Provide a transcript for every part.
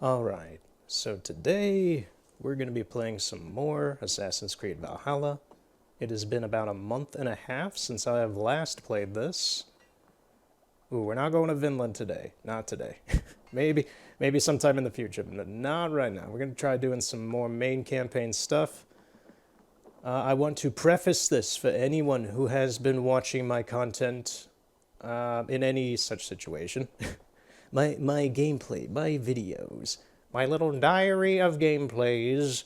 Alright, so today we're going to be playing some more Assassin's Creed Valhalla. It has been about a month and a half since I have last played this. Ooh, we're not going to Vinland today. Not today. maybe sometime in the future, but not right now. We're going to try doing some more main campaign stuff. I want to preface this for anyone who has been watching my content in any such situation. my gameplay, my videos, my little diary of gameplays.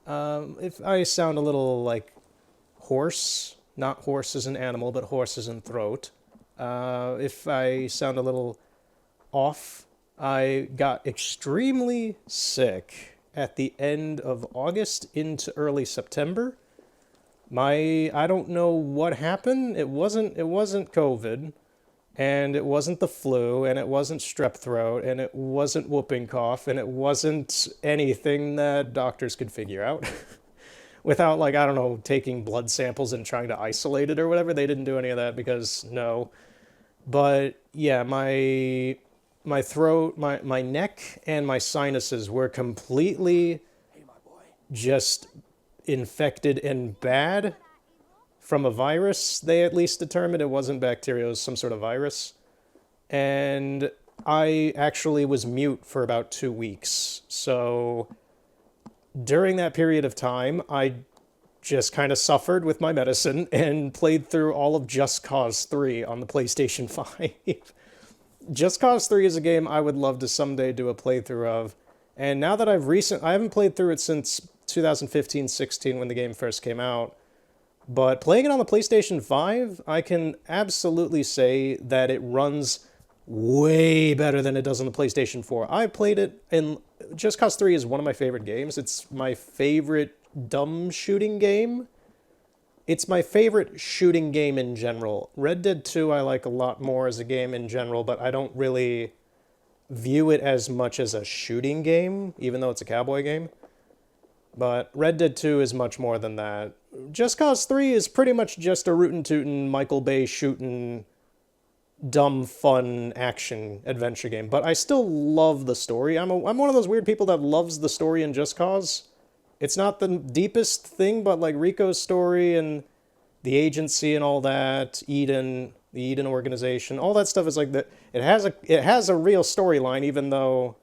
If I sound a little like hoarse, not horse as an animal, but horse as in throat. If I sound a little off, I got extremely sick at the end of August into early September. I don't know what happened. It wasn't COVID, and it wasn't the flu, and it wasn't strep throat, and it wasn't whooping cough, and it wasn't anything that doctors could figure out. Without, like, I don't know, taking blood samples and trying to isolate it or whatever. They didn't do any of that because no. But yeah, my throat, my neck, and my sinuses were completely just infected and bad from a virus. They at least determined it wasn't bacteria, it was some sort of virus. And I actually was mute for about 2 weeks. So during that period of time, I just kind of suffered with my medicine and played through all of Just Cause 3 on the PlayStation 5. Just Cause 3 is a game I would love to someday do a playthrough of. And now that I haven't played through it since 2015-16 when the game first came out. But playing it on the PlayStation 5, I can absolutely say that it runs way better than it does on the PlayStation 4. I played it, and Just Cause 3 is one of my favorite games. It's my favorite dumb shooting game. It's my favorite shooting game in general. Red Dead 2 I like a lot more as a game in general, but I don't really view it as much as a shooting game, even though it's a cowboy game. But Red Dead 2 is much more than that. Just Cause 3 is pretty much just a rootin' tootin' Michael Bay shootin' dumb fun action adventure game. But I still love the story. I'm one of those weird people that loves the story in Just Cause. It's not the deepest thing, but like Rico's story and the agency and all that, the Eden organization, all that stuff is like that. It has a real storyline, even though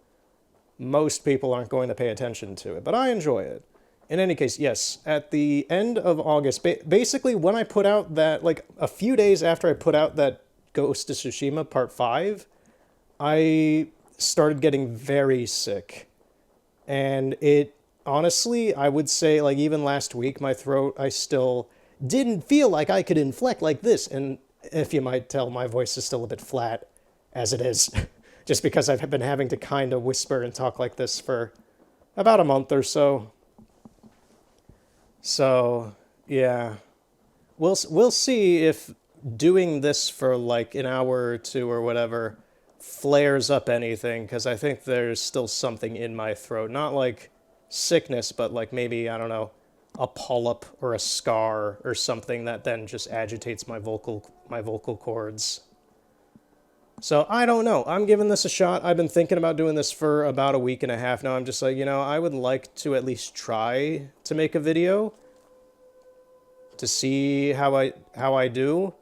most people aren't going to pay attention to it. But I enjoy it. In any case, yes, at the end of August, basically when I put out that, like a few days after I put out that Ghost of Tsushima Part 5, I started getting very sick. And it, honestly, I would say, like, even last week, my throat, I still didn't feel like I could inflect like this. And if you might tell, my voice is still a bit flat, as it is. Just because I've been having to kind of whisper and talk like this for about a month or so. So, yeah. We'll see if doing this for like an hour or two or whatever flares up anything, because I think there's still something in my throat. Not like sickness, but like maybe, I don't know, a polyp or a scar or something that then just agitates my vocal cords. So I don't know. I'm giving this a shot. I've been thinking about doing this for about a week and a half now. I'm just like, I would like to at least try to make a video to see how I do.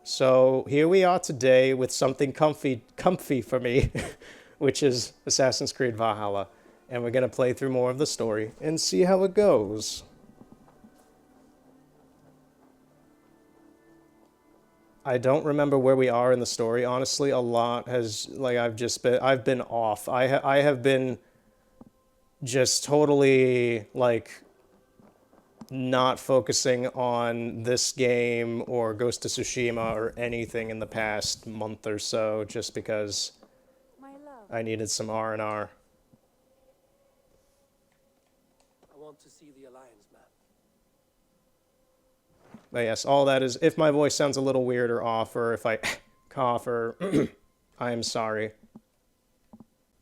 So here we are today with something comfy for me, which is Assassin's Creed Valhalla. And we're going to play through more of the story and see how it goes. I don't remember where we are in the story. Honestly, a lot has, like, I've been off. I have been just totally, like, not focusing on this game or Ghost of Tsushima or anything in the past month or so, just because I needed some R&R. I want to see the Alliance map. But yes, all that is, if my voice sounds a little weird or off, or if I cough or I'm sorry.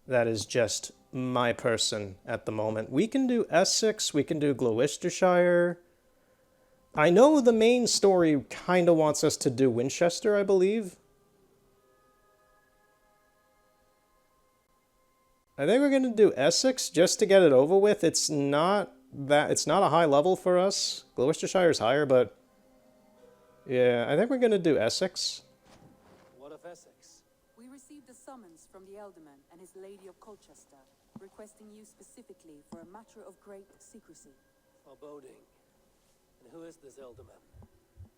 That is just my person at the moment. We can do Essex, we can do Gloucestershire. I know the main story kind of wants us to do Winchester, I believe. I think we're gonna do Essex just to get it over with. It's not a high level for us. Gloucestershire's higher, but yeah, I think we're gonna do Essex. What of Essex? We received a summons from the Alderman and his Lady of Colchester, requesting you specifically for a matter of great secrecy. Foreboding. And who is this Elderman?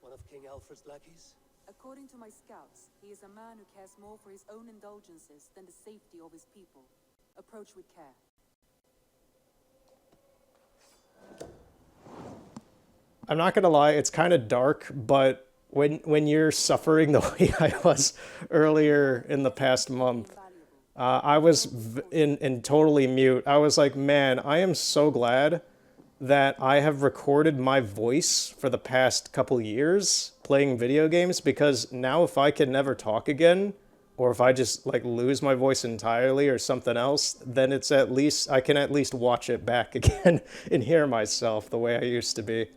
One of King Alfred's lackeys? According to my scouts, he is a man who cares more for his own indulgences than the safety of his people. Approach with care. I'm not gonna lie, it's kind of dark, but when you're suffering the way I was earlier in the past month, I was in totally mute. I was like, man, I am so glad that I have recorded my voice for the past couple years playing video games, because now if I can never talk again, or if I just like lose my voice entirely or something else, then it's at least, I can at least watch it back again and hear myself the way I used to be.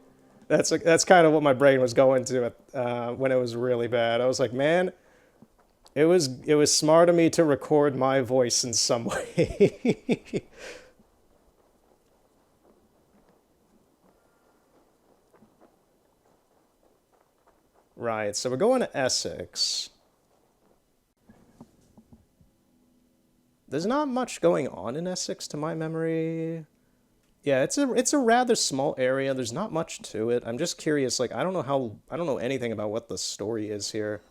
That's kind of what my brain was going to when it was really bad. I was like, man, it was smart of me to record my voice in some way. Right, so we're going to Essex. There's not much going on in Essex to my memory. Yeah, it's a rather small area. There's not much to it. I'm just curious, like I don't know anything about what the story is here.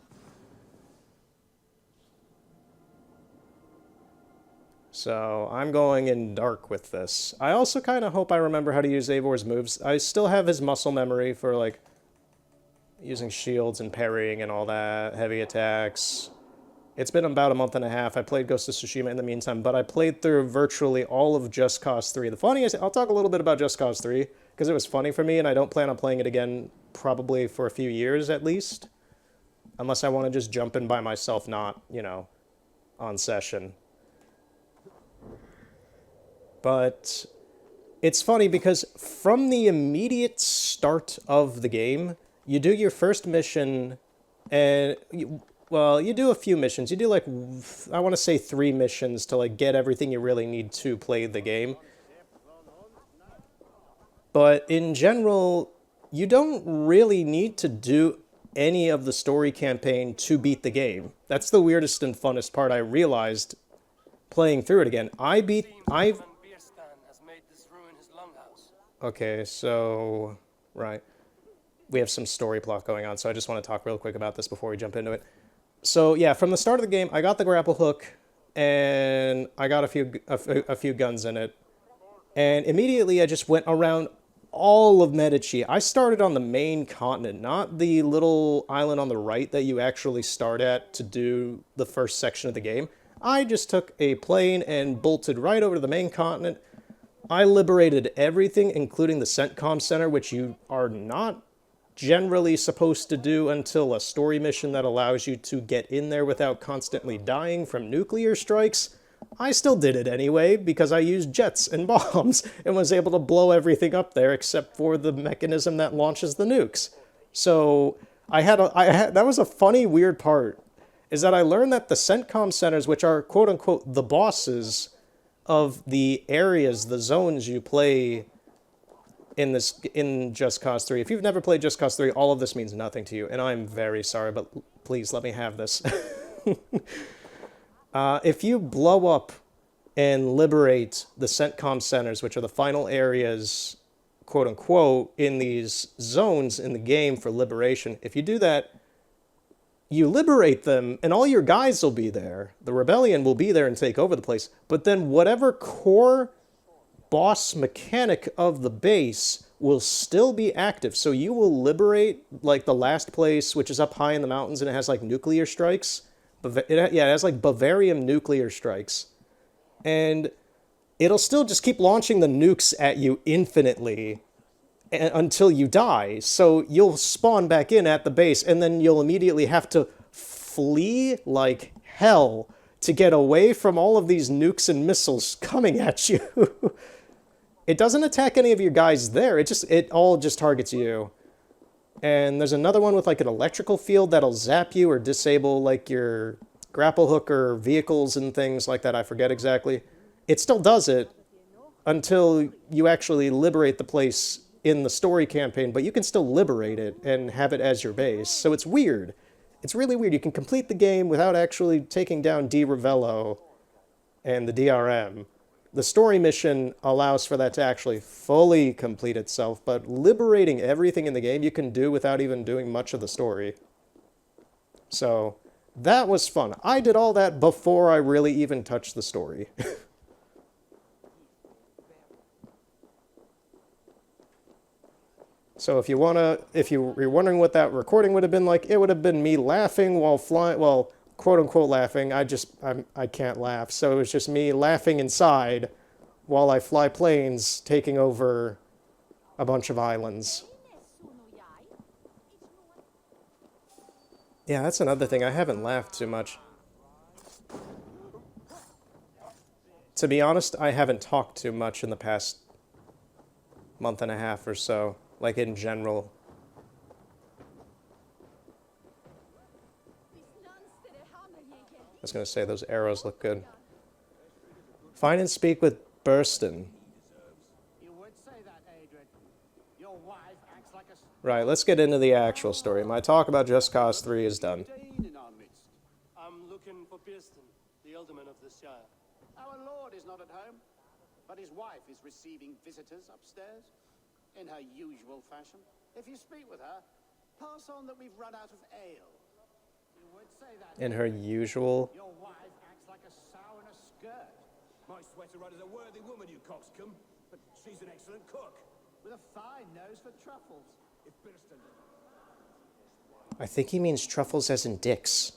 So I'm going in dark with this. I also kind of hope I remember how to use Eivor's moves. I still have his muscle memory for like using shields and parrying and all that, heavy attacks. It's been about a month and a half. I played Ghost of Tsushima in the meantime, but I played through virtually all of Just Cause 3. The funny is, I'll talk a little bit about Just Cause 3, because it was funny for me, and I don't plan on playing it again probably for a few years at least. Unless I want to just jump in by myself, not, you know, on session. But it's funny because from the immediate start of the game, you do your first mission, and well, you do a few missions. You do like, I want to say 3 missions to like get everything you really need to play the game. But in general, you don't really need to do any of the story campaign to beat the game. That's the weirdest and funnest part I realized playing through it again. Okay, so, right. We have some story plot going on, so I just want to talk real quick about this before we jump into it. So yeah, from the start of the game, I got the grapple hook, and I got a few guns in it, and immediately I just went around all of Medici. I started on the main continent, not the little island on the right that you actually start at to do the first section of the game. I just took a plane and bolted right over to the main continent. I liberated everything, including the CENTCOM Center, which you are not generally supposed to do until a story mission that allows you to get in there without constantly dying from nuclear strikes. I still did it anyway because I used jets and bombs and was able to blow everything up there except for the mechanism that launches the nukes. So that was a funny, weird part, is that I learned that the CENTCOM centers, which are quote-unquote the bosses of the areas, the zones you play in Just Cause 3. If you've never played Just Cause 3, all of this means nothing to you, and I'm very sorry, but please let me have this. If you blow up and liberate the CENTCOM centers, which are the final areas, quote-unquote, in these zones in the game for liberation, if you do that, you liberate them, and all your guys will be there. The rebellion will be there and take over the place, but then whatever core boss mechanic of the base will still be active. So you will liberate like the last place, which is up high in the mountains, and it has like nuclear strikes. It has like Bavarium nuclear strikes. And it'll still just keep launching the nukes at you infinitely until you die. So you'll spawn back in at the base, and then you'll immediately have to flee like hell to get away from all of these nukes and missiles coming at you. It doesn't attack any of your guys there. It all just targets you. And there's another one with like an electrical field that'll zap you or disable like your grapple hook or vehicles and things like that. I forget exactly. it still does it until you actually liberate the place in the story campaign, but you can still liberate it and have it as your base. So it's weird. It's really weird. You can complete the game without actually taking down D. Ravello and the DRM. The story mission allows for that to actually fully complete itself, but liberating everything in the game you can do without even doing much of the story. So that was fun. I did all that before I really even touched the story. So if you're wondering what that recording would have been like, it would have been me laughing while flying, well, quote unquote laughing. I can't laugh. So it was just me laughing inside while I fly planes taking over a bunch of islands. Yeah, that's another thing. I haven't laughed too much. To be honest, I haven't talked too much in the past month and a half or so, like in general. I was going to say, those arrows look good. Find and speak with Burston. Right, let's get into the actual story. My talk about Just Cause 3 is done. I'm looking for Burston, the alderman of the Shire. Our lord is not at home, but his wife is receiving visitors upstairs in her usual fashion. If you speak with her, pass on that we've run out of ale. You would say that In her usual... your wife acts like a sow in a skirt. My sweater run is a worthy woman, you coxcomb, but she's an excellent cook. With a fine nose for truffles. If Birston I think he means truffles as in dicks.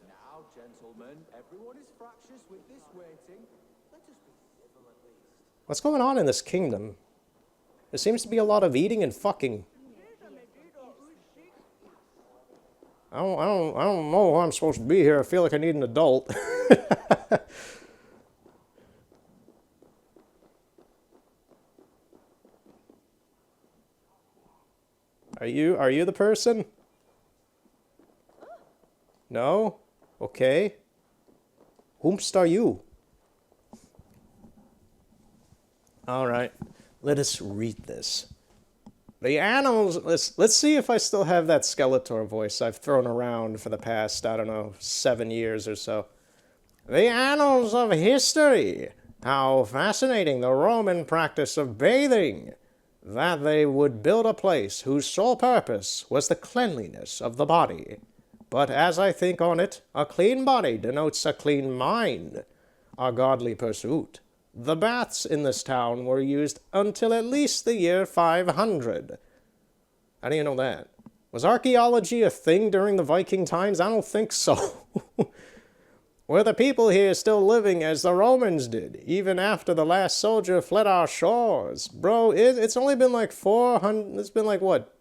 Now, gentlemen, everyone is fractious with this waiting. Let us be civil at least. What's going on in this kingdom? There seems to be a lot of eating and fucking. I don't know why I'm supposed to be here. I feel like I need an adult. Are you the person? No? Okay. Whomst are you? All right. Let us read this. The annals... Let's see if I still have that Skeletor voice I've thrown around for the past, I don't know, 7 years or so. The annals of history. How fascinating the Roman practice of bathing. That they would build a place whose sole purpose was the cleanliness of the body. But as I think on it, a clean body denotes a clean mind, a godly pursuit. The baths in this town were used until at least the year 500. How do you know that? Was archaeology a thing during the Viking times? I don't think so. Were the people here still living as the Romans did, even after the last soldier fled our shores? Bro, it's only been like 400, it's been like, what,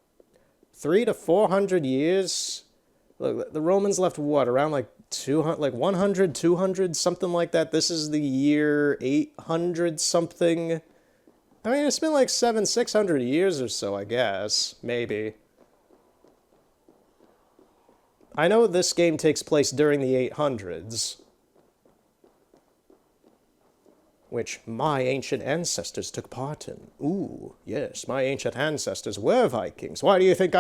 300 to 400 years? Look, the Romans left what, around like 200, like 100, 200, something like that. This is the year 800 something. I mean, it's been like 600 years or so, I guess, maybe. I know this game takes place during the 800s, which my ancient ancestors took part in. Ooh, yes, my ancient ancestors were Vikings. Why do you think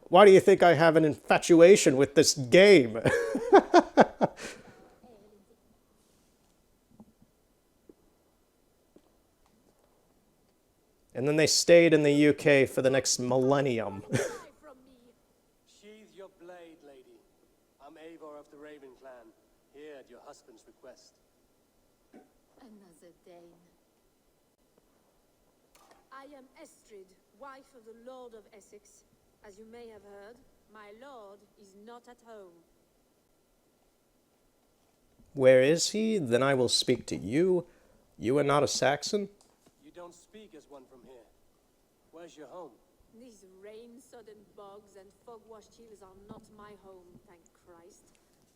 why do you think I have an infatuation with this game? And then they stayed in the UK for the next millennium. Sheathe your blade, lady. I'm Eivor of the Raven clan, here at your husband's request. Another Dane. I am Estrid, wife of the Lord of Essex. As you may have heard, my lord is not at home. Where is he? Then I will speak to you. You are not a Saxon? You don't speak as one from here. Where's your home? These rain-sodden bogs and fog-washed hills are not my home, thank Christ.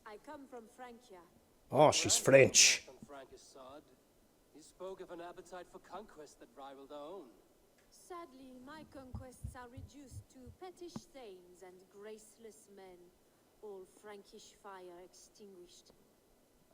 I come from Francia. Oh, she's French. On Frankish sod. He spoke of an appetite for conquest that rivaled our own. Sadly, my conquests are reduced to pettish thanes and graceless men, all Frankish fire extinguished.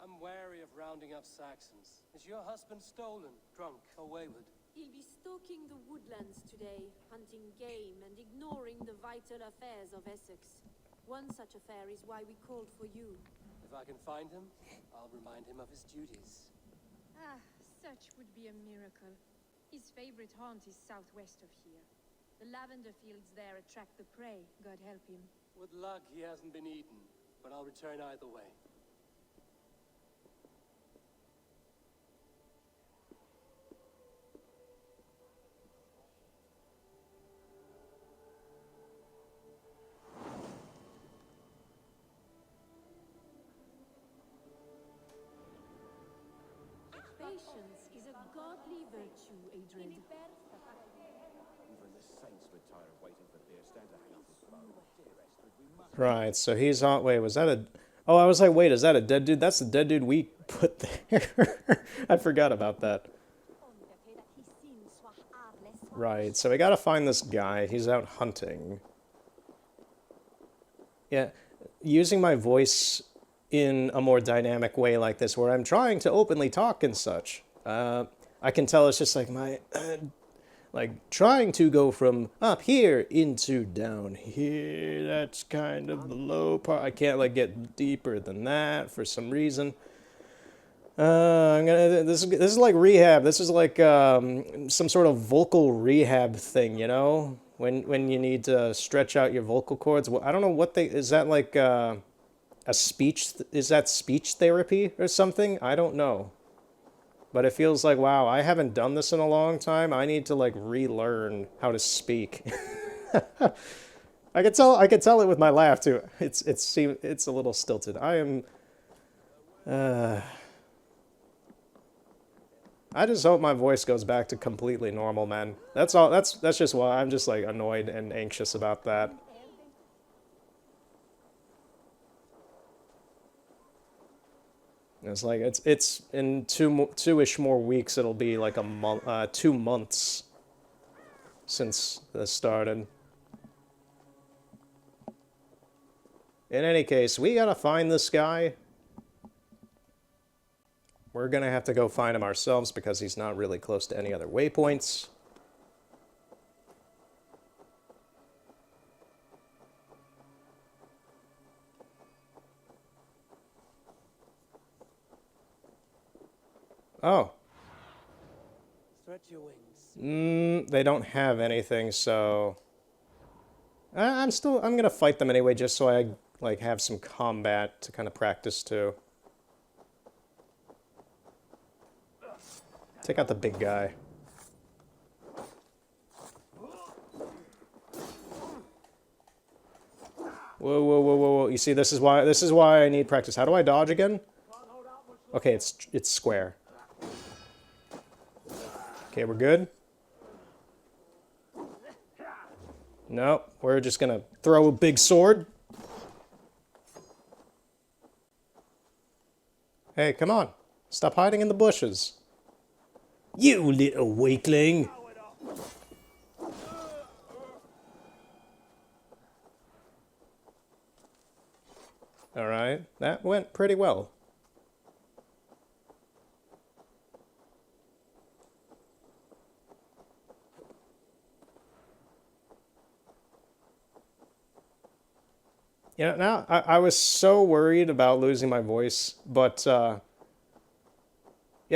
I'm wary of rounding up Saxons. Is your husband stolen, drunk, or wayward? He'll be stalking the woodlands today, hunting game and ignoring the vital affairs of Essex. One such affair is why we called for you. If I can find him, I'll remind him of his duties. Ah, such would be a miracle. His favorite haunt is southwest of here. The lavender fields there attract the prey, God help him. With luck, he hasn't been eaten, but I'll return either way. Patience is a godly virtue, Adrian. Even the saints would tire of waiting for Beerstead to hang up his bow. Dear Estrid, we must... Right, so he's on... Wait, was that a... Oh, I was like, wait, is that a dead dude? That's the dead dude we put there. I forgot about that. Right, so we gotta find this guy. He's out hunting. Yeah, using my voice in a more dynamic way like this, where I'm trying to openly talk and such. I can tell it's just like my... like, trying to go from up here into down here. That's kind of the low part. I can't, like, get deeper than that for some reason. This is like rehab. This is like some sort of vocal rehab thing, you know? When you need to stretch out your vocal cords. Well, I don't know what they... Is that like a speech... Is that speech therapy or something? I don't know. But it feels like, wow, I haven't done this in a long time. I need to, like, relearn how to speak. I could tell it with my laugh, too. It's a little stilted. I just hope my voice goes back to completely normal, man. That's all. That's just why I'm just, like, annoyed and anxious about that. It's like it's in two-ish more weeks. It'll be like a month, 2 months since this started. In any case, we gotta find this guy. We're gonna have to go find him ourselves because he's not really close to any other waypoints. Oh. Stretch your wings. They don't have anything, so... I'm gonna fight them anyway, just so I, like, have some combat to kind of practice too. Take out the big guy. Whoa, whoa, whoa, whoa, whoa. You see, this is why I need practice. How do I dodge again? Okay, it's square. Okay, we're good. No, we're just gonna throw a big sword. Hey, come on. Stop hiding in the bushes. You little weakling. Alright, that went pretty well. Yeah, now I was so worried about losing my voice, but yeah,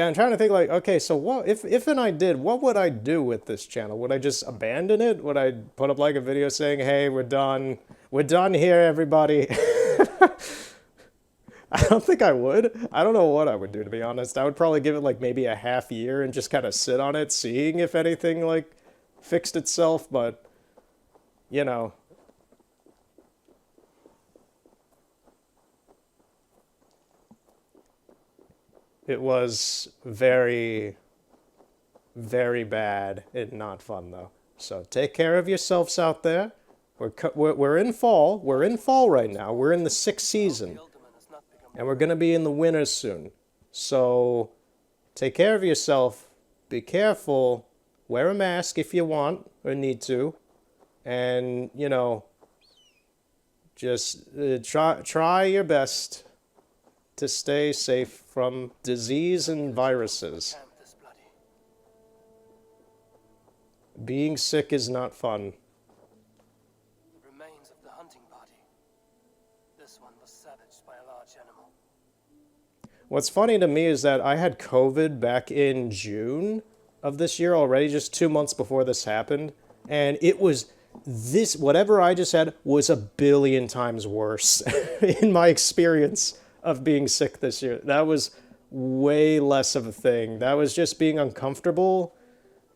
I'm trying to think like, okay, so what if and I did, what would I do with this channel? Would I just abandon it? Would I put up like a video saying, "Hey, we're done here, everybody"? I don't think I would. I don't know what I would do, to be honest. I would probably give it like maybe a half year and just kind of sit on it, seeing if anything like fixed itself, but you know. It was very, very bad and not fun, though. So take care of yourselves out there. We're in fall. We're in fall right now. We're in the 6th season. And we're going to be in the winter soon. So take care of yourself. Be careful. Wear a mask if you want or need to. And, you know, just try your best to stay safe from disease and viruses. Camp this bloody. Being sick is not fun. Remains of the hunting party. This one was savaged by a large animal. What's funny to me is that I had COVID back in June of this year already, just 2 months before this happened, and it was this, whatever I just had was a billion times worse in my experience of being sick this year. That was way less of a thing. That was just being uncomfortable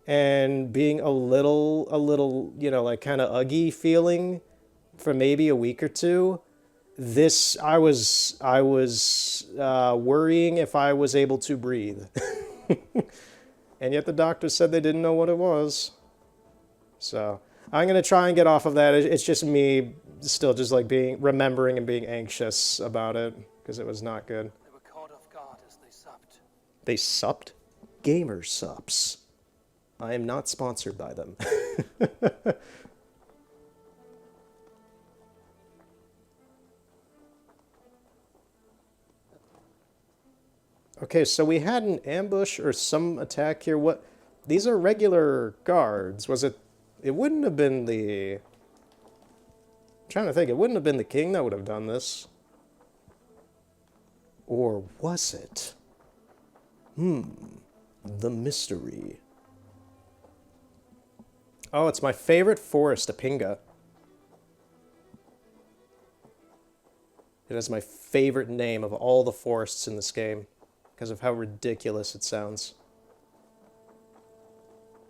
and being a little, you know, like kind of uggy feeling for maybe a week or two. This, I was worrying if I was able to breathe. And yet the doctor said they didn't know what it was. So I'm going to try and get off of that. It's just me still just like remembering and being anxious about it because it was not good. They were caught off guard as they supped. They supped? Gamer sups. I am not sponsored by them. Okay, so we had an ambush or some attack here. What? These are regular guards. Was it? It wouldn't have been the... I'm trying to think. It wouldn't have been the king that would have done this. Or was it? The mystery. Oh, it's my favorite forest, Apinga. It is my favorite name of all the forests in this game because of how ridiculous it sounds.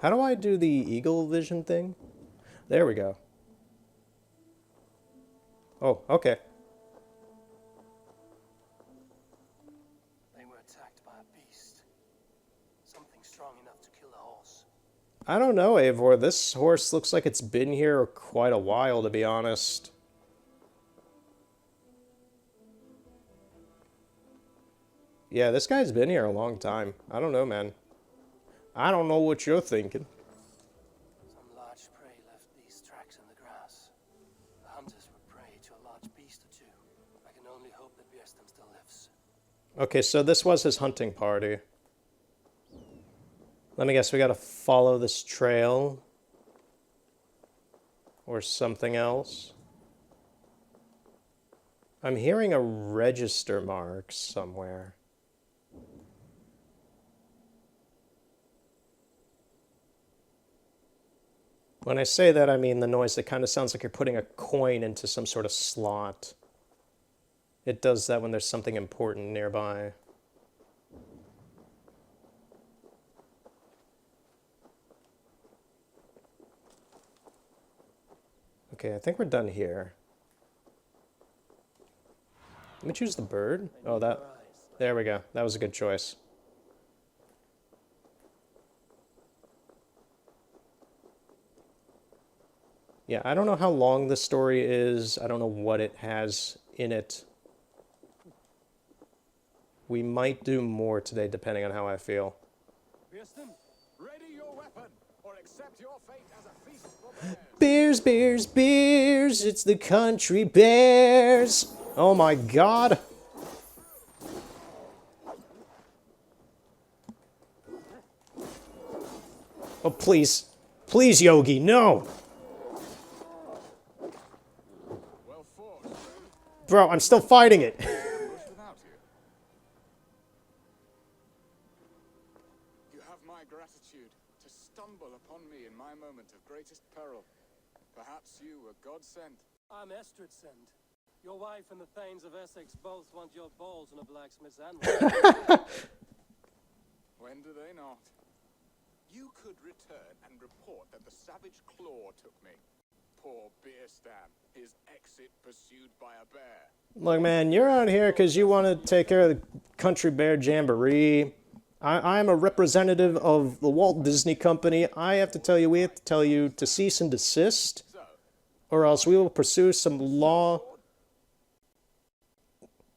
How do I do the eagle vision thing? There we go. Oh, okay. They were attacked by a beast. Something strong enough to kill a horse. I don't know, Eivor. This horse looks like it's been here quite a while, to be honest. Yeah, this guy's been here a long time. I don't know, man. I don't know what you're thinking. Some large prey left these tracks in the grass. The hunters were prey to a large beast or two. I can only hope that Björnstam still lives. Okay, so this was his hunting party. Let me guess, we gotta follow this trail. Or something else. I'm hearing a register mark somewhere. When I say that, I mean the noise that kind of sounds like you're putting a coin into some sort of slot. It does that when there's something important nearby. Okay, I think we're done here. Let me choose the bird. Oh, that... There we go. That was a good choice. Yeah, I don't know how long the story is. I don't know what it has in it. We might do more today, depending on how I feel. Björnstam, ready your weapon, or accept your fate as a feast for bears. Bears, bears, bears, it's the country bears. Oh my god. Oh, please. Please, Yogi, no. Well fought. Bro, I'm still fighting it. Bush without you. You have my gratitude to stumble upon me in my moment of greatest peril. Perhaps you were God sent. I'm Estridssend. Your wife and the Thanes of Essex both want your balls in a blacksmith's anvil. When do they not? You could return and report that the savage claw took me. Poor Björnstam, his exit pursued by a bear. Look, man, you're out here because you want to take care of the Country Bear Jamboree. I'm a representative of the Walt Disney Company. We have to tell you to cease and desist, or else we will pursue some law.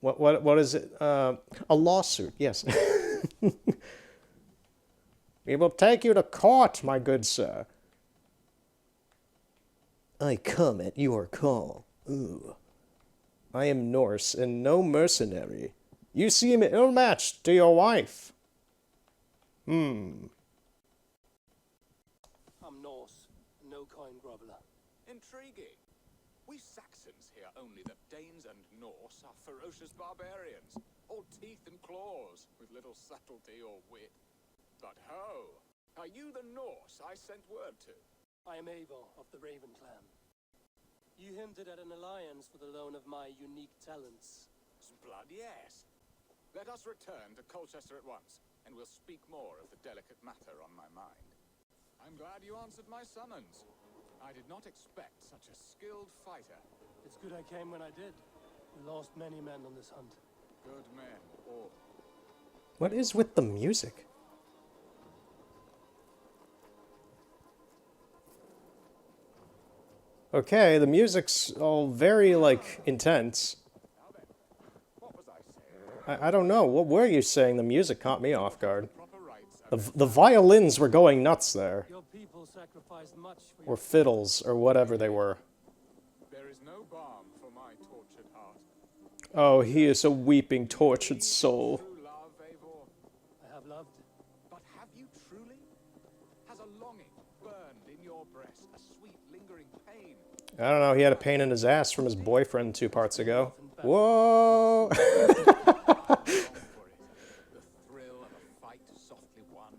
What is it? A lawsuit, yes. We will take you to court, my good sir. I come at your call. Ooh. I am Norse and no mercenary. You seem ill-matched to your wife. I'm Norse, no coin groveler. Intriguing. We Saxons hear only that Danes and Norse are ferocious barbarians, all teeth and claws, with little subtlety or wit. But ho! Are you the Norse I sent word to? I am Eivor of the Raven clan. You hinted at an alliance for the loan of my unique talents. Blood, yes. Let us return to Colchester at once, and we'll speak more of the delicate matter on my mind. I'm glad you answered my summons. I did not expect such a skilled fighter. It's good I came when I did. We lost many men on this hunt. Good men, all. What is with the music? Okay, the music's all very, like, intense. What was I saying? I don't know. What were you saying? The music caught me off guard. Proper rights. The violins were going nuts there. Your people sacrificed much for Or your... fiddles, or whatever they were. There is no balm for my tortured heart. Oh, he is a weeping, tortured soul. True love, Eivor. I have loved. But have you truly? Has a longing burned in your breast, a sweet, lingering pain? I don't know, he had a pain in his ass from his boyfriend 2 parts ago. Whoa! Long for it. The thrill of a fight softly won.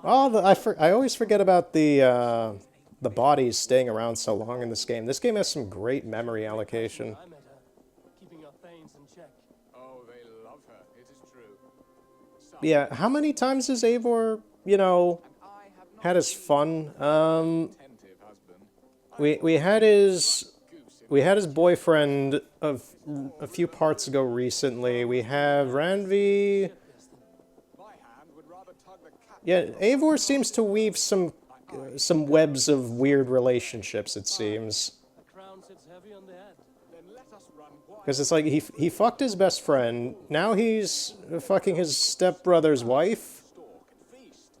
Oh, I always forget about the bodies staying around so long in this game. This game has some great memory allocation. I met her, keeping your thanes in check. Oh, they love her, it is true. Some Yeah, how many times has Eivor, you know, and I have not had his fun? attentive husband. We had his boyfriend of a few parts ago recently. We have Ranvi. My hand would rather tug the cat. Yeah, Eivor seems to weave some webs of weird relationships, it seems. A crown sits heavy on the head. Then let us run wild. Because it's like he fucked his best friend. Now he's fucking his stepbrother's wife. Stalk and feast.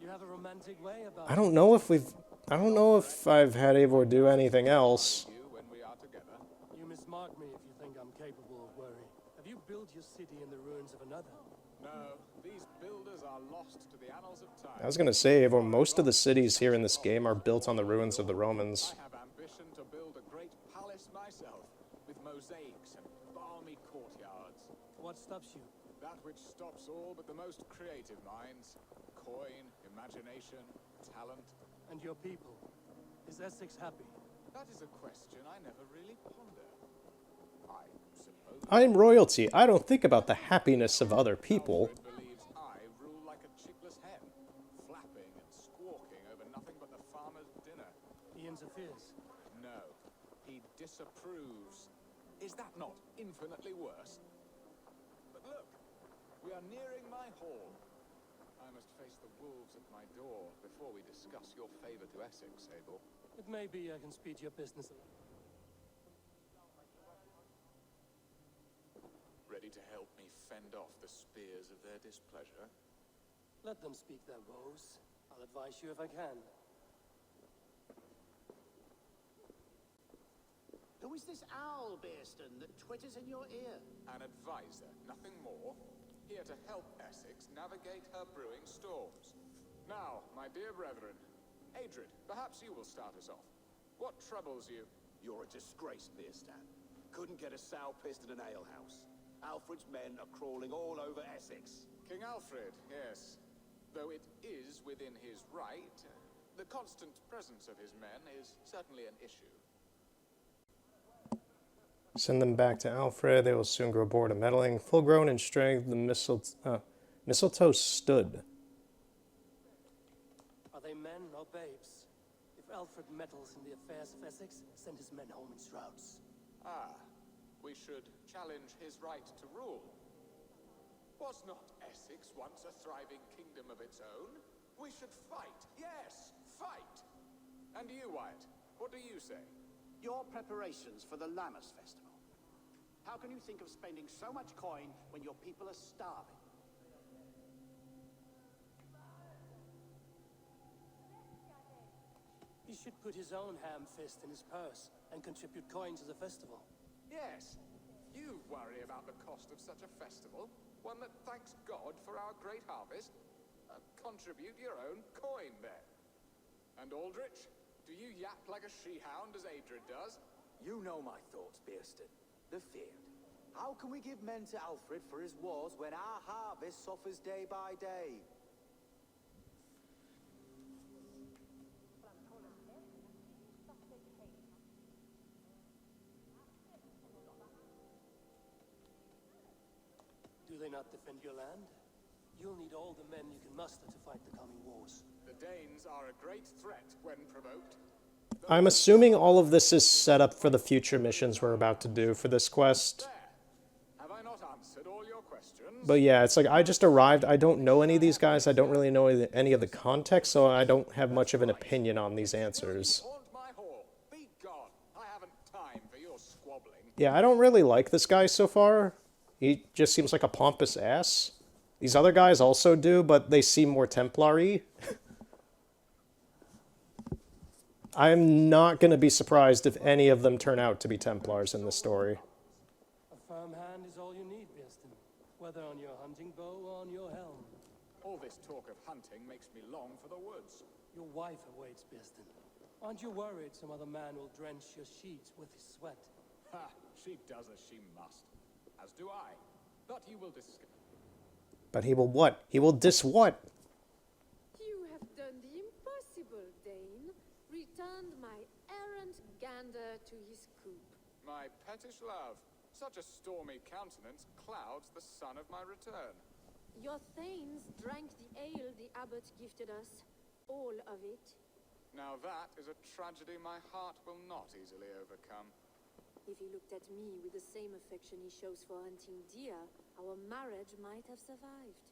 You have a romantic way about I don't know if I've had Eivor do anything else. You when we are together. You mismark me if you think I'm capable of worry. Have you built your city in the ruins of another? No, these builders are lost to the annals of time. I was gonna say, Eivor, most of the cities here in this game are built on the ruins of the Romans. I have ambition to build a great palace myself, with mosaics and balmy courtyards. What stops you? That which stops all but the most creative minds. Coin, imagination, talent. And your people? Is Essex happy? That is a question I never really ponder. I suppose I'm royalty. I don't think about the happiness of other people. Alfred believes I rule like a chickless hen, flapping and squawking over nothing but the farmer's dinner. He interferes. No, he disapproves. Is that not infinitely worse? But look, we are nearing my hall. I must face the wolves at my door before we discuss your favor to Essex, Abel. It may be I can speed your business along. Ready to help me fend off the spears of their displeasure? Let them speak their woes. I'll advise you if I can. Who is this owl, Bearston, that twitters in your ear? An advisor, nothing more. Here to help Essex navigate her brewing storms. Now, my dear brethren, Adrid, perhaps you will start us off. What troubles you? You're a disgrace, Beerstan. Couldn't get a sow pissed in an alehouse. Alfred's men are crawling all over Essex. King Alfred, yes. Though it is within his right, the constant presence of his men is certainly an issue. Send them back to Alfred. They will soon grow bored of meddling. Full grown in strength, the mistletoe stood. Are they men or babes? If Alfred meddles in the affairs of Essex, send his men home in shrouds. Ah, we should challenge his right to rule. Was not Essex once a thriving kingdom of its own? We should fight, yes, fight! And you, Wyatt, what do you say? Your preparations for the Lammas festival. How can you think of spending so much coin when your people are starving? He should put his own ham fist in his purse and contribute coin to the festival. Yes, You worry about the cost of such a festival, one that thanks God for our great harvest? Contribute your own coin, then. And Aldrich, do you yap like a she-hound as Adred does? You know my thoughts, Bearston. The feared. How can we give men to Alfred for his wars when our harvest suffers day by day? Do they not defend your land? You'll need all the men you can muster to fight the coming wars. The Danes are a great threat when provoked. I'm assuming all of this is set up for the future missions we're about to do for this quest. There. Have I not answered all your questions? But yeah, it's like I just arrived. I don't know any of these guys. I don't really know any of the context, so I don't have much of an opinion on these answers. Haunt my hall. Be gone. I haven't time for your squabbling. Yeah, I don't really like this guy so far. He just seems like a pompous ass. These other guys also do, but they seem more Templar-y. I'm not going to be surprised if any of them turn out to be Templars in this story. A firm hand is all you need, Bearston. Whether on your hunting bow or on your helm. All this talk of hunting makes me long for the woods. Your wife awaits, Bearston. Aren't you worried some other man will drench your sheets with his sweat? Ha! She does as she must. As do I. But you will discuss. But he will what? He will what? You have done the impossible, Dane. Returned my errant gander to his coop. My pettish love. Such a stormy countenance clouds the sun of my return. Your thanes drank the ale the abbot gifted us. All of it. Now that is a tragedy my heart will not easily overcome. If he looked at me with the same affection he shows for hunting deer, our marriage might have survived.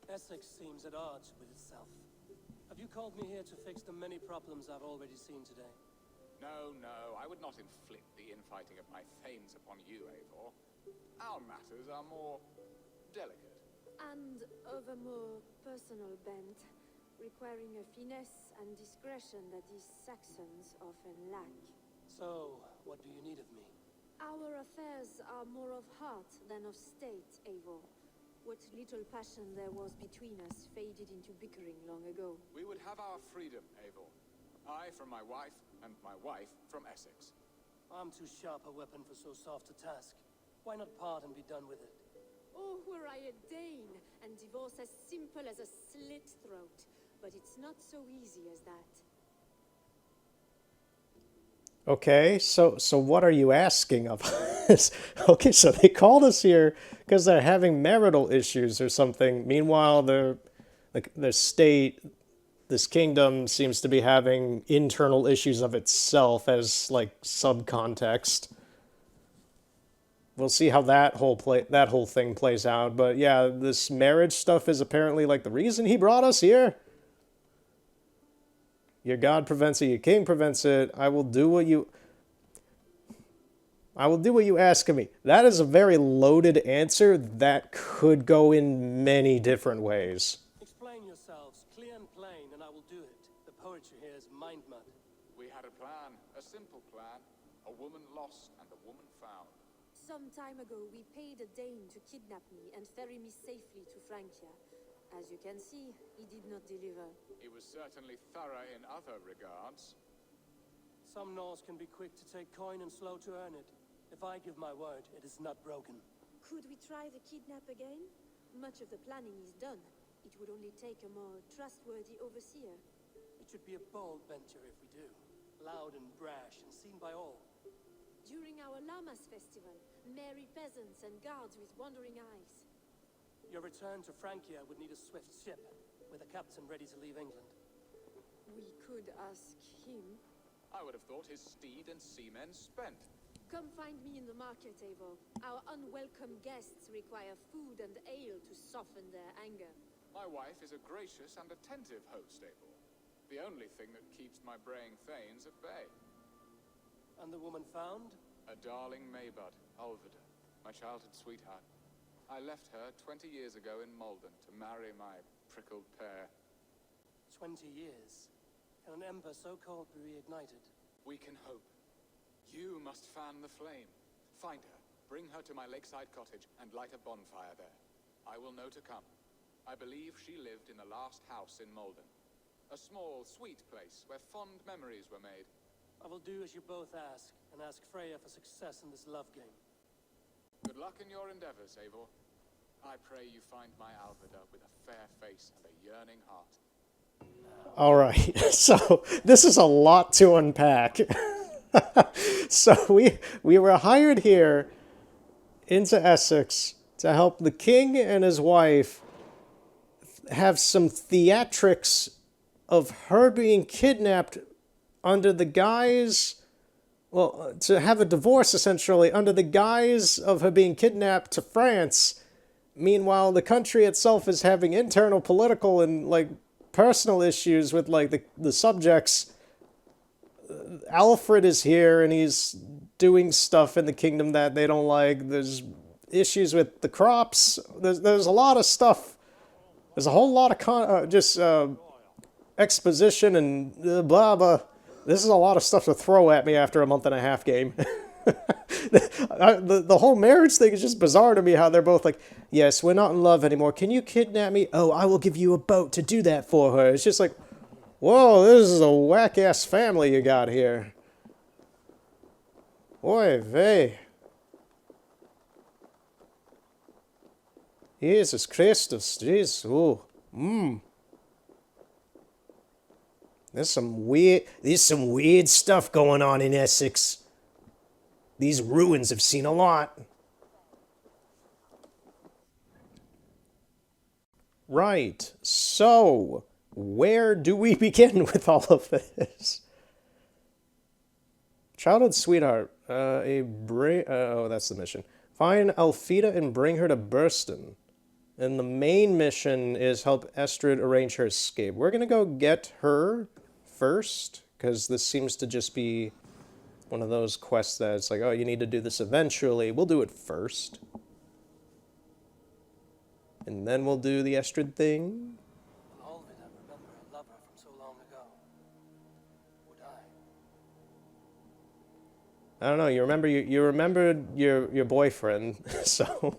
Essex seems at odds with itself. Have you called me here to fix the many problems I've already seen today? No, no, I would not inflict the infighting of my thanes upon you, Eivor. Our matters are more delicate. And of a more personal bent, requiring a finesse and discretion that these Saxons often lack. So, what do you need of me? Our affairs are more of heart than of state, Eivor. What little passion there was between us faded into bickering long ago. We would have our freedom, Eivor. I from my wife, and my wife from Essex. I'm too sharp a weapon for so soft a task. Why not part and be done with it? Oh, were I a Dane, and divorce as simple as a slit throat. But it's not so easy as that. Okay, so what are you asking of us? Okay, so they called us here because they're having marital issues or something. Meanwhile, the state, this kingdom seems to be having internal issues of itself as like subcontext. We'll see how that whole thing plays out. But yeah, this marriage stuff is apparently like the reason he brought us here. Your god prevents it, your king prevents it. I will do what you ask of me. That is a very loaded answer that could go in many different ways. Explain yourselves, clear and plain, and I will do it. The poetry here is mind mud. We had a plan, a simple plan. A woman lost and a woman found. Some time ago, we paid a Dane to kidnap me and ferry me safely to Francia. As you can see, he did not deliver. He was certainly thorough in other regards. Some Norse can be quick to take coin and slow to earn it. If I give my word, it is not broken. Could we try the kidnap again? Much of the planning is done. It would only take a more trustworthy overseer. It should be a bold venture if we do. Loud and brash and seen by all. During our Llamas festival, merry peasants and guards with wandering eyes. Your return to Francia would need a swift ship, with a captain ready to leave England. We could ask him. I would have thought his steed and seamen spent. Come find me in the market, Eivor. Our unwelcome guests require food and ale to soften their anger. My wife is a gracious and attentive host, Eivor. The only thing that keeps my braying thanes at bay. And the woman found? A darling Maybud, Ulvida, my childhood sweetheart. I left her 20 years ago in Malden to marry my prickled pair. 20 years. Can an ember so cold be reignited? We can hope. You must fan the flame. Find her, bring her to my lakeside cottage, and light a bonfire there. I will know to come. I believe she lived in the last house in Malden. A small, sweet place where fond memories were made. I will do as you both ask, and ask Freya for success in this love game. Good luck in your endeavors, Eivor. I pray you find my Alvida with a fair face and a yearning heart. All right, so this is a lot to unpack. So we were hired here into Essex to help the king and his wife have some theatrics of her being kidnapped under the guise, well, to have a divorce essentially under the guise of her being kidnapped to France. Meanwhile, the country itself is having internal political and like personal issues with like the subjects. Alfred is here and he's doing stuff in the kingdom that they don't like. There's issues with the crops. There's a lot of stuff. There's a whole lot of exposition and blah blah. This is a lot of stuff to throw at me after a month and a half game. The whole marriage thing is just bizarre to me, how they're both like, yes, we're not in love anymore. Can you kidnap me? Oh, I will give you a boat to do that for her. It's just like, whoa, this is a whack-ass family you got here. Oy vey. Jesus Christus, jeez, ooh, There's some weird stuff going on in Essex. These ruins have seen a lot. Right, so where do we begin with all of this? Childhood sweetheart, oh, that's the mission. Find Alfida and bring her to Burston. And the main mission is help Estrid arrange her escape. We're gonna go get her first, because this seems to just be one of those quests that it's like, oh, you need to do this eventually. We'll do it first. And then we'll do the Estrid thing. Will Olvida remember her lover from so long ago? Would I? I don't know, you remembered your boyfriend, so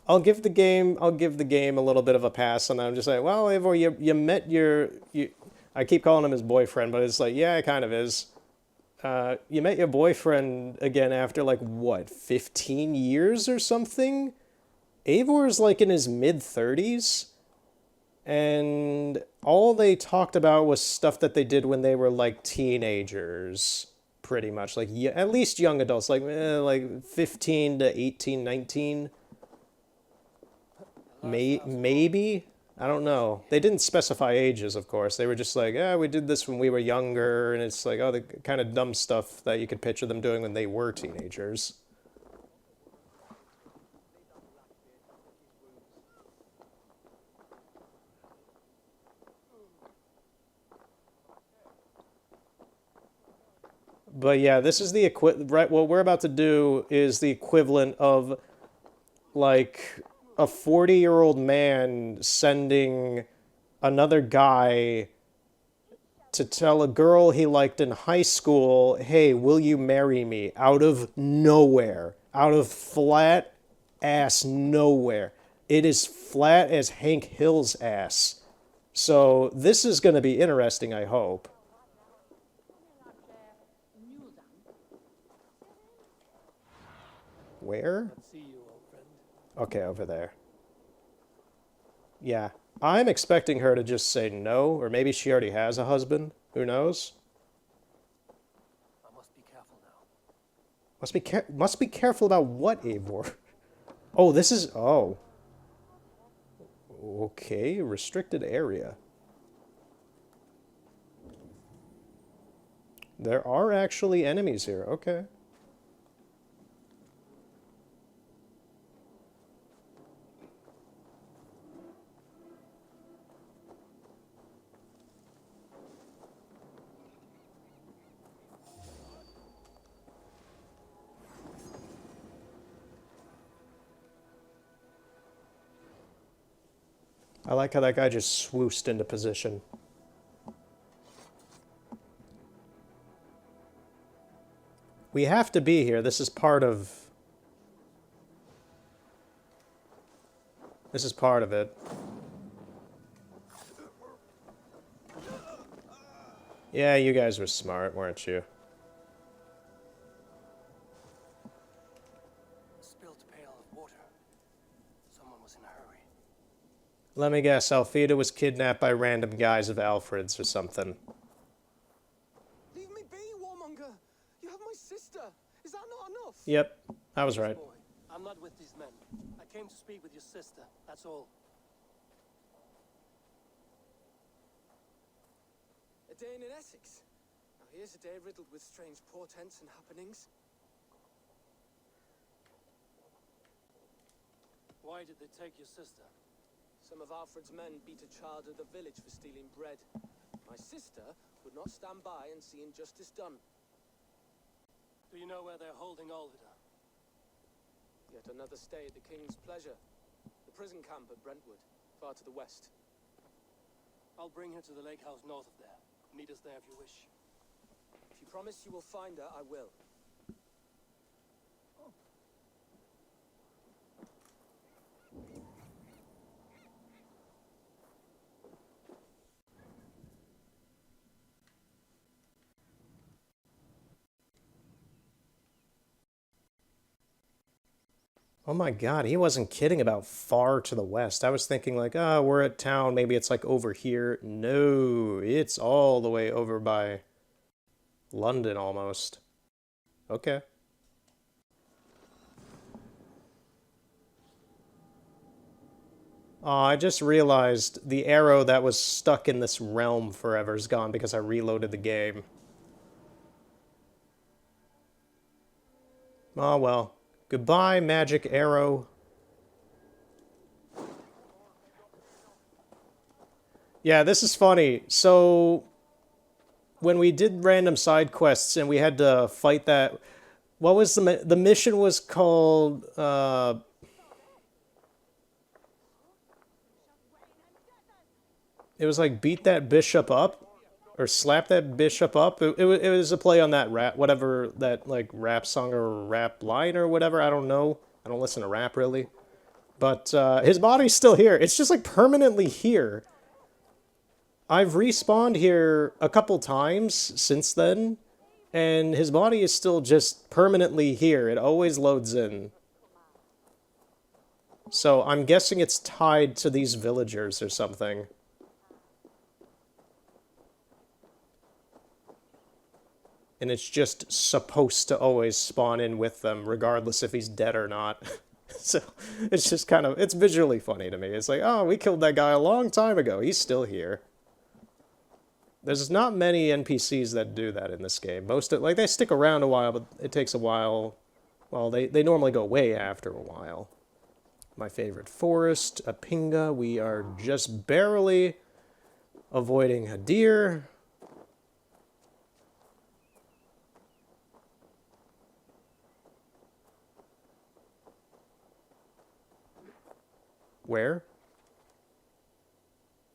I'll give the game a little bit of a pass, and I'm just like, well, Eivor, you met I keep calling him his boyfriend, but it's like, yeah, it kind of is. You met your boyfriend again after, like, what, 15 years or something? Eivor is, like, in his mid-30s, and all they talked about was stuff that they did when they were, like, teenagers, pretty much. Like, at least young adults, like 15 to 18, 19. Maybe? I don't know. They didn't specify ages, of course. They were just like, yeah, we did this when we were younger, and it's like, oh, the kind of dumb stuff that you could picture them doing when they were teenagers. But yeah, this is the right, what we're about to do is the equivalent of, like, a 40-year-old man sending another guy to tell a girl he liked in high school, hey, will you marry me? Out of nowhere. Out of flat-ass nowhere. It is flat as Hank Hill's ass. So this is going to be interesting, I hope. Where? See you, old friend. Okay, over there. Yeah. I'm expecting her to just say no, or maybe she already has a husband. Who knows? I must be careful now. Must be careful about what, Eivor? Oh, this is... Oh. Okay, restricted area. There are actually enemies here. Okay. I like how that guy just swooshed into position. We have to be here. This is part of... This is part of it. Yeah, you guys were smart, weren't you? Spilled a pail of water. Someone was in a hurry. Let me guess, Alfida was kidnapped by random guys of Alfred's or something. Leave me be, warmonger. You have my sister. Is that not enough? Yep, I was right. Boy, I'm not with these men. I came to speak with your sister, that's all. A day in Essex. Now here's a day riddled with strange portents and happenings. Why did they take your sister? Some of Alfred's men beat a child of the village for stealing bread. My sister would not stand by and see injustice done. Do you know where they're holding Alvida? Yet another stay at the king's pleasure. The prison camp at Brentwood, far to the west. I'll bring her to the lake house north of there. Meet us there if you wish. If you promise you will find her, I will. Oh my god, he wasn't kidding about far to the west. I was thinking like, oh, we're at town, maybe it's like over here. No, it's all the way over by London almost. Okay. I just realized the arrow that was stuck in this realm forever is gone because I reloaded the game. Oh well. Goodbye, magic arrow. Yeah, this is funny. So, when we did random side quests and we had to fight that... What was the mission was called... It was like beat that bishop up? Or slap that bishop up. It was a play on that rap, whatever, that like rap song or rap line or whatever. I don't know. I don't listen to rap really. But his body's still here. It's just like permanently here. I've respawned here a couple times since then. And his body is still just permanently here. It always loads in. So I'm guessing it's tied to these villagers or something. And it's just supposed to always spawn in with them, regardless if he's dead or not. So, it's just kind of, it's visually funny to me. It's like, oh, we killed that guy a long time ago. He's still here. There's not many NPCs that do that in this game. Most of, like, they stick around a while, but it takes a while. Well, they normally go away after a while. My favorite forest, a pinga. We are just barely avoiding a deer. Where?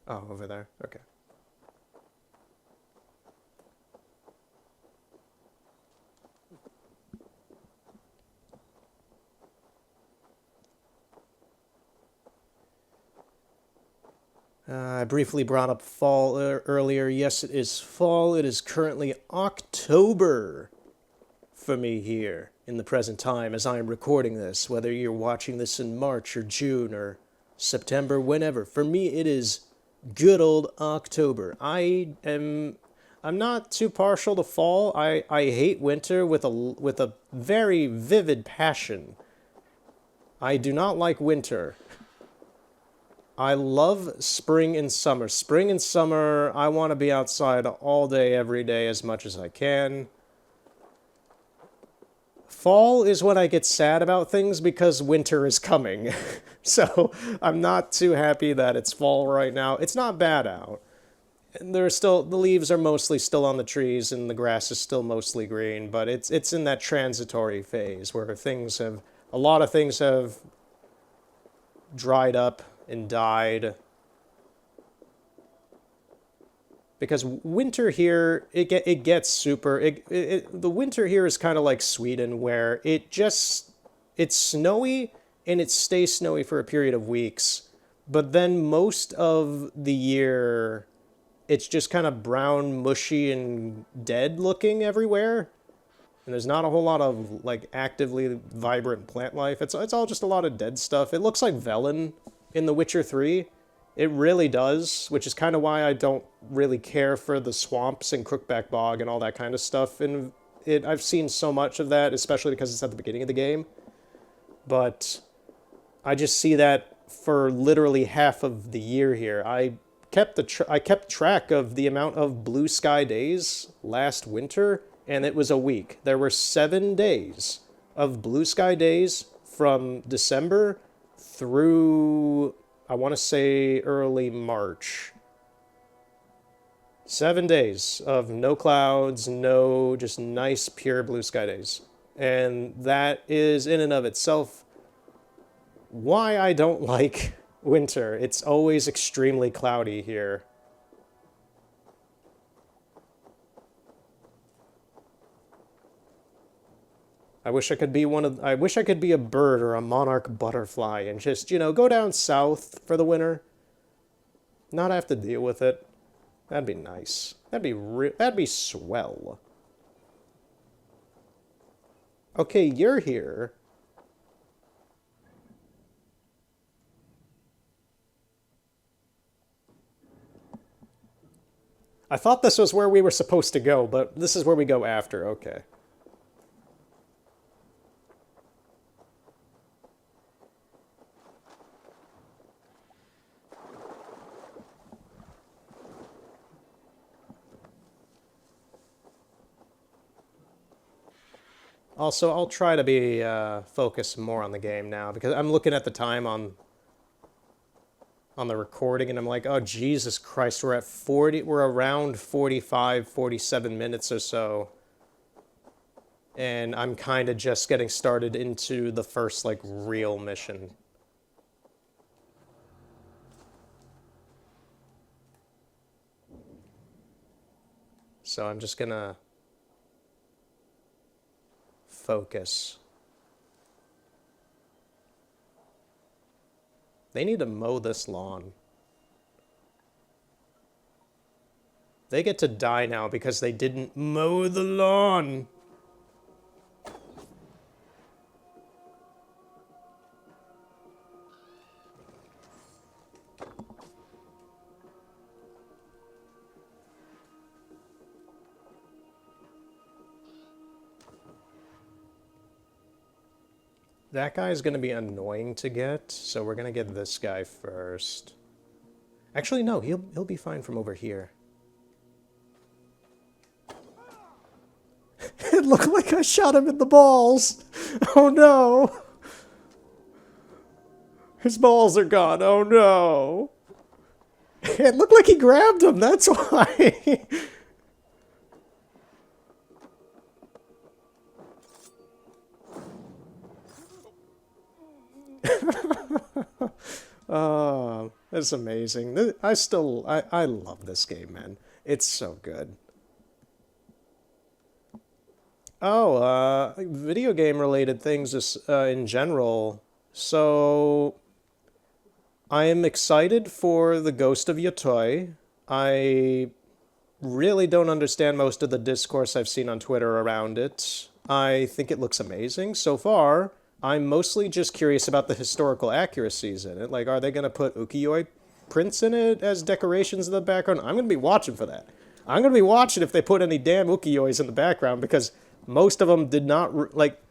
Oh, over there. Okay. I briefly brought up fall earlier. Yes, it is fall. It is currently October for me here in the present time as I am recording this, whether you're watching this in March or June or September, whenever. For me, it is good old October. I'm not too partial to fall. I hate winter with a very vivid passion. I do not like winter. I love spring and summer. Spring and summer, I want to be outside all day, every day, as much as I can. Fall is when I get sad about things because winter is coming. So I'm not too happy that it's fall right now. It's not bad out. There's still, the leaves are mostly still on the trees and the grass is still mostly green, but it's in that transitory phase where a lot of things have dried up and died. Because winter here, it gets super... the winter here is kind of like Sweden, where it's snowy, and it stays snowy for a period of weeks. But then most of the year, it's just kind of brown, mushy, and dead looking everywhere. And there's not a whole lot of, like, actively vibrant plant life. It's all just a lot of dead stuff. It looks like Velen in The Witcher 3. It really does, which is kind of why I don't really care for the swamps and Crookback Bog and all that kind of stuff. And I've seen so much of that, especially because it's at the beginning of the game. But I just see that for literally half of the year here. I kept track of the amount of blue sky days last winter, and it was a week. There were 7 days of blue sky days from December through, I want to say, early March. 7 days of no clouds, no, just nice, pure blue sky days. And that is, in and of itself, why I don't like winter. It's always extremely cloudy here. I wish I could be a bird or a monarch butterfly and just, you know, go down south for the winter. Not have to deal with it. That'd be nice. That'd be swell. Okay, you're here. I thought this was where we were supposed to go, but this is where we go after. Okay. Also, I'll try to be focused more on the game now, because I'm looking at the time on the recording, and I'm like, oh, Jesus Christ, we're around 45, 47 minutes or so. And I'm kind of just getting started into the first, like, real mission. So I'm just gonna focus. They need to mow this lawn. They get to die now because they didn't mow the lawn. That guy's going to be annoying to get, so we're going to get this guy first. Actually, no, he'll be fine from over here. It looked like I shot him in the balls. Oh no. His balls are gone. Oh no. It looked like he grabbed him, that's why. Oh, that's amazing. I love this game, man. It's so good. Oh, video game related things just, in general. So, I am excited for the Ghost of Yotoi. I really don't understand most of the discourse I've seen on Twitter around it. I think it looks amazing so far. I'm mostly just curious about the historical accuracies in it. Like, are they going to put ukiyo-e prints in it as decorations in the background? I'm going to be watching for that. I'm going to be watching if they put any damn ukiyo-es in the background, because most of them did not, like,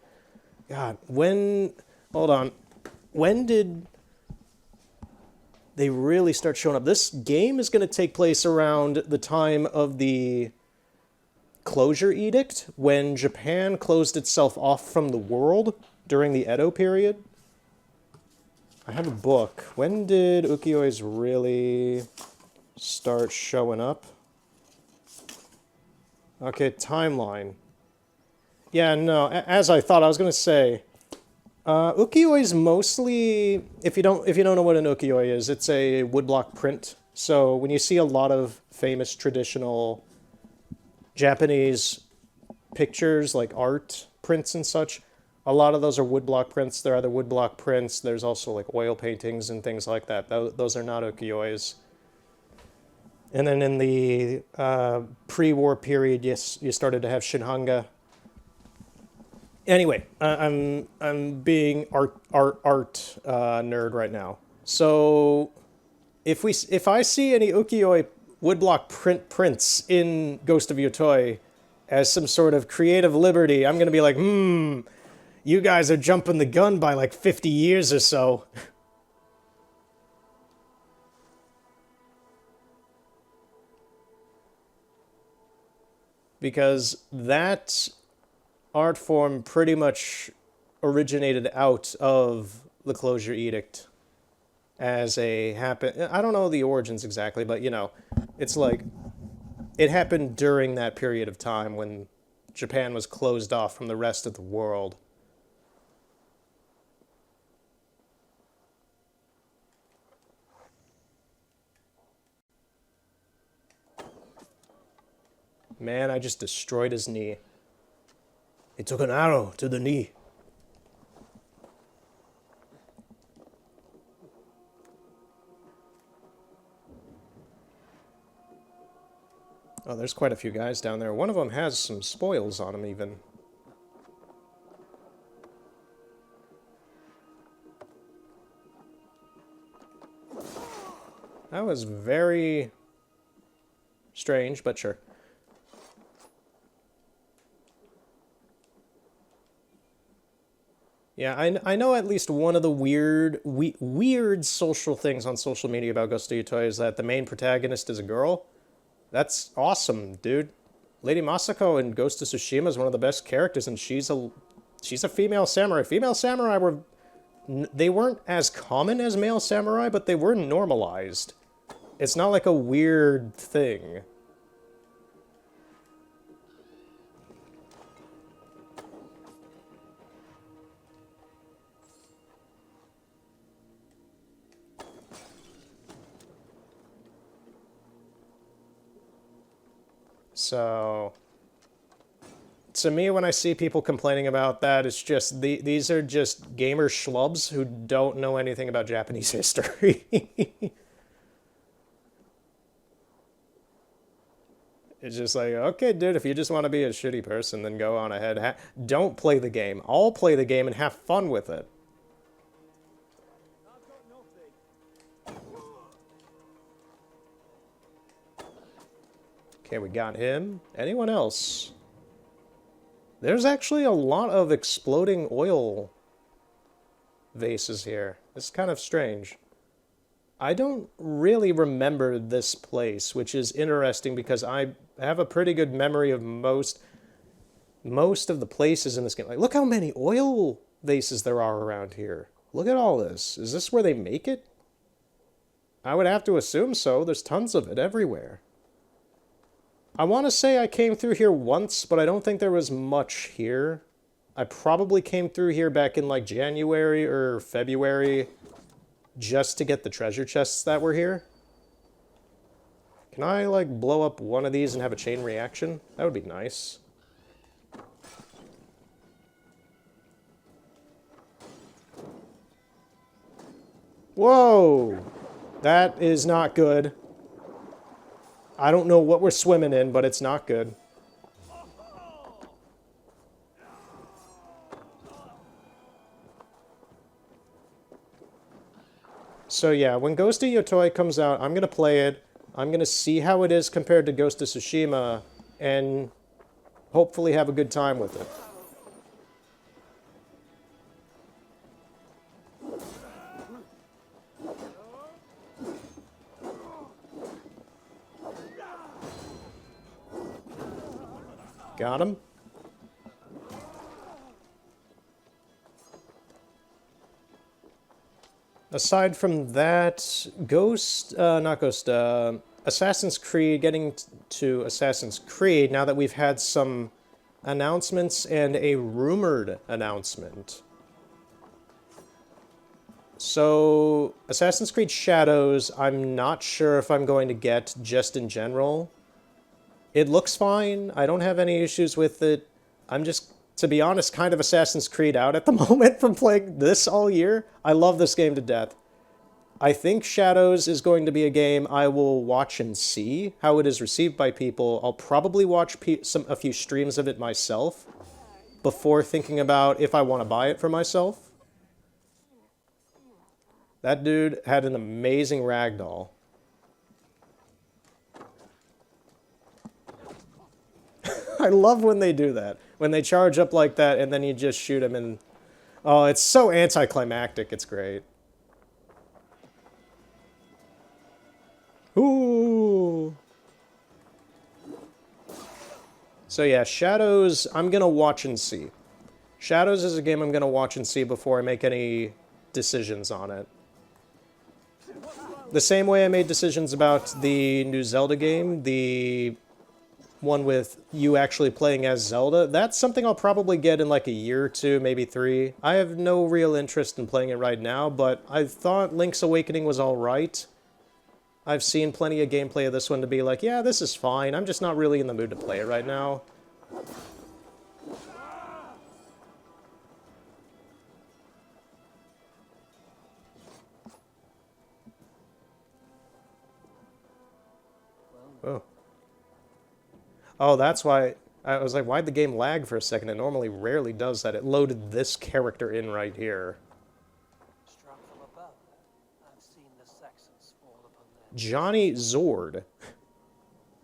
God, hold on. When did they really start showing up? This game is going to take place around the time of the Closure Edict, when Japan closed itself off from the world during the Edo period. I have a book. When did ukiyo-es really start showing up? Okay, timeline. Yeah, no, as I thought, I was going to say, ukiyo-e is mostly, if you don't know what an ukiyo-e is, it's a woodblock print So when you see a lot of famous traditional Japanese pictures, like art prints and such, a lot of those are woodblock prints. There are other woodblock prints. There's also like oil paintings and things like that. Those are not ukiyo-es. And then in the pre-war period, yes, you started to have shinhanga. Anyway, I'm being art nerd right now. So if I see any ukiyo-e woodblock prints in Ghost of Yotoi as some sort of creative liberty, I'm gonna be like, you guys are jumping the gun by like 50 years or so. Because that art form pretty much originated out of the Closure Edict as a I don't know the origins exactly, but you know, it's like it happened during that period of time when Japan was closed off from the rest of the world. Man, I just destroyed his knee. He took an arrow to the knee. Oh, there's quite a few guys down there. One of them has some spoils on him, even. That was very strange, but sure. Yeah, I know at least one of the weird social things on social media about Ghost of Yotoi is that the main protagonist is a girl. That's awesome, dude. Lady Masako in Ghost of Tsushima is one of the best characters, and she's a female samurai. Female samurai they weren't as common as male samurai, but they were normalized. It's not like a weird thing. So, to me, when I see people complaining about that, it's just, these are just gamer schlubs who don't know anything about Japanese history. It's just like, okay, dude, if you just want to be a shitty person, then go on ahead. Don't play the game. I'll play the game and have fun with it. Okay, we got him. Anyone else? There's actually a lot of exploding oil vases here. It's kind of strange. I don't really remember this place, which is interesting because I have a pretty good memory of most of the places in this game. Like, look how many oil vases there are around here. Look at all this. Is this where they make it? I would have to assume so. There's tons of it everywhere. I want to say I came through here once, but I don't think there was much here. I probably came through here back in like January or February just to get the treasure chests that were here. Can I like blow up one of these and have a chain reaction? That would be nice. Whoa! That is not good. I don't know what we're swimming in, but it's not good. So yeah, when Ghost of Yotoi comes out, I'm going to play it. I'm going to see how it is compared to Ghost of Tsushima, and hopefully have a good time with it. Got him. Aside from that, Assassin's Creed, getting to Assassin's Creed, now that we've had some announcements and a rumored announcement. So, Assassin's Creed Shadows, I'm not sure if I'm going to get just in general. It looks fine. I don't have any issues with it. I'm just, to be honest, kind of Assassin's Creed out at the moment from playing this all year. I love this game to death. I think Shadows is going to be a game I will watch and see how it is received by people. I'll probably watch a few streams of it myself before thinking about if I want to buy it for myself. That dude had an amazing ragdoll. I love when they do that. When they charge up like that and then you just shoot him and... Oh, it's so anticlimactic. It's great. Ooh. So yeah, Shadows, I'm gonna watch and see. Shadows is a game I'm gonna watch and see before I make any decisions on it. The same way I made decisions about the new Zelda game, the one with you actually playing as Zelda, that's something I'll probably get in like a year or two, maybe 3. I have no real interest in playing it right now, but I thought Link's Awakening was alright. I've seen plenty of gameplay of this one to be like, yeah, this is fine, I'm just not really in the mood to play it right now. Oh. Oh, that's why... I was like, why'd the game lag for a second? It normally rarely does that. It loaded this character in right here. Struck from above. I've seen the Saxons fall upon their... Johnny Zord.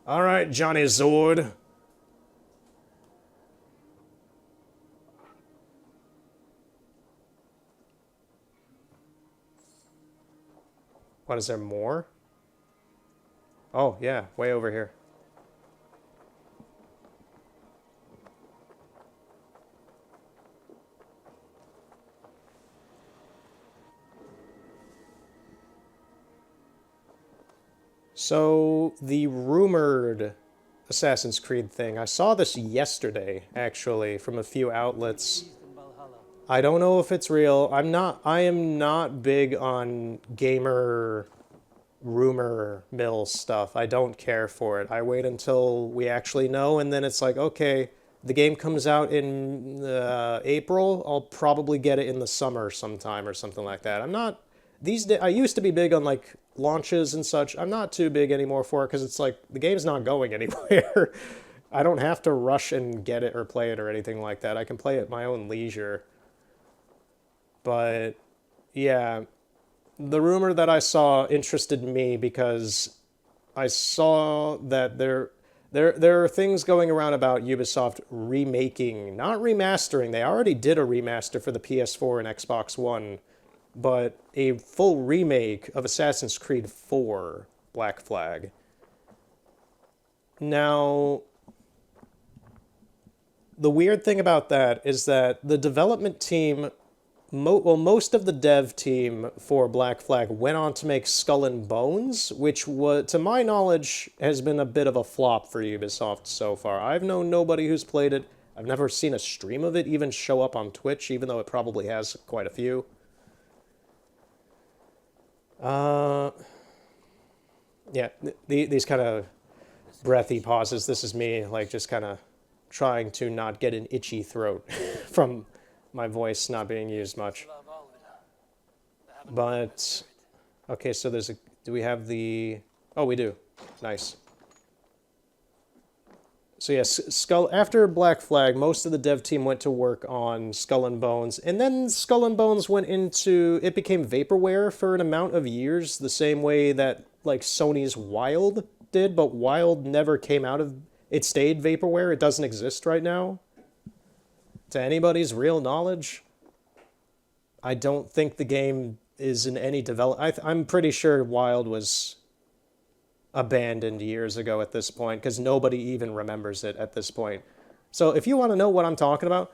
Alright, Johnny Zord. What, is there more? Oh, yeah, way over here. So, the rumored Assassin's Creed thing, I saw this yesterday, actually, from a few outlets. Beast in Valhalla. I don't know if it's real. I am not big on gamer rumor mill stuff. I don't care for it. I wait until we actually know, and then it's like, okay, the game comes out in April. I'll probably get it in the summer sometime or something like that. I'm not... These days, I used to be big on, like, launches and such. I'm not too big anymore for it, because it's like, the game's not going anywhere. I don't have to rush and get it or play it or anything like that. I can play it at my own leisure. But, yeah... The rumor that I saw interested me because I saw that there are things going around about Ubisoft remaking, not remastering. They already did a remaster for the PS4 and Xbox One, but a full remake of Assassin's Creed 4 Black Flag. Now, the weird thing about that is that the development team... most of the dev team for Black Flag went on to make Skull and Bones, which, to my knowledge, has been a bit of a flop for Ubisoft so far. I've known nobody who's played it. I've never seen a stream of it even show up on Twitch, even though it probably has quite a few. Yeah, these kind of breathy pauses. This is me, like, just kind of trying to not get an itchy throat from... my voice not being used much. But, okay, so there's a, do we have the, oh, we do. Nice. So yes, after Black Flag, most of the dev team went to work on Skull and Bones, and then Skull and Bones went into, it became vaporware for an amount of years, the same way that, like, Sony's Wild did, but Wild never came out of, it stayed vaporware, it doesn't exist right now. To anybody's real knowledge, I don't think the game is in any development. I'm pretty sure Wild was abandoned years ago at this point, because nobody even remembers it at this point. So if you want to know what I'm talking about,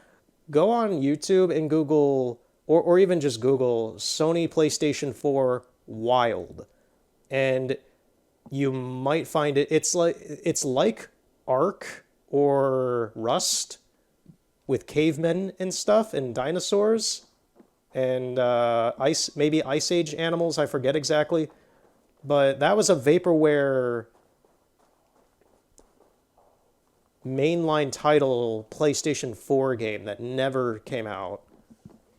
go on YouTube and Google, or even just Google Sony PlayStation 4 Wild, and you might find it. It's like Ark or Rust, with cavemen and stuff and dinosaurs. and maybe Ice Age animals, I forget exactly. But that was a vaporware mainline title PlayStation 4 game that never came out.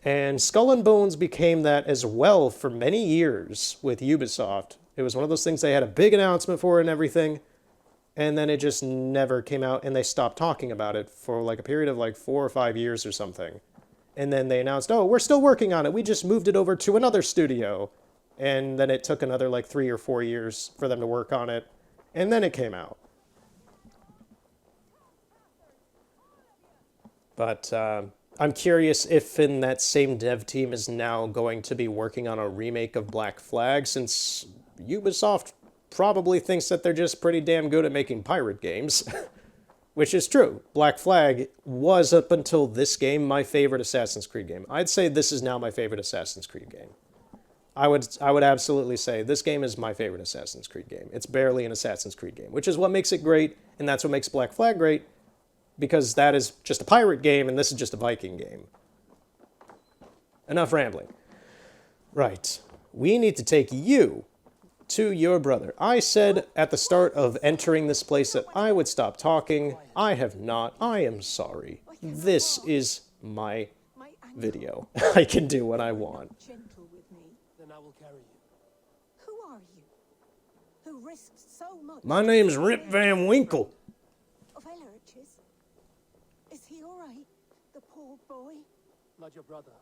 And Skull and Bones became that as well for many years with Ubisoft. It was one of those things they had a big announcement for and everything, and then it just never came out, and they stopped talking about it for like a period of like 4 or 5 years or something. And then they announced, oh, we're still working on it. We just moved it over to another studio. And then it took another like 3 or 4 years for them to work on it. And then it came out. But I'm curious if in that same dev team is now going to be working on a remake of Black Flag, since Ubisoft probably thinks that they're just pretty damn good at making pirate games. Which is true. Black Flag was, up until this game, my favorite Assassin's Creed game. I'd say this is now my favorite Assassin's Creed game. I would absolutely say this game is my favorite Assassin's Creed game. It's barely an Assassin's Creed game, which is what makes it great, and that's what makes Black Flag great, because that is just a pirate game, and this is just a Viking game. Enough rambling. Right. We need to take you to your brother. I said at the start of entering this place that I would stop talking. I have not. I am sorry. This is my video. I can do what I want. Gentle with me. Then I will carry you. Who are you? Who risked so much? My name's Rip Van Winkle. Of Elrich's? Is he all right? The poor boy? Not your brother.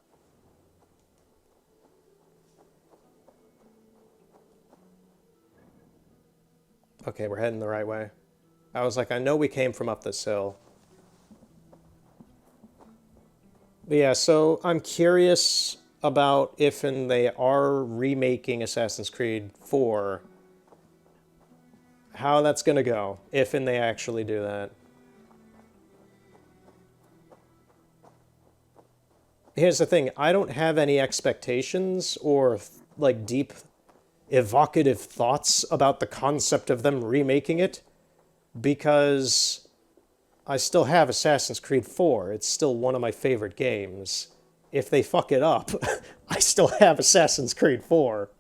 Okay, we're heading the right way. I was like, I know we came from up this hill. But yeah, so I'm curious about if and they are remaking Assassin's Creed 4, how that's going to go, if and they actually do that. Here's the thing, I don't have any expectations or like deep evocative thoughts about the concept of them remaking it, because I still have Assassin's Creed 4. It's still one of my favorite games. If they fuck it up, I still have Assassin's Creed 4.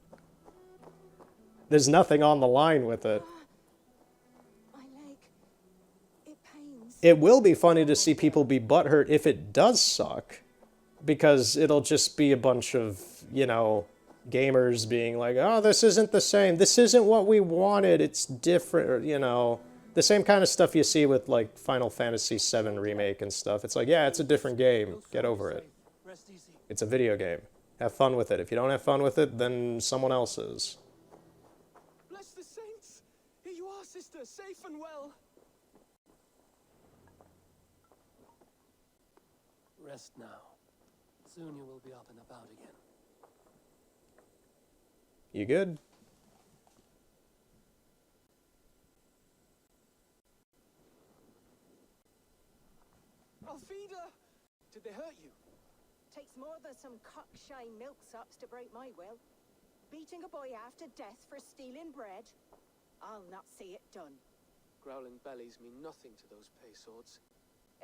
There's nothing on the line with it. My leg. It pains. It will be funny to see people be butthurt if it does suck, because it'll just be a bunch of, you know, gamers being like, oh, this isn't the same. This isn't what we wanted. It's different, or, you know, the same kind of stuff you see with, like, Final Fantasy VII Remake and stuff. It's like, yeah, it's a different game. Get over it. Rest easy. It's a video game. Have fun with it. If you don't have fun with it, then someone else is. Bless the saints! Here you are, sister, safe and well. Rest now. Soon you will be up and about again. You good? Alfida! Did they hurt you? Takes more than some cockshy milksops to break my will. Beating a boy half to death for stealing bread? I'll not see it done. Growling bellies mean nothing to those pay swords.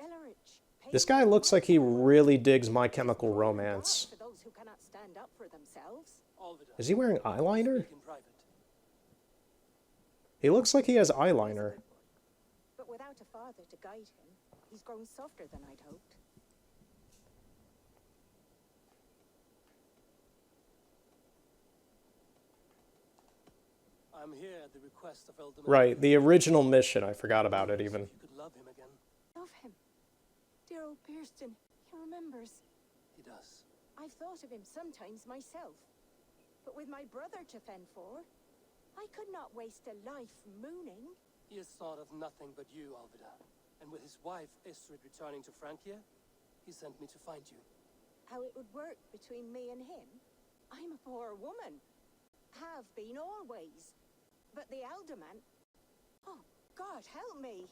Elrich. This guy looks like he really digs My Chemical Romance. For those who cannot stand up for themselves. Alvida. Is he wearing eyeliner? Speak in private. He looks like he has eyeliner. But without a father to guide him, he's grown softer than I'd hoped. I'm here at the request of Elder. Right, the original mission. I forgot about it even. You could love him again. Love him. Dear old Pierston, he remembers. He does. I've thought of him sometimes myself. But with my brother to fend for, I could not waste a life mooning. He has thought of nothing but you, Alvida. And with his wife, Istrid, returning to Francia, he sent me to find you. How it would work between me and him? I'm a poor woman. Have been always. But the alderman... Oh, God, help me.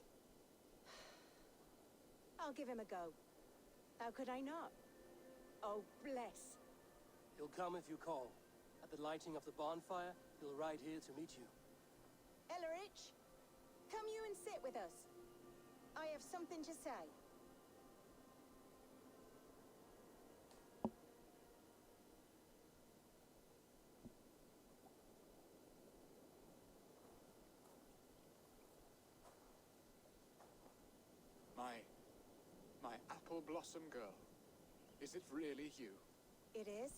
I'll give him a go. How could I not? Oh, bless. He'll come if you call. At the lighting of the bonfire, he'll ride here to meet you. Elrich, come you and sit with us. I have something to say. Apple Blossom Girl. Is it really you? It is.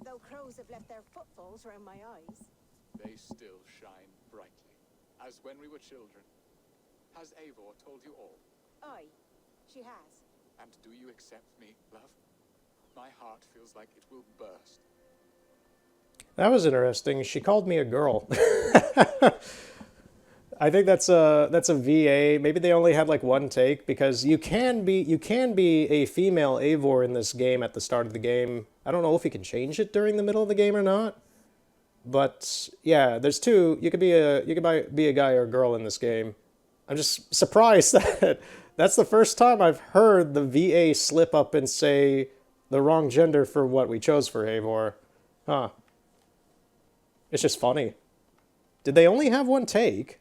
Though crows have left their footfalls around my eyes. They still shine brightly, as when we were children. Has Eivor told you all? Aye, she has. And do you accept me, love? My heart feels like it will burst. That was interesting. She called me a girl. I think that's a VA. Maybe they only had like one take, because you can be a female Eivor in this game at the start of the game. I don't know if you can change it during the middle of the game or not. But yeah, there's two. You could be a guy or a girl in this game. I'm just surprised that that's the first time I've heard the VA slip up and say the wrong gender for what we chose for Eivor. Huh. It's just funny. Did they only have one take?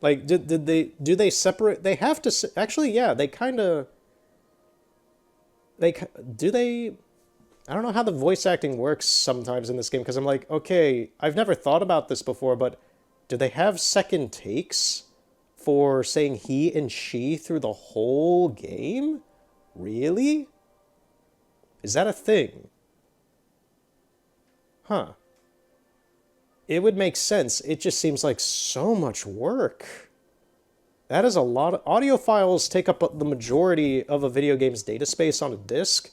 Like, do they separate? They have to, actually, yeah, they kind of, I don't know how the voice acting works sometimes in this game, because I'm like, okay, I've never thought about this before, but do they have second takes for saying he and she through the whole game? Really? Is that a thing? Huh. It would make sense. It just seems like so much work. That is a lot of... Audio files take up the majority of a video game's data space on a disc.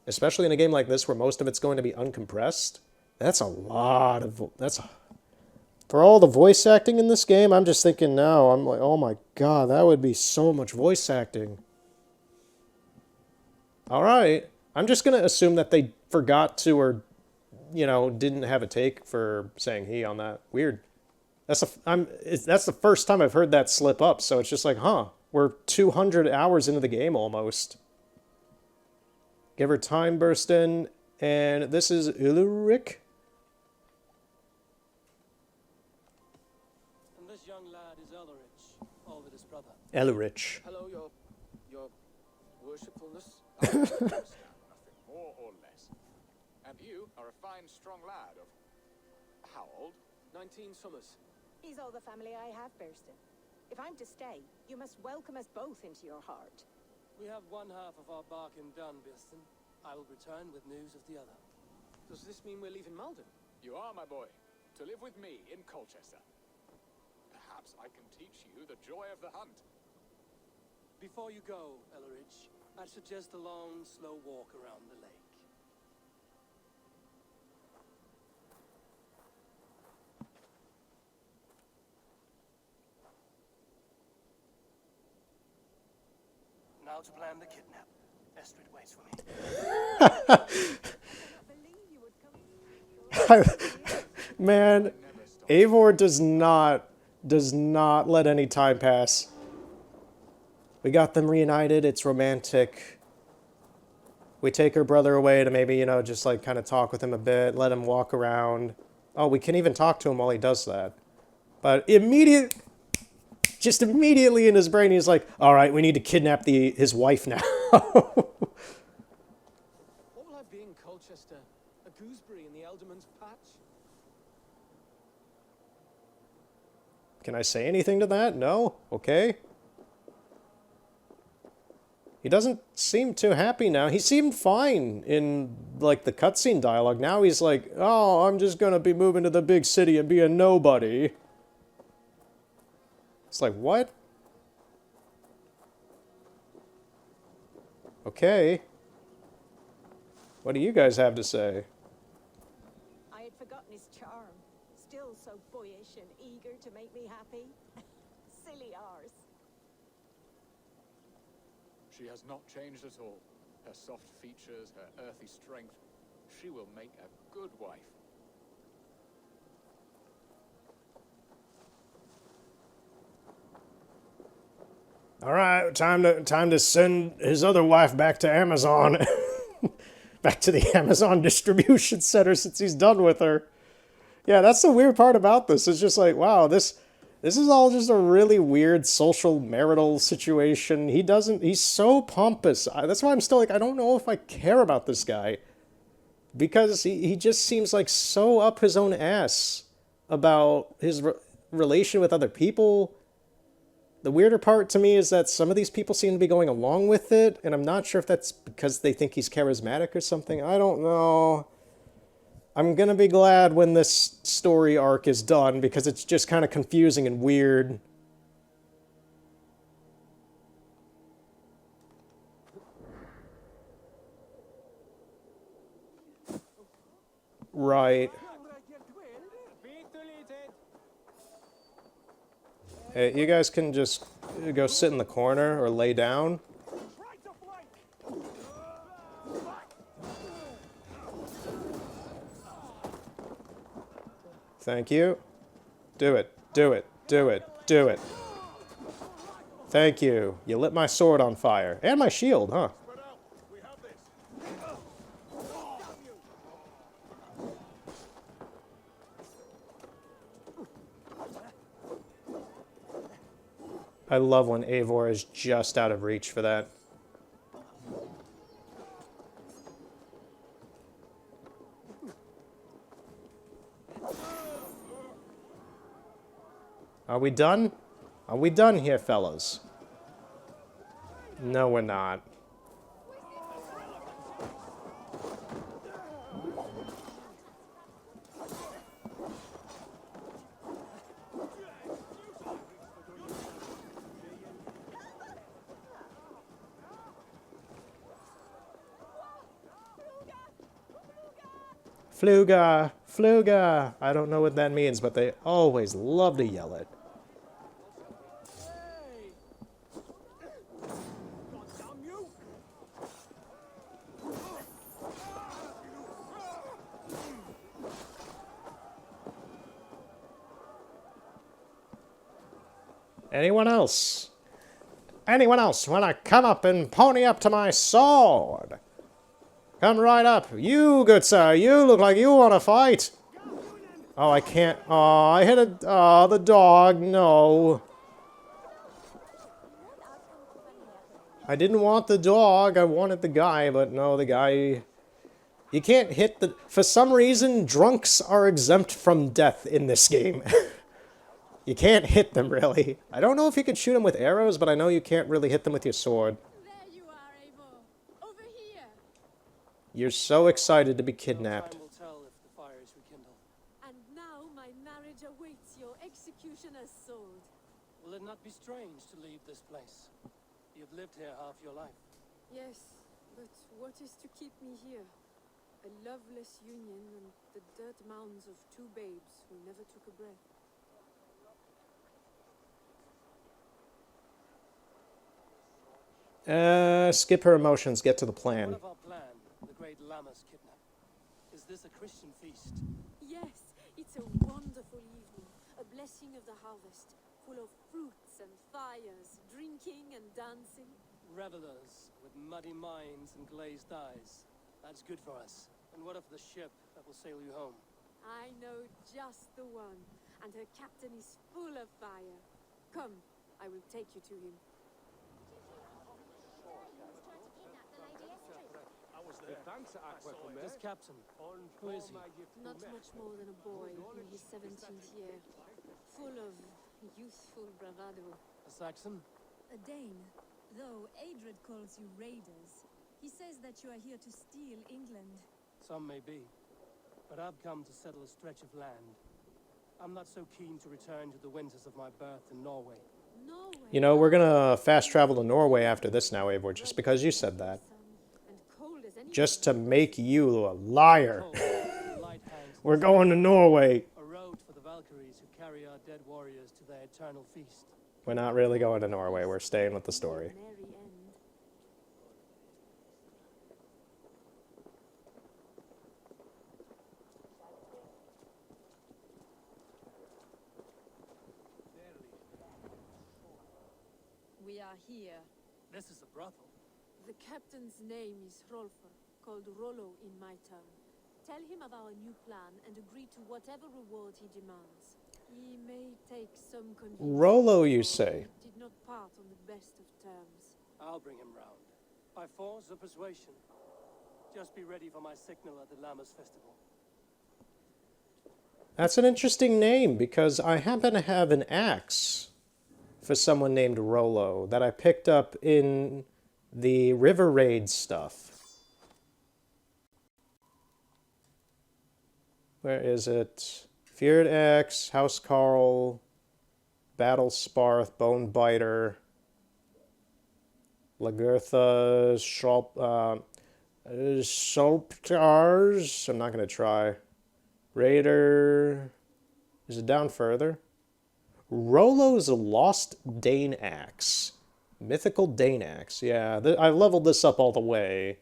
Especially in a game like this where most of it's going to be uncompressed. That's a lot of... For all the voice acting in this game, I'm just thinking now, I'm like, oh my god, that would be so much voice acting. Alright. I'm just going to assume that they forgot to, or, you know, didn't have a take for saying he on that. Weird. That's the first time I've heard that slip up, so it's just like, huh, we're 200 hours into the game almost. Give her time burst in, and this is Ulrich. And this young lad is Elrich, Olvid's brother. Elrich. Hello, your worshipfulness. Nothing more or less. And you are a fine, strong lad of... how old? 19 summers. He's all the family I have, Burston. If I'm to stay, you must welcome us both into your heart. We have one half of our bargain done, Burston. I will return with news of the other. Does this mean we're leaving Malden? You are, my boy, to live with me in Colchester. Perhaps I can teach you the joy of the hunt. Before you go, Elrich, I'd suggest a long, slow walk around the lake. Now to plan the kidnap. Estrid waits for me. Man, Eivor does not let any time pass. We got them reunited, it's romantic. We take her brother away to maybe, you know, just like kind of talk with him a bit, let him walk around. Oh, we can even talk to him while he does that. But just immediately in his brain, he's like, all right, we need to kidnap his wife now. What will I be in Colchester? A gooseberry in the Elderman's patch? Can I say anything to that? No? Okay. He doesn't seem too happy now. He seemed fine in, like, the cutscene dialogue. Now he's like, oh, I'm just gonna be moving to the big city and be a nobody. It's like, what? Okay. What do you guys have to say? I had forgotten his charm. Still so boyish and eager to make me happy. Silly ours. She has not changed at all. Her soft features, her earthy strength. She will make a good wife. All right, time to send his other wife back to Amazon. Back to the Amazon distribution center since he's done with her. Yeah, that's the weird part about this. It's just like, wow, this is all just a really weird social marital situation. He's so pompous. That's why I'm still like, I don't know if I care about this guy. Because he just seems like so up his own ass about his relation with other people. the weirder part to me is that some of these people seem to be going along with it, and I'm not sure if that's because they think he's charismatic or something. I don't know. I'm gonna be glad when this story arc is done, because it's just kind of confusing and weird. Right. Hey, you guys can just go sit in the corner or lay down. Thank you. Do it. Do it. Do it. Do it. Thank you. You lit my sword on fire. And my shield, huh? I love when Eivor is just out of reach for that. Are we done? Are we done here, fellas? No, we're not. Fluga! Fluga! I don't know what that means, but they always love to yell it. Anyone else? Anyone else want to come up and pony up to my sword? Come right up. You, good sir, you look like you want to fight. Oh, I can't. Oh, I hit a... Oh, the dog. No. I didn't want the dog. I wanted the guy, but no, the guy... You can't hit the... For some reason, drunks are exempt from death in this game. You can't hit them, really. I don't know if you could shoot them with arrows, but I know you can't really hit them with your sword. There you are, Eivor. Over here. You're so excited to be kidnapped. Time will tell if the fire is rekindled. And now my marriage awaits your executioner's sword. Will it not be strange to leave this place? You've lived here half your life. Yes, but what is to keep me here? A loveless union and the dirt mounds of two babes who never took a breath. Skip her emotions, get to the plan. What of our plan, the great Lammas kidnap? Is this a Christian feast? Yes, it's a wonderful evening, a blessing of the harvest, full of fruits and fires, drinking and dancing. Revelers with muddy minds and glazed eyes. That's good for us. And what of the ship that will sail you home? I know just the one, and her captain is full of fire. Come, I will take you to him. This captain, who is he? Not much more than a boy in his 17th year, full of youthful bravado. A Saxon? A Dane. Though Adred calls you raiders, he says that you are here to steal England. Some may be. But I've come to settle a stretch of land. I'm not so keen to return to the winters of my birth in Norway. Norway. You know, we're gonna fast travel to Norway after this now, Eivor, just because you said that. And cold as any Just to make you a liar. Oh, the light hangs We're going to Norway. a road for the Valkyries who carry our dead warriors to their eternal feast. We're not really going to Norway, we're staying with the story. merry end. We are here. This is a brothel. The captain's name is Hrolfr, called Rollo in my tongue. Tell him of our new plan and agree to whatever reward he demands. He may take some convincing. Rollo, you say? We did not part on the best of terms. I'll bring him round. By force or persuasion. Just be ready for my signal at the Lammas festival. That's an interesting name, because I happen to have an axe for someone named Rollo that I picked up in the River Raid stuff. Where is it? Feared Axe, House Carl, Battle Sparth, Bone Biter, Lagertha, Sholptars. I'm not going to try. Raider. Is it down further? Rollo's Lost Dane Axe. Mythical Dane Axe. Yeah, I leveled this up all the way.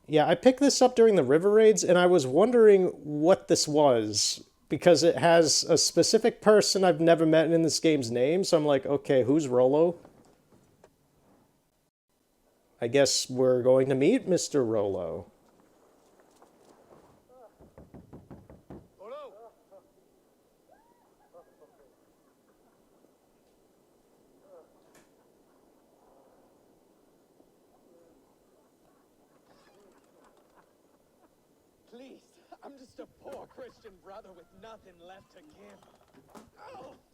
Yeah, I picked this up during the river raids, and I was wondering what this was, because it has a specific person I've never met in this game's name, so I'm like, okay, who's Rollo? I guess we're going to meet Mr. Rollo. Please, I'm just a poor Christian brother with nothing left to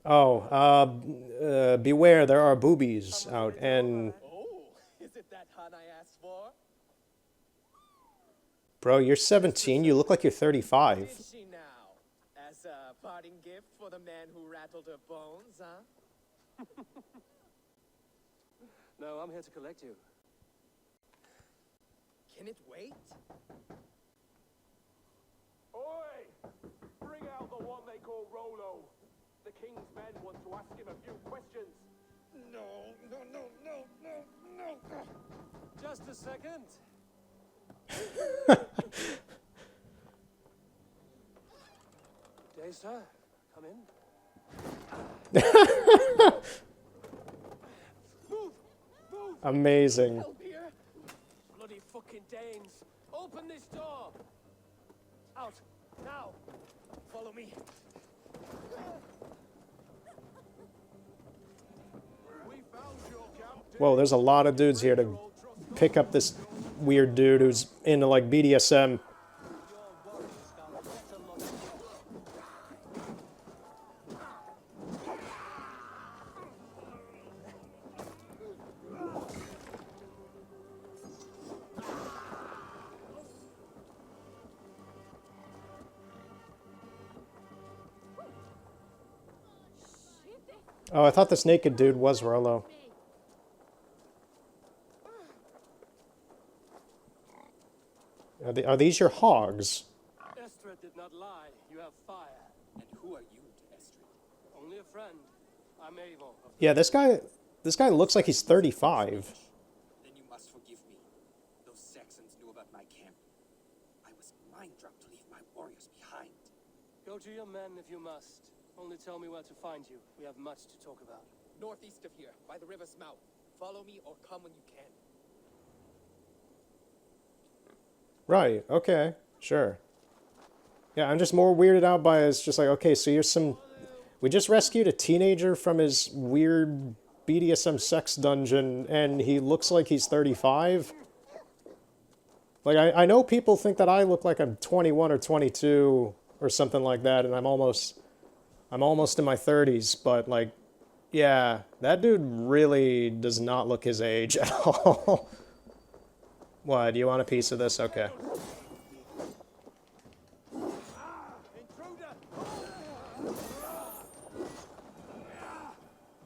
give. Beware, there are boobies out, and... Oh, is it that hun I asked for? Bro, you're 17, you look like you're 35. Is she now? As a parting gift for the man who rattled her bones, huh? No, I'm here to collect you. Can it wait? Oi! Bring out the one they call Rollo. The king's men want to ask him a few questions. No. Just a second. Day, sir. Come in. Amazing. Help here. Bloody fucking Danes. Open this door. Out. Now. Follow me. Whoa, there's a lot of dudes here to pick up this weird dude who's into, like, BDSM. Oh, I thought this naked dude was Rollo. Are these your hogs? Estrid did not lie. You have fire. And who are you to Estrid? Only a friend. I'm Avon. Yeah, this guy looks like he's 35. Then you must forgive me. Those Saxons knew about my camp. I was mind-drugged to leave my warriors behind. Go to your men if you must. Only tell me where to find you. We have much to talk about. Northeast of here, by the river's mouth. Follow me or come when you can. Right, okay, sure. Yeah, I'm just more weirded out by it's just like, okay, so you're some... We just rescued a teenager from his weird BDSM sex dungeon, and he looks like he's 35? Like, I know people think that I look like I'm 21 or 22 or something like that, and I'm almost in my 30s, but, like, yeah, that dude really does not look his age at all. What, do you want a piece of this? Okay.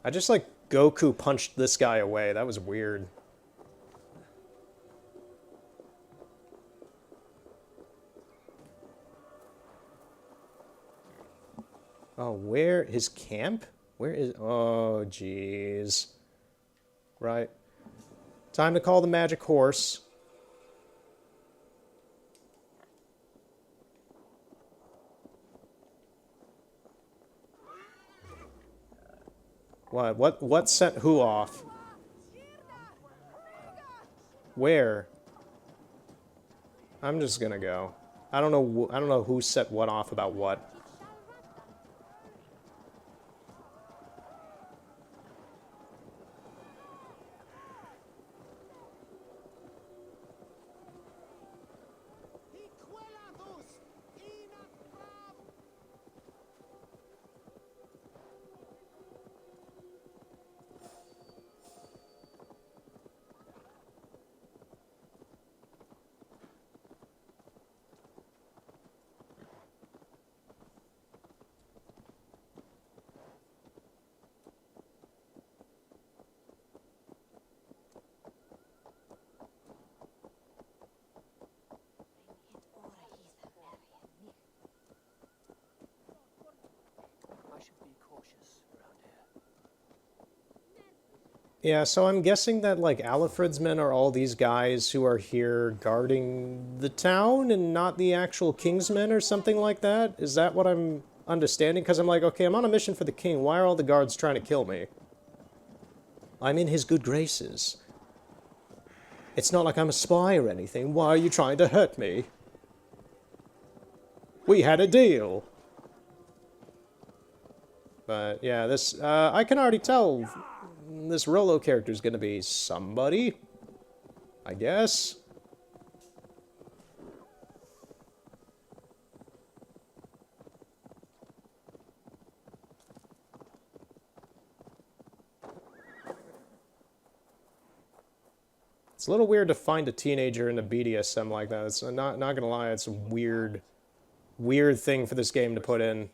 I just, like, Goku punched this guy away. That was weird. Oh, where? His camp? Where is... Oh, jeez. Right. Time to call the magic horse. What sent who off? Where? I'm just gonna go. I don't know who set what off about what. Yeah, so I'm guessing that, like, Alfred's men are all these guys who are here guarding the town and not the actual king's men or something like that? Is that what I'm understanding? Because I'm like, okay, I'm on a mission for the king. Why are all the guards trying to kill me? I'm in his good graces. It's not like I'm a spy or anything. Why are you trying to hurt me? We had a deal. But, yeah, this, I can already tell this Rollo character is going to be somebody, I guess. It's a little weird to find a teenager in a BDSM like that. It's not gonna lie, it's a weird thing for this game to put in.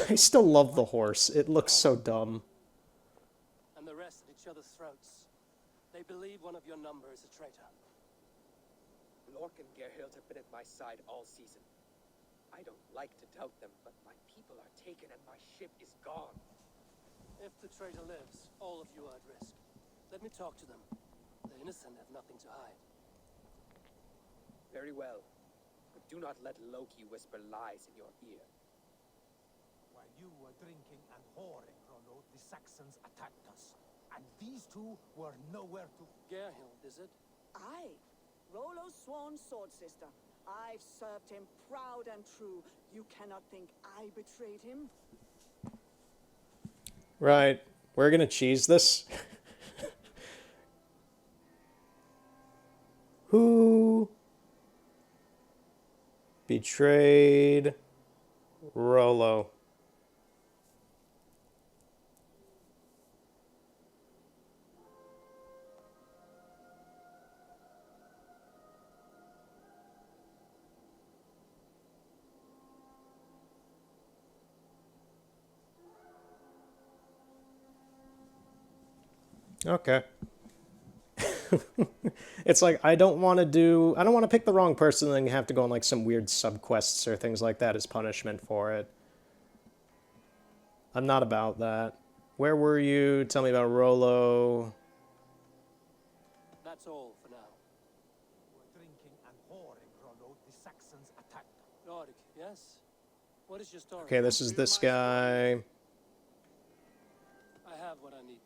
I still love the horse. It looks so dumb. And the rest at each other's throats. They believe one of your number is a traitor. Lork and Gerhild have been at my side all season. I don't like to doubt them, but my people are taken and my ship is gone. If the traitor lives, all of you are at risk. Let me talk to them. The innocent have nothing to hide. Very well. But do not let Loki whisper lies in your ear. While you were drinking and whoring, Rollo, the Saxons attacked us. And these two were nowhere to... Gerhild, is it? Aye. Rollo's sworn sword sister. I've served him proud and true. You cannot think I betrayed him? Right. We're gonna cheese this. Who betrayed Rollo? Okay. It's like, I don't want to pick the wrong person and then have to go on like some weird subquests or things like that as punishment for it. I'm not about that. Where were you? Tell me about Rollo. That's all for now. We're drinking and whoring, Rollo. The Saxons attacked us. Lord, yes? What is your story? Okay, this is this guy. I have what I need.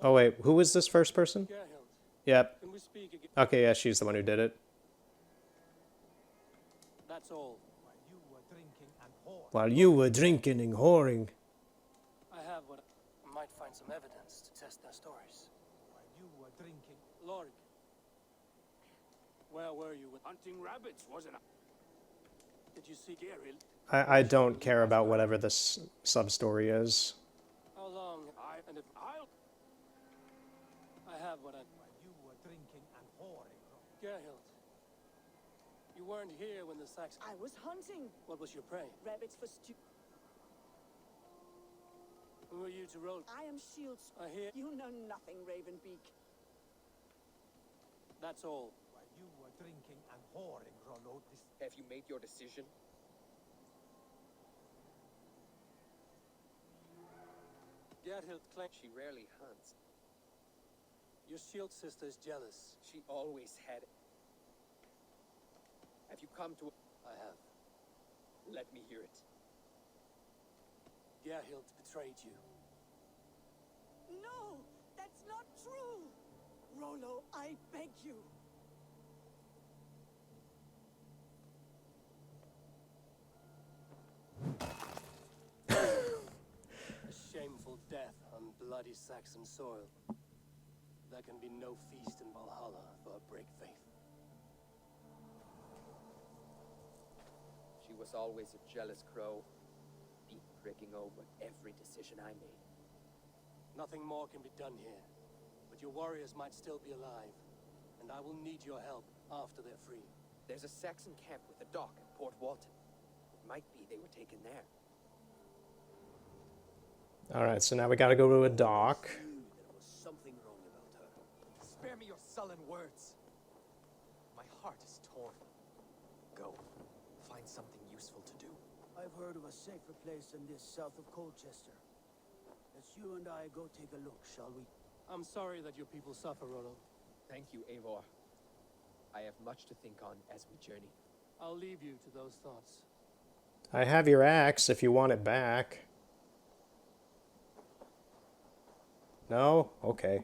Oh wait, who was this first person? Gerhild. Yep. Can we speak again? Okay, yeah, she's the one who did it. That's all. While you were drinking and whoring. I have what I might find some evidence to test their stories. While you were drinking... Lorik. Where were you? Hunting rabbits, wasn't I? Did you see Gerhild? I don't care about whatever this sub-story is. How long? And if I'll... I have what I... While you were drinking and whoring, Gerhild. You weren't here when the Saxons... I was hunting. What was your prey? Rabbits for stew. Who are you to roll? I am Shields. I hear... You know nothing, Ravenbeak. That's all. While you were drinking and whoring, Rollo, this... Have you made your decision? Gerhild claims She rarely hunts. your shield sister is jealous. She always had it. Have you come to... I have. Let me hear it. Gerhild betrayed you. No, that's not true. Rollo, I beg you. A shameful death on bloody Saxon soil. There can be no feast in Valhalla for a break faith. She was always a jealous crow, deep pricking over every decision I made. Nothing more can be done here, but your warriors might still be alive, and I will need your help after they're free. There's a Saxon camp with a dock at Port Walton. It might be they were taken there. Alright, so now we gotta go to a dock. There was something wrong about her. Spare me your sullen words. My heart is torn. Go. Find something useful to do. I've heard of a safer place than this south of Colchester. Let's you and I go take a look, shall we? I'm sorry that your people suffer, Rollo. Thank you, Eivor. I have much to think on as we journey. I'll leave you to those thoughts. I have your axe if you want it back. No? Okay.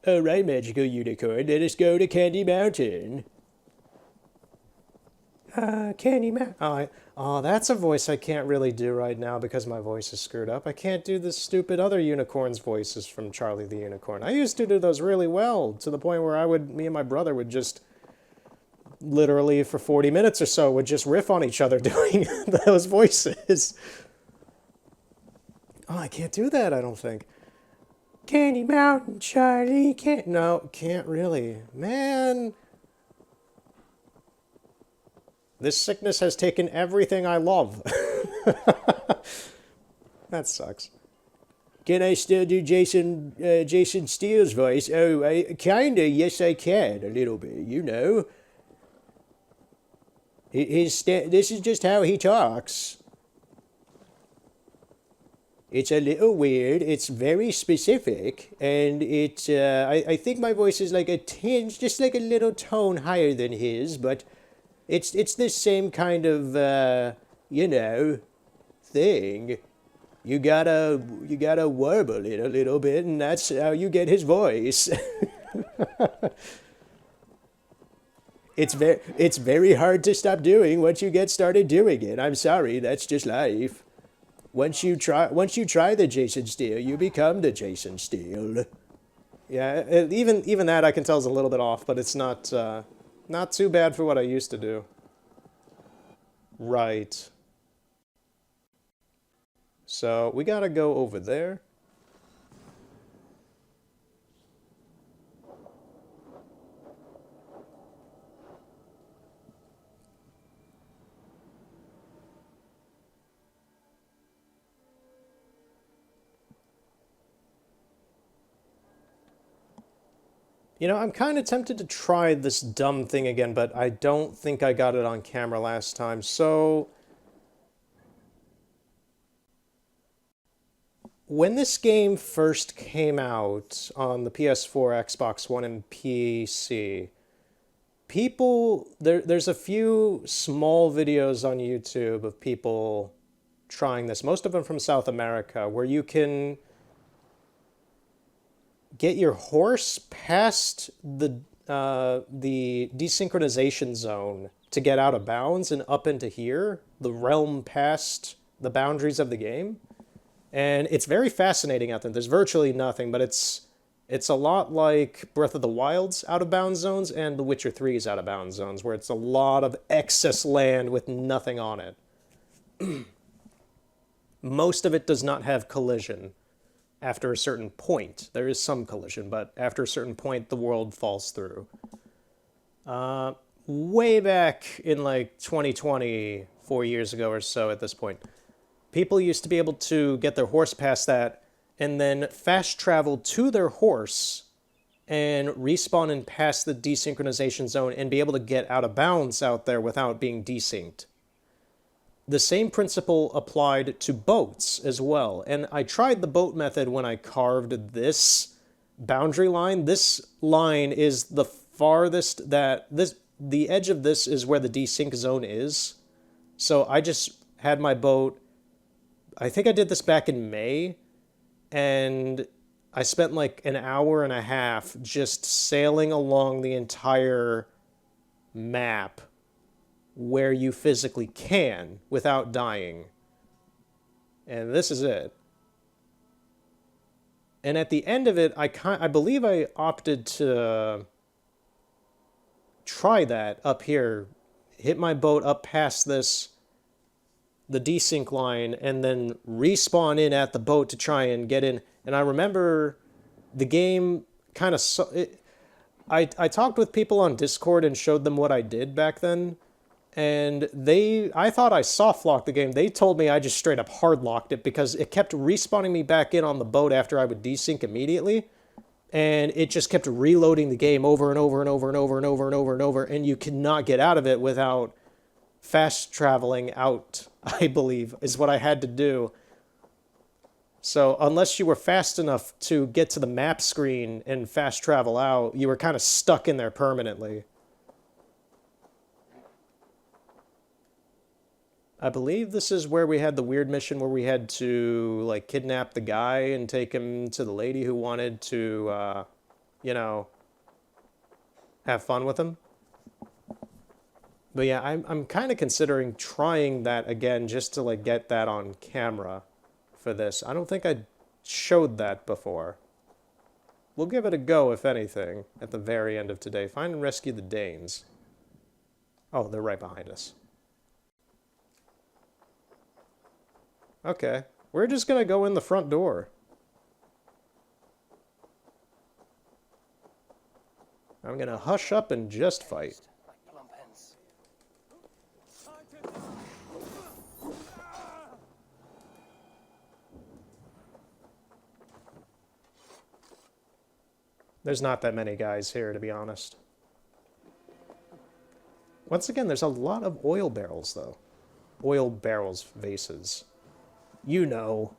Alright, magical unicorn, let us go to Candy Mountain. Candy Mountain. Oh, that's a voice I can't really do right now because my voice is screwed up. I can't do the stupid other unicorn's voices from Charlie the Unicorn. I used to do those really well, to the point where me and my brother would just literally for 40 minutes or so would just riff on each other doing those voices. Oh, I can't do that, I don't think. Candy Mountain, Charlie, can't really. Man. This sickness has taken everything I love. That sucks. Can I still do Jason Steele's voice? Oh, kinda, yes I can, a little bit, you know. This is just how he talks. It's a little weird, it's very specific, and I think my voice is like a tinge, just like a little tone higher than his, but it's this same kind of, you know, thing. You gotta warble it a little bit, and that's how you get his voice. It's very hard to stop doing once you get started doing it. I'm sorry, that's just life. Once you try the Jason Steele, you become the Jason Steele. Yeah, even that I can tell is a little bit off, but it's not too bad for what I used to do. Right. So we gotta go over there. You know, I'm kind of tempted to try this dumb thing again, but I don't think I got it on camera last time, so... When this game first came out on the PS4, Xbox One, and PC, there's a few small videos on YouTube of people trying this, most of them from South America, where you can get your horse past the desynchronization zone to get out of bounds and up into here, the realm past the boundaries of the game. And it's very fascinating out there. There's virtually nothing, but it's a lot like Breath of the Wild's out of bounds zones and The Witcher 3's out of bounds zones, where it's a lot of excess land with nothing on it. Most of it does not have collision. After a certain point. There is some collision, but after a certain point, the world falls through. Way back in like 2020, 4 years ago or so at this point, people used to be able to get their horse past that and then fast travel to their horse and respawn and pass the desynchronization zone and be able to get out of bounds out there without being desynced. The same principle applied to boats as well, and I tried the boat method when I carved this boundary line. This line is the farthest the edge of this is where the desync zone is. So I just had my boat, I think I did this back in May, and I spent like an hour and a half just sailing along the entire map where you physically can without dying. And this is it. And at the end of it, I believe I opted to try that up here. Hit my boat up past the desync line, and then respawn in at the boat to try and get in. And I remember the game kind of... I talked with people on Discord and showed them what I did back then. And I thought I soft-locked the game. They told me I just straight up hard-locked it because it kept respawning me back in on the boat after I would desync immediately. and it just kept reloading the game over and over and over and over and over and over and over, and you cannot get out of it without fast traveling out, I believe, is what I had to do. So unless you were fast enough to get to the map screen and fast travel out, you were kind of stuck in there permanently. I believe this is where we had the weird mission where we had to, like, kidnap the guy and take him to the lady who wanted to, you know, have fun with him. But yeah, I'm kind of considering trying that again just to, like, get that on camera for this. I don't think I showed that before. We'll give it a go, if anything, at the very end of today. Find and rescue the Danes. Oh, they're right behind us. Okay, we're just gonna go in the front door. I'm gonna hush up and just fight. Like plump hens. There's not that many guys here, to be honest. Once again, there's a lot of oil barrels, though. Oil barrels, vases. You know.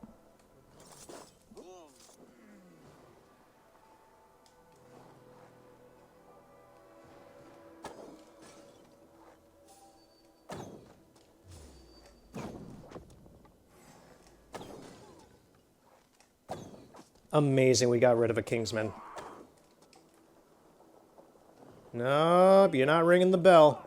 Amazing, we got rid of a Kingsman. Nope, you're not ringing the bell.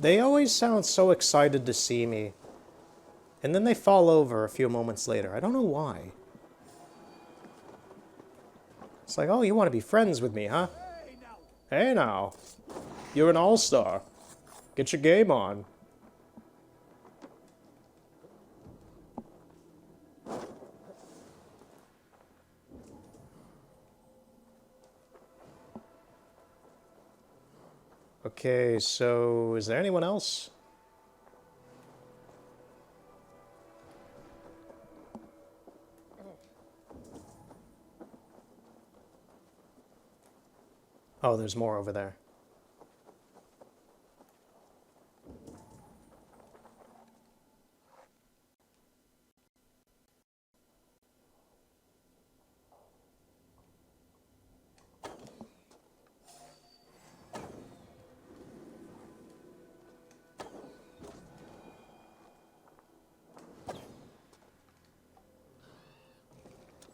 They always sound so excited to see me. And then they fall over a few moments later. I don't know why. It's like, oh, you want to be friends with me, huh? Hey now. You're an all-star. Get your game on. Okay, so is there anyone else? Oh, there's more over there.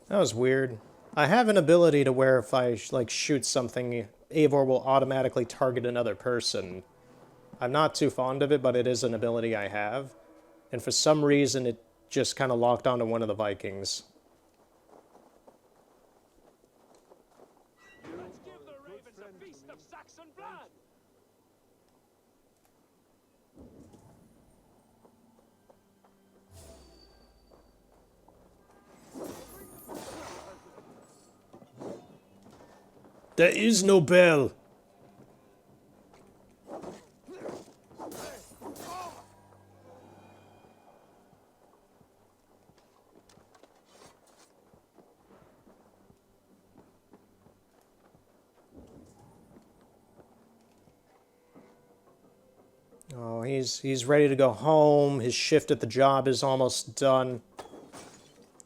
That was weird. I have an ability to where if I like shoot something, Eivor will automatically target another person. I'm not too fond of it, but it is an ability I have. And for some reason, it just kind of locked onto one of the Vikings. Let's give the ravens a feast of Saxon blood! There is no bell. Oh, he's ready to go home. His shift at the job is almost done.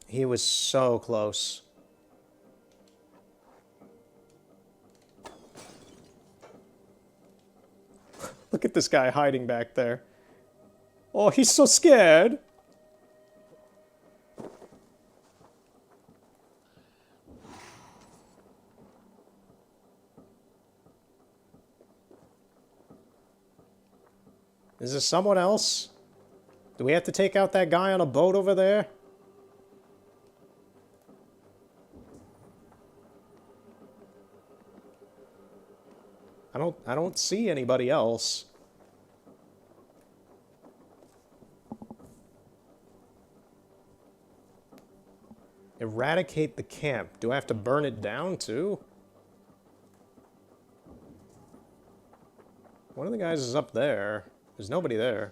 He was so close. Look at this guy hiding back there. Oh, he's so scared. Is there someone else? Do we have to take out that guy on a boat over there? I don't see anybody else. Eradicate the camp. Do I have to burn it down too? One of the guys is up there. There's nobody there.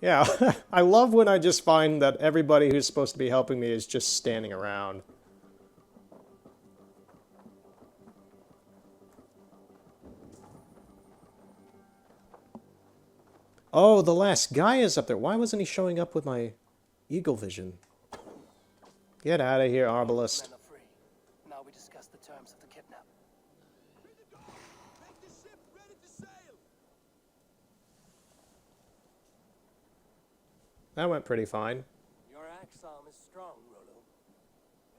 Yeah, I love when I just find that everybody who's supposed to be helping me is just standing around. Oh, the last guy is up there. Why wasn't he showing up with my eagle vision? Get out of here, Arbalest. Men are free. Now we discuss the terms of the kidnap. That went pretty fine. Your axe arm is strong, Rollo.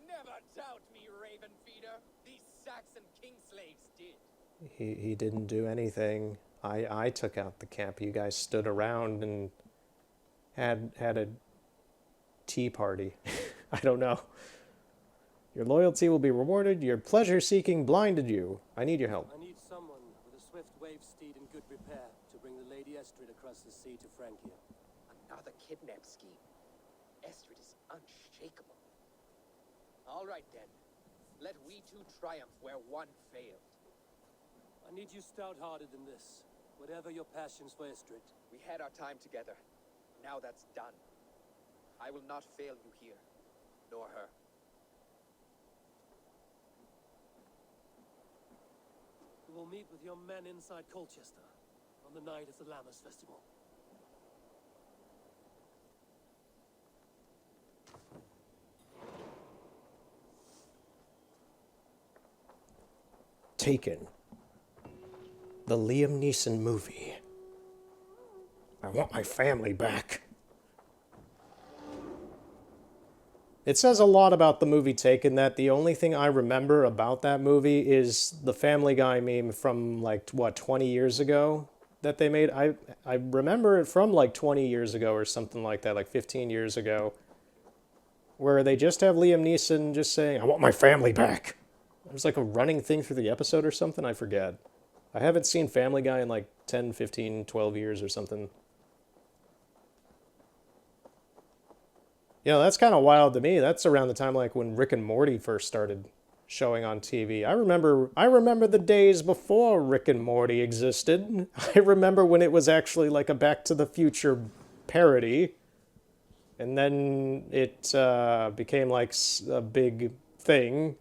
Never doubt me, Raven Feeder. These Saxon king slaves did. He didn't do anything. I took out the camp. You guys stood around and had a tea party. I don't know. Your loyalty will be rewarded. Your pleasure-seeking blinded you. I need your help. I need someone with a swift wave steed in good repair to bring the Lady Estrid across the sea to Francia. Another kidnap scheme. Estrid is unshakable. All right, then. Let we two triumph where one failed. I need you stout-hearted in this. Whatever your passions for Estrid. We had our time together. Now that's done. I will not fail you here, nor her. We will meet with your men inside Colchester on the night of the Lammas Festival. Taken. The Liam Neeson movie. I want my family back. It says a lot about the movie Taken that the only thing I remember about that movie is the Family Guy meme from, like, what, 20 years ago that they made? I remember it from, like, 20 years ago or something like that, like 15 years ago, where they just have Liam Neeson just saying, I want my family back. It was like a running thing through the episode or something, I forget. I haven't seen Family Guy in like 10, 15, 12 years or something. Yeah, that's kind of wild to me. That's around the time like when Rick and Morty first started showing on TV. I remember the days before Rick and Morty existed. I remember when it was actually like a Back to the Future parody. And then it became like a big thing.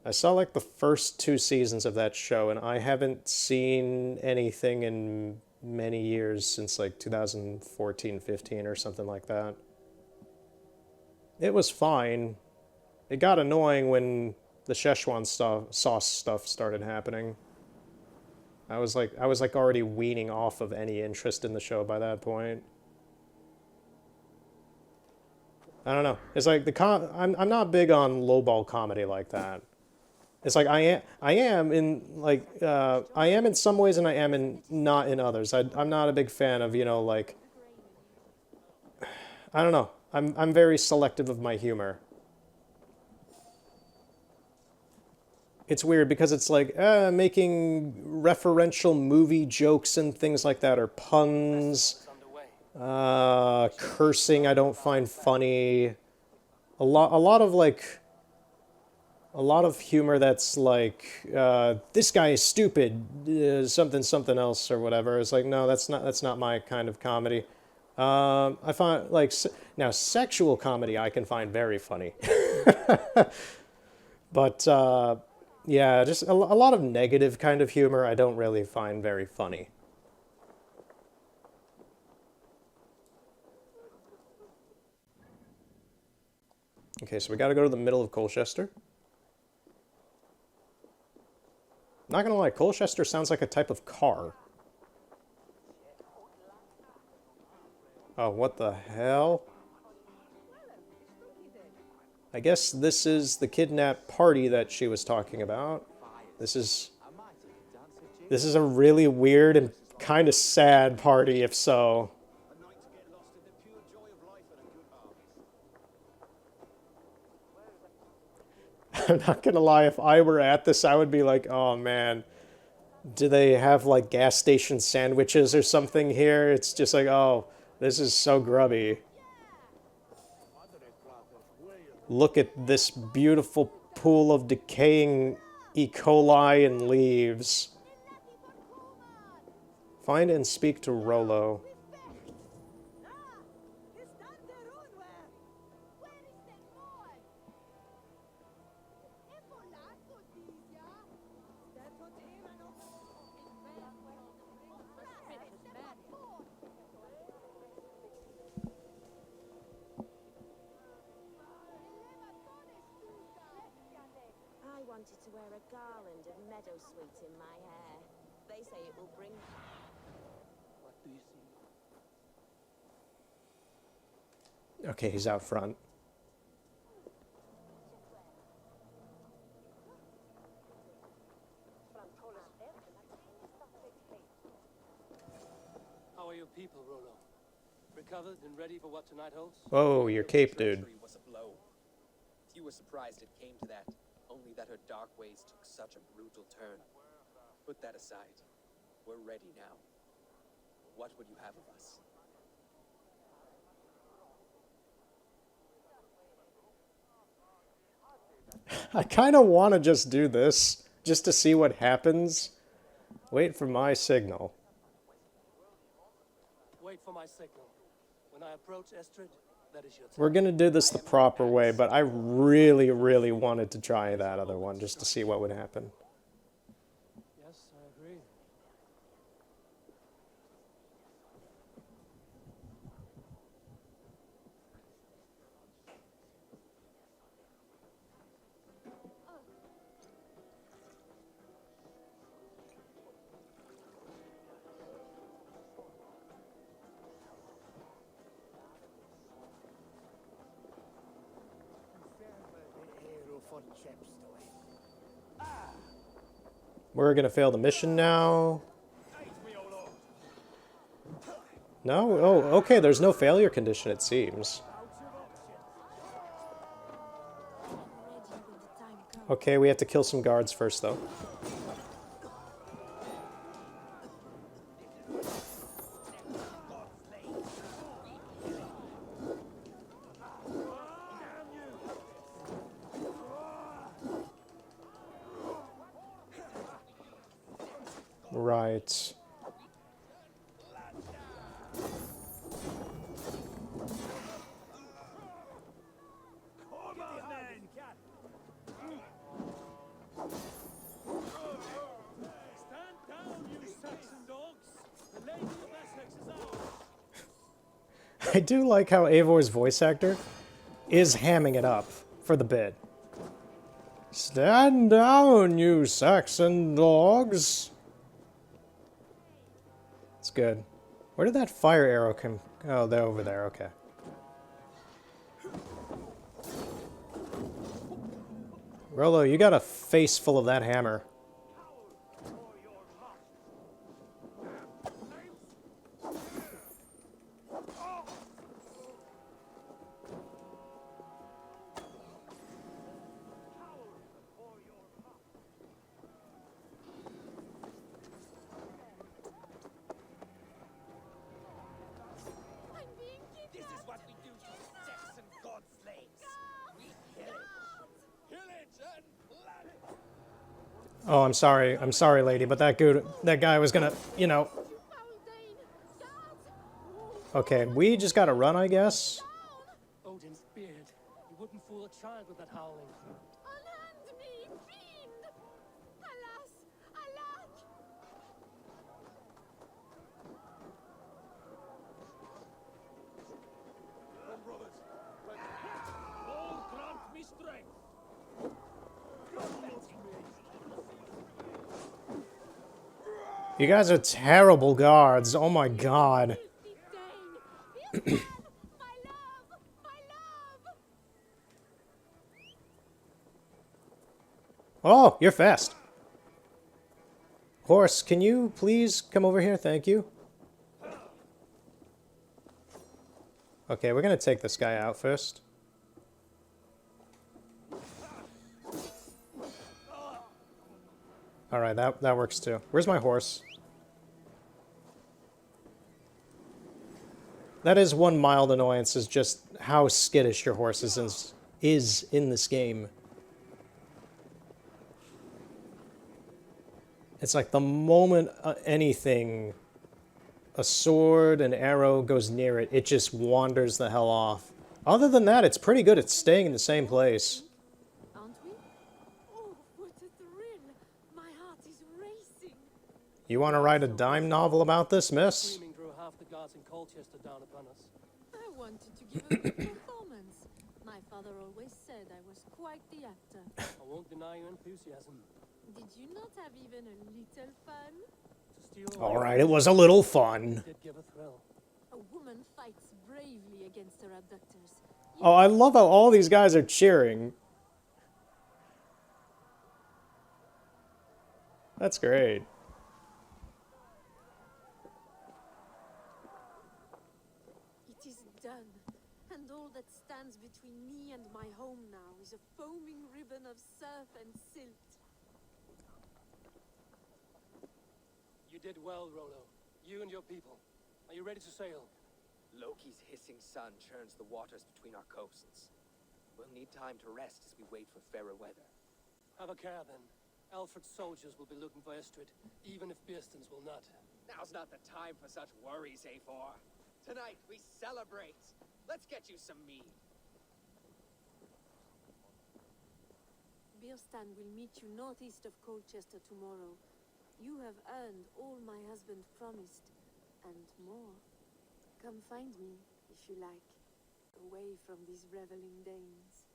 I saw like the first 2 seasons of that show, and I haven't seen anything in many years since like 2014, 15 or something like that. It was fine. It got annoying when the Szechuan sauce stuff started happening. I was like already weaning off of any interest in the show by that point. I don't know. It's like I'm not big on lowball comedy like that. It's like I am in like I am in some ways and I am in not in others. I'm not a big fan of, you know, like, I don't know. I'm very selective of my humor. It's weird because it's like making referential movie jokes and things like that, or puns. Cursing I don't find funny. A lot of humor that's like, this guy is stupid, something else or whatever. It's like, no, that's not my kind of comedy. I find like now sexual comedy I can find very funny, but yeah, just a lot of negative kind of humor I don't really find very funny. Okay, so we got to go to the middle of Colchester. Not gonna lie, Colchester sounds like a type of car. Oh, what the hell? I guess this is the kidnap party that she was talking about. This is a really weird and kind of sad party if so. A night to get lost in the pure joy of life and a good harvest. I'm not gonna lie, if I were at this, I would be like, oh man, do they have like gas station sandwiches or something here? It's just like, oh, this is so grubby. Look at this beautiful pool of decaying E. coli and leaves. Find and speak to Rollo. I wanted to wear a garland of meadowsweet in my hair. They say it will bring... What do you see? Okay, he's out front. How are your people, Rollo? Recovered and ready for what tonight holds? Oh, your cape, dude. Treachery was a blow. Few were surprised it came to that, only that her dark ways took such a brutal turn. Put that aside. We're ready now. What would you have of us? I kind of want to just do this, just to see what happens. Wait for my signal. Wait for my signal. When I approach Estrid, that is your time. We're going to do this the proper way, but I really, really wanted to try that other one, just to see what would happen. Yes, I agree. We're going to fail the mission now. No? Oh, okay, there's no failure condition, it seems. Okay, we have to kill some guards first, though. Right. I do like how Eivor's voice actor is hamming it up for the bit. Stand down, you Saxon dogs! It's good. Where did that fire arrow come? Oh, they're over there, okay. Rollo, you got a face full of that hammer. This is what we do to Saxon god slaves. We kill it. Kill it and let it. Oh, I'm sorry, lady, but that guy was gonna, you know. Okay, we just gotta run, I guess. Odin's beard. You wouldn't fool a child with that howling. Unhand me, fiend! Alas, alack! Come, brothers. All grant me strength. You guys are terrible guards. Oh my god. Oh, you're fast. Horse, can you please come over here? Thank you. Okay, we're gonna take this guy out first. Alright, that works too. Where's my horse? That is one mild annoyance, is just how skittish your horse is in this game. It's like the moment anything, a sword, an arrow goes near it, it just wanders the hell off. Other than that, it's pretty good at staying in the same place. Aren't we? Oh, what a thrill! My heart is racing. You want to write a dime novel about this, miss? Screaming drew half the guards in Colchester down upon us. I wanted to give a good performance. My father always said I was quite the actor. I won't deny your enthusiasm. Did you not have even a little fun? To steal Alright, it was a little fun. did give a thrill. A woman fights bravely against her abductors. Oh, I love how all these guys are cheering. That's great. It is done, and all that stands between me and my home now is a foaming ribbon of surf and silt. You did well, Rollo. You and your people. Are you ready to sail? Loki's hissing sun churns the waters between our coasts. We'll need time to rest as we wait for fairer weather. Have a care then. Alfred's soldiers will be looking for Estrid, even if Beerston's will not. Now's not the time for such worries, A4. Tonight we celebrate. Let's get you some mead. Beerstan will meet you northeast of Colchester tomorrow. You have earned all my husband promised, and more. Come find me, if you like, away from these reveling Danes.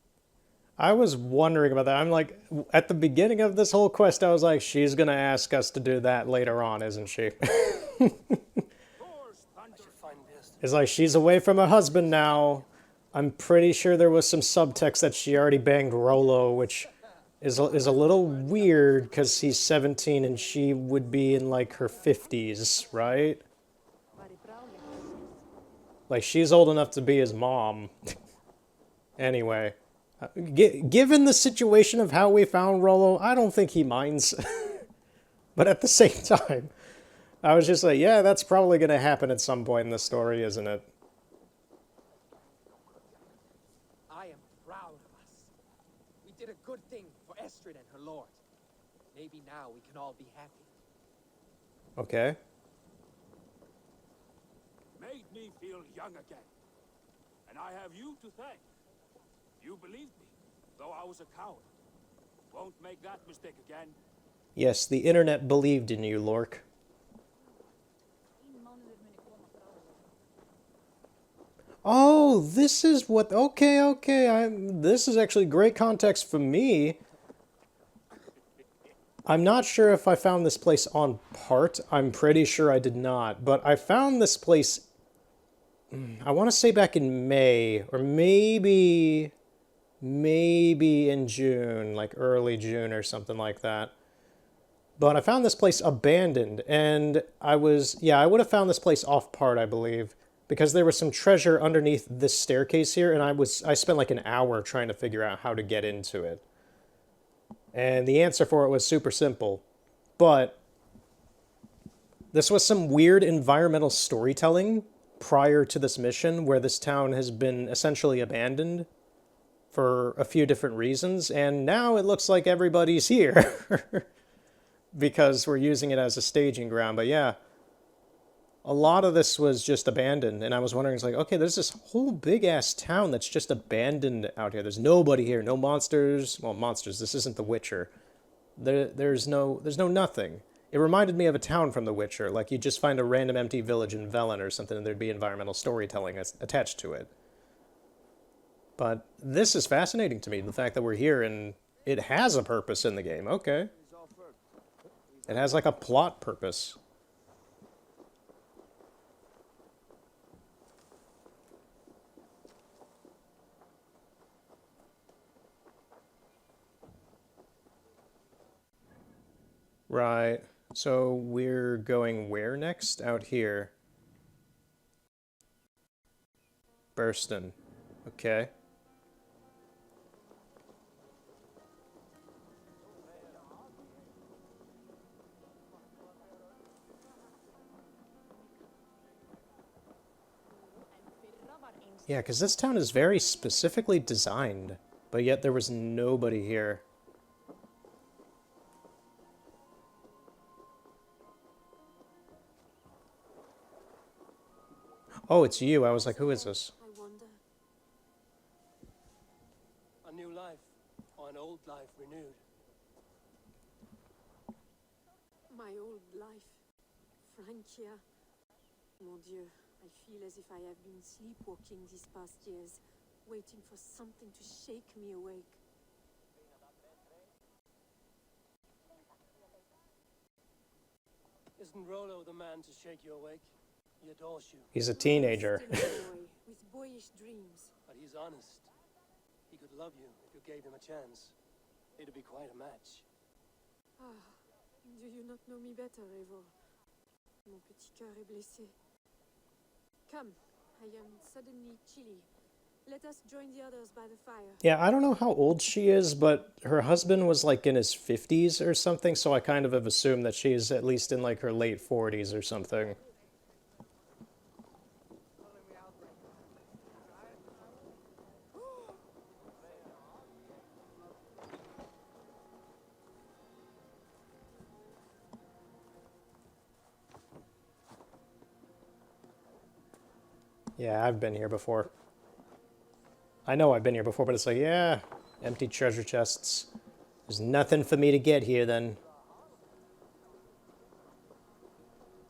I was wondering about that. I'm like, at the beginning of this whole quest, I was like, she's gonna ask us to do that later on, isn't she? It's like, she's away from her husband now. I'm pretty sure there was some subtext that she already banged Rollo, which is a little weird, because he's 17 and she would be in, like, her 50s, right? Like, she's old enough to be his mom. Anyway. Given the situation of how we found Rollo, I don't think he minds. But at the same time, I was just like, yeah, that's probably going to happen at some point in the story, isn't it? I am proud of us. We did a good thing for Estrid and her lord. Maybe now we can all be happy. Okay. Made me feel young again. And I have you to thank. You believed me, though I was a coward. Won't make that mistake again. Yes, the internet believed in you, Lork. Oh, this is what... Okay. This is actually great context for me. I'm not sure if I found this place on part. I'm pretty sure I did not. But I found this place... I want to say back in May, or maybe in June, like early June or something like that. But I found this place abandoned, and I would have found this place off part, I believe, because there was some treasure underneath this staircase here, and I spent like an hour trying to figure out how to get into it. And the answer for it was super simple. But this was some weird environmental storytelling prior to this mission, where this town has been essentially abandoned for a few different reasons, and now it looks like everybody's here because we're using it as a staging ground. But yeah, a lot of this was just abandoned, and I was wondering, it's like, okay, there's this whole big-ass town that's just abandoned out here. There's nobody here, no monsters. Well, monsters, this isn't The Witcher. There's no nothing. It reminded me of a town from The Witcher, like you just find a random empty village in Velen or something, and there'd be environmental storytelling attached to it. But this is fascinating to me, the fact that we're here and it has a purpose in the game. Okay. It has like a plot purpose. Right. So we're going where next? Out here. Burston. Okay. Yeah, because this town is very specifically designed, but yet there was nobody here. Oh, it's you. I was like, who is this? I wonder. A new life, or an old life renewed. My old life. Francia. Mon Dieu, I feel as if I have been sleepwalking these past years, waiting for something to shake me awake. Isn't Rollo the man to shake you awake? He adores you. He's a teenager. Still a boy with boyish dreams. But he's honest. He could love you if you gave him a chance. It'd be quite a match. Ah, do you not know me better, Eivor? Mon petit cœur est blessé. Come, I am suddenly chilly. Let us join the others by the fire. Yeah, I don't know how old she is, but her husband was like in his 50s or something, so I kind of have assumed that she's at least in like her late 40s or something. Yeah, I've been here before. I know I've been here before, but it's like, yeah, empty treasure chests. There's nothing for me to get here then.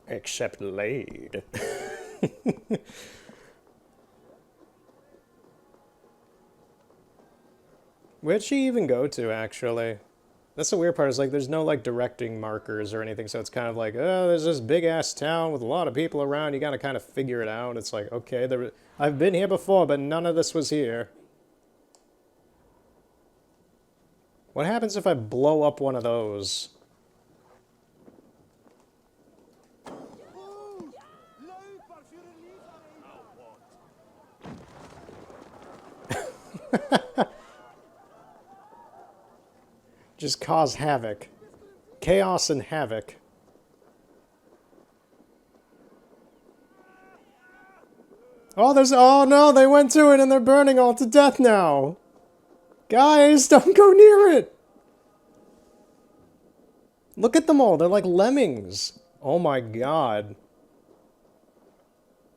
Except Lade. Where'd she even go to, actually? That's the weird part, is like there's no like directing markers or anything, so it's kind of like, oh, there's this big-ass town with a lot of people around, you gotta kind of figure it out. It's like, okay, I've been here before, but none of this was here. What happens if I blow up one of those? Just cause havoc. Chaos and havoc. Oh no, they went to it and they're burning all to death now. Guys, don't go near it. Look at them all, they're like lemmings. Oh my god.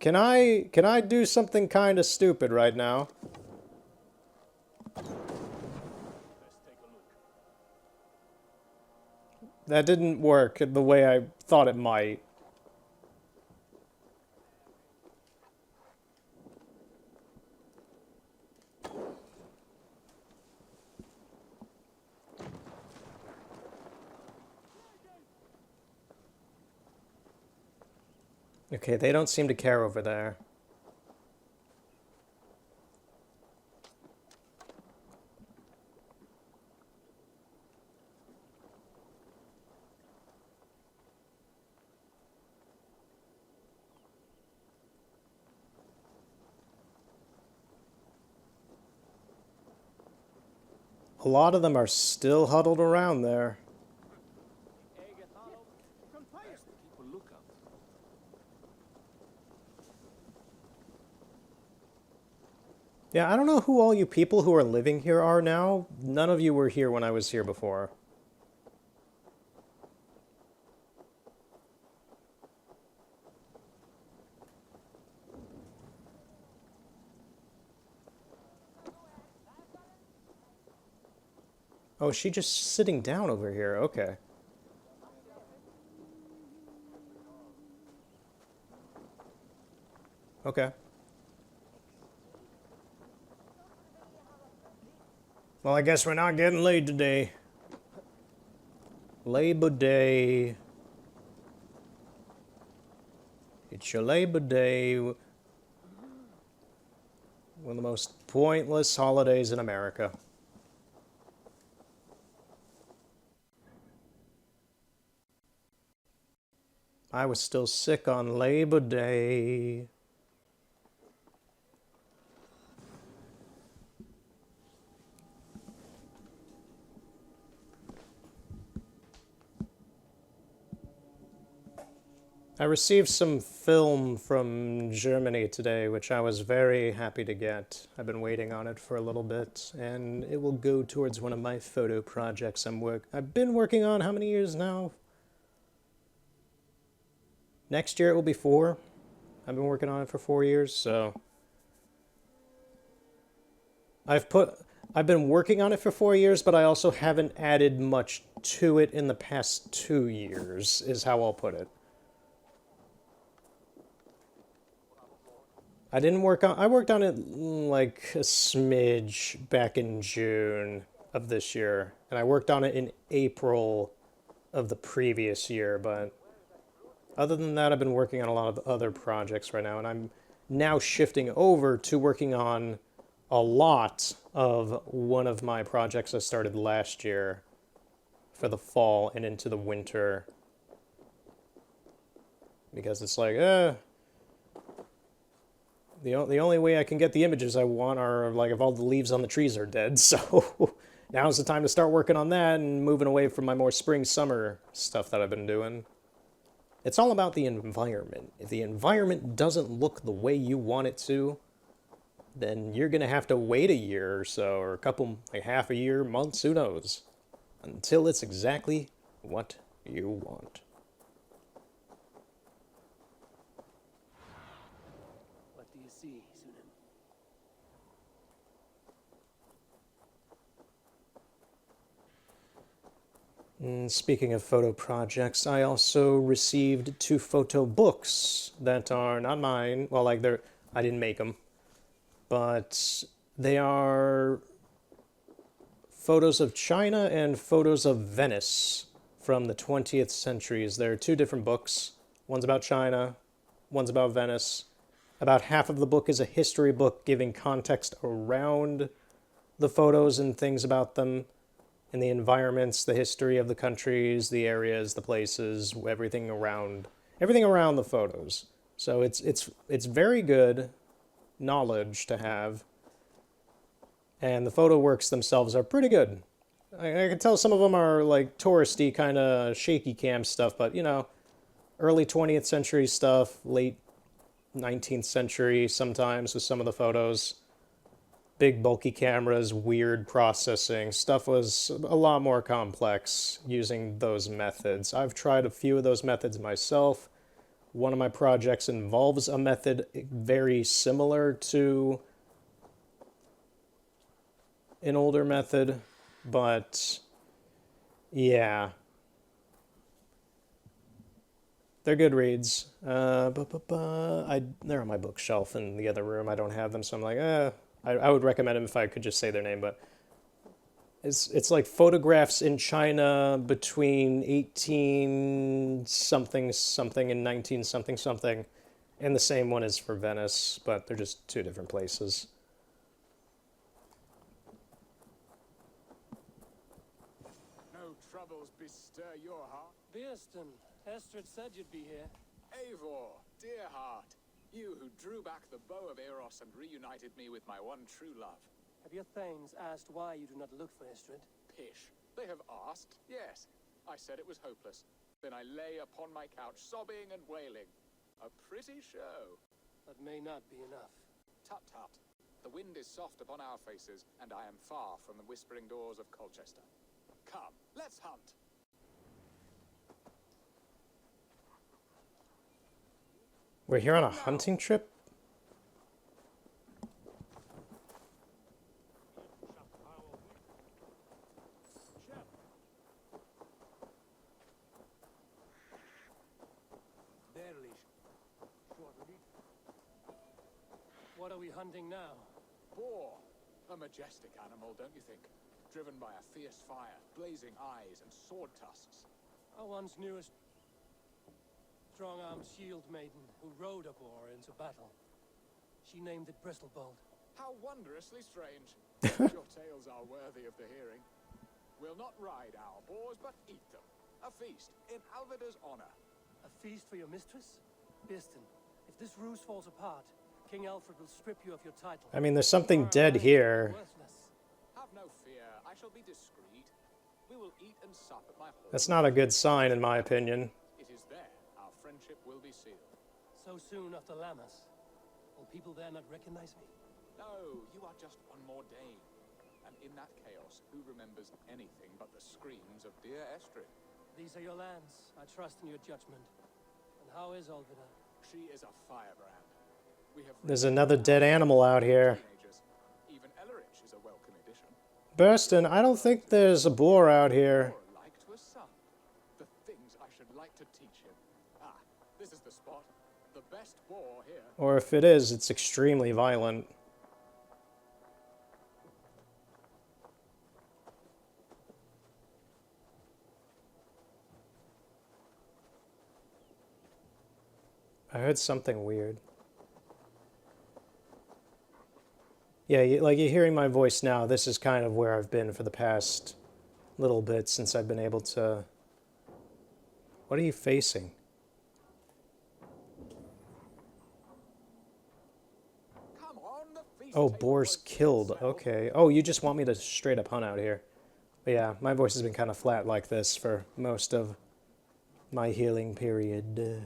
Can I do something kind of stupid right now? That didn't work the way I thought it might. Okay, they don't seem to care over there. A lot of them are still huddled around there. Yeah, I don't know who all you people who are living here are now. None of you were here when I was here before. Oh, she just sitting down over here. Okay. Okay. Well, I guess we're not getting laid today. Labor Day. It's your Labor Day. One of the most pointless holidays in America. I was still sick on Labor Day. I received some film from Germany today, which I was very happy to get. I've been waiting on it for a little bit, and it will go towards one of my photo projects I've been working on how many years now? Next year it will be 4. I've been working on it for 4 years, so I've been working on it for 4 years, but I also haven't added much to it in the past 2 years, is how I'll put it. I worked on it like a smidge back in June of this year, and I worked on it in April of the previous year, but other than that, I've been working on a lot of other projects right now, and I'm now shifting over to working on a lot of one of my projects I started last year for the fall and into the winter, because it's like, the only way I can get the images I want are like if all the leaves on the trees are dead, so now's the time to start working on that and moving away from my more spring-summer stuff that I've been doing. It's all about the environment. If the environment doesn't look the way you want it to, then you're going to have to wait a year or so, or a couple, like half a year, months, who knows, until it's exactly what you want. What do you see, Sunan? Speaking of photo projects, I also received 2 photo books that are not mine. Well, like I didn't make them, but they are photos of China and photos of Venice from the 20th centuries. They're 2 different books. One's about China, one's about Venice. About half of the book is a history book giving context around the photos and things about them, and the environments, the history of the countries, the areas, the places, everything around the photos. So it's very good knowledge to have, and the photo works themselves are pretty good. I can tell some of them are like touristy kind of shaky cam stuff, but you know, early 20th century stuff, late 19th century sometimes with some of the photos. Big bulky cameras, weird processing. Stuff was a lot more complex using those methods. I've tried a few of those methods myself. One of my projects involves a method very similar to an older method, but yeah. They're good reads. They're on my bookshelf in the other room. I don't have them, so I'm like, I would recommend them if I could just say their name, but it's like photographs in China between 18 something something and 19 something something, and the same one is for Venice, but they're just 2 different places. No troubles bestir your heart. Beerston, Estrid said you'd be here. Eivor, dear heart, you who drew back the bow of Eros and reunited me with my one true love. Have your thanes asked why you do not look for Estrid? Pish. They have asked, yes. I said it was hopeless. Then I lay upon my couch, sobbing and wailing. A pretty show. That may not be enough. Tut tut. The wind is soft upon our faces, and I am far from the whispering doors of Colchester. Come, let's hunt. We're here on a hunting trip? What are we hunting now? Boar. A majestic animal, don't you think? Driven by a fierce fire, blazing eyes and sword tusks. I once knew a strong-armed shield maiden who rode a boar into battle. She named it Bristlebolt. How wondrously strange. Your tales are worthy of the hearing. We'll not ride our boars, but eat them. A feast in Alvida's honor. A feast for your mistress? Birston, if this ruse falls apart, King Alfred will strip you of your title. I mean, there's something dead here. Have no fear. I shall be discreet. We will eat and sup at my hall. That's not a good sign, in my opinion. It is there our friendship will be sealed. So soon after Lammas, will people there not recognize me? No, you are just one more Dane. And in that chaos, who remembers anything but the screams of dear Estrid? These are your lands. I trust in your judgment. And how is Olvida? She is a firebrand. We have There's another dead animal out here. teenagers. Even Ellerich is a welcome addition. Burston, I don't think there's a boar out here. Or like to a son. The things I should like to teach him. Ah, this is the spot. The best boar here. Or if it is, it's extremely violent. I heard something weird. Yeah, like you're hearing my voice now, this is kind of where I've been for the past little bit since I've been able to... What are you facing? Come on, the feast Oh, table boar's won't killed. smell. Okay. Oh, you just want me to straight up hunt out here. But yeah, my voice has been kind of flat like this for most of my healing period.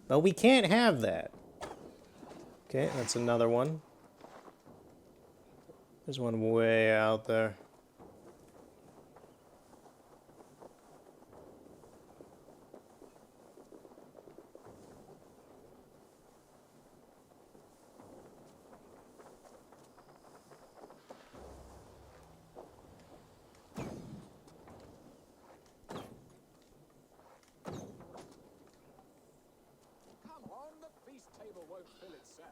But we can't have that. Okay, that's another one. There's one way out there. Come on, the feast table won't fill itself.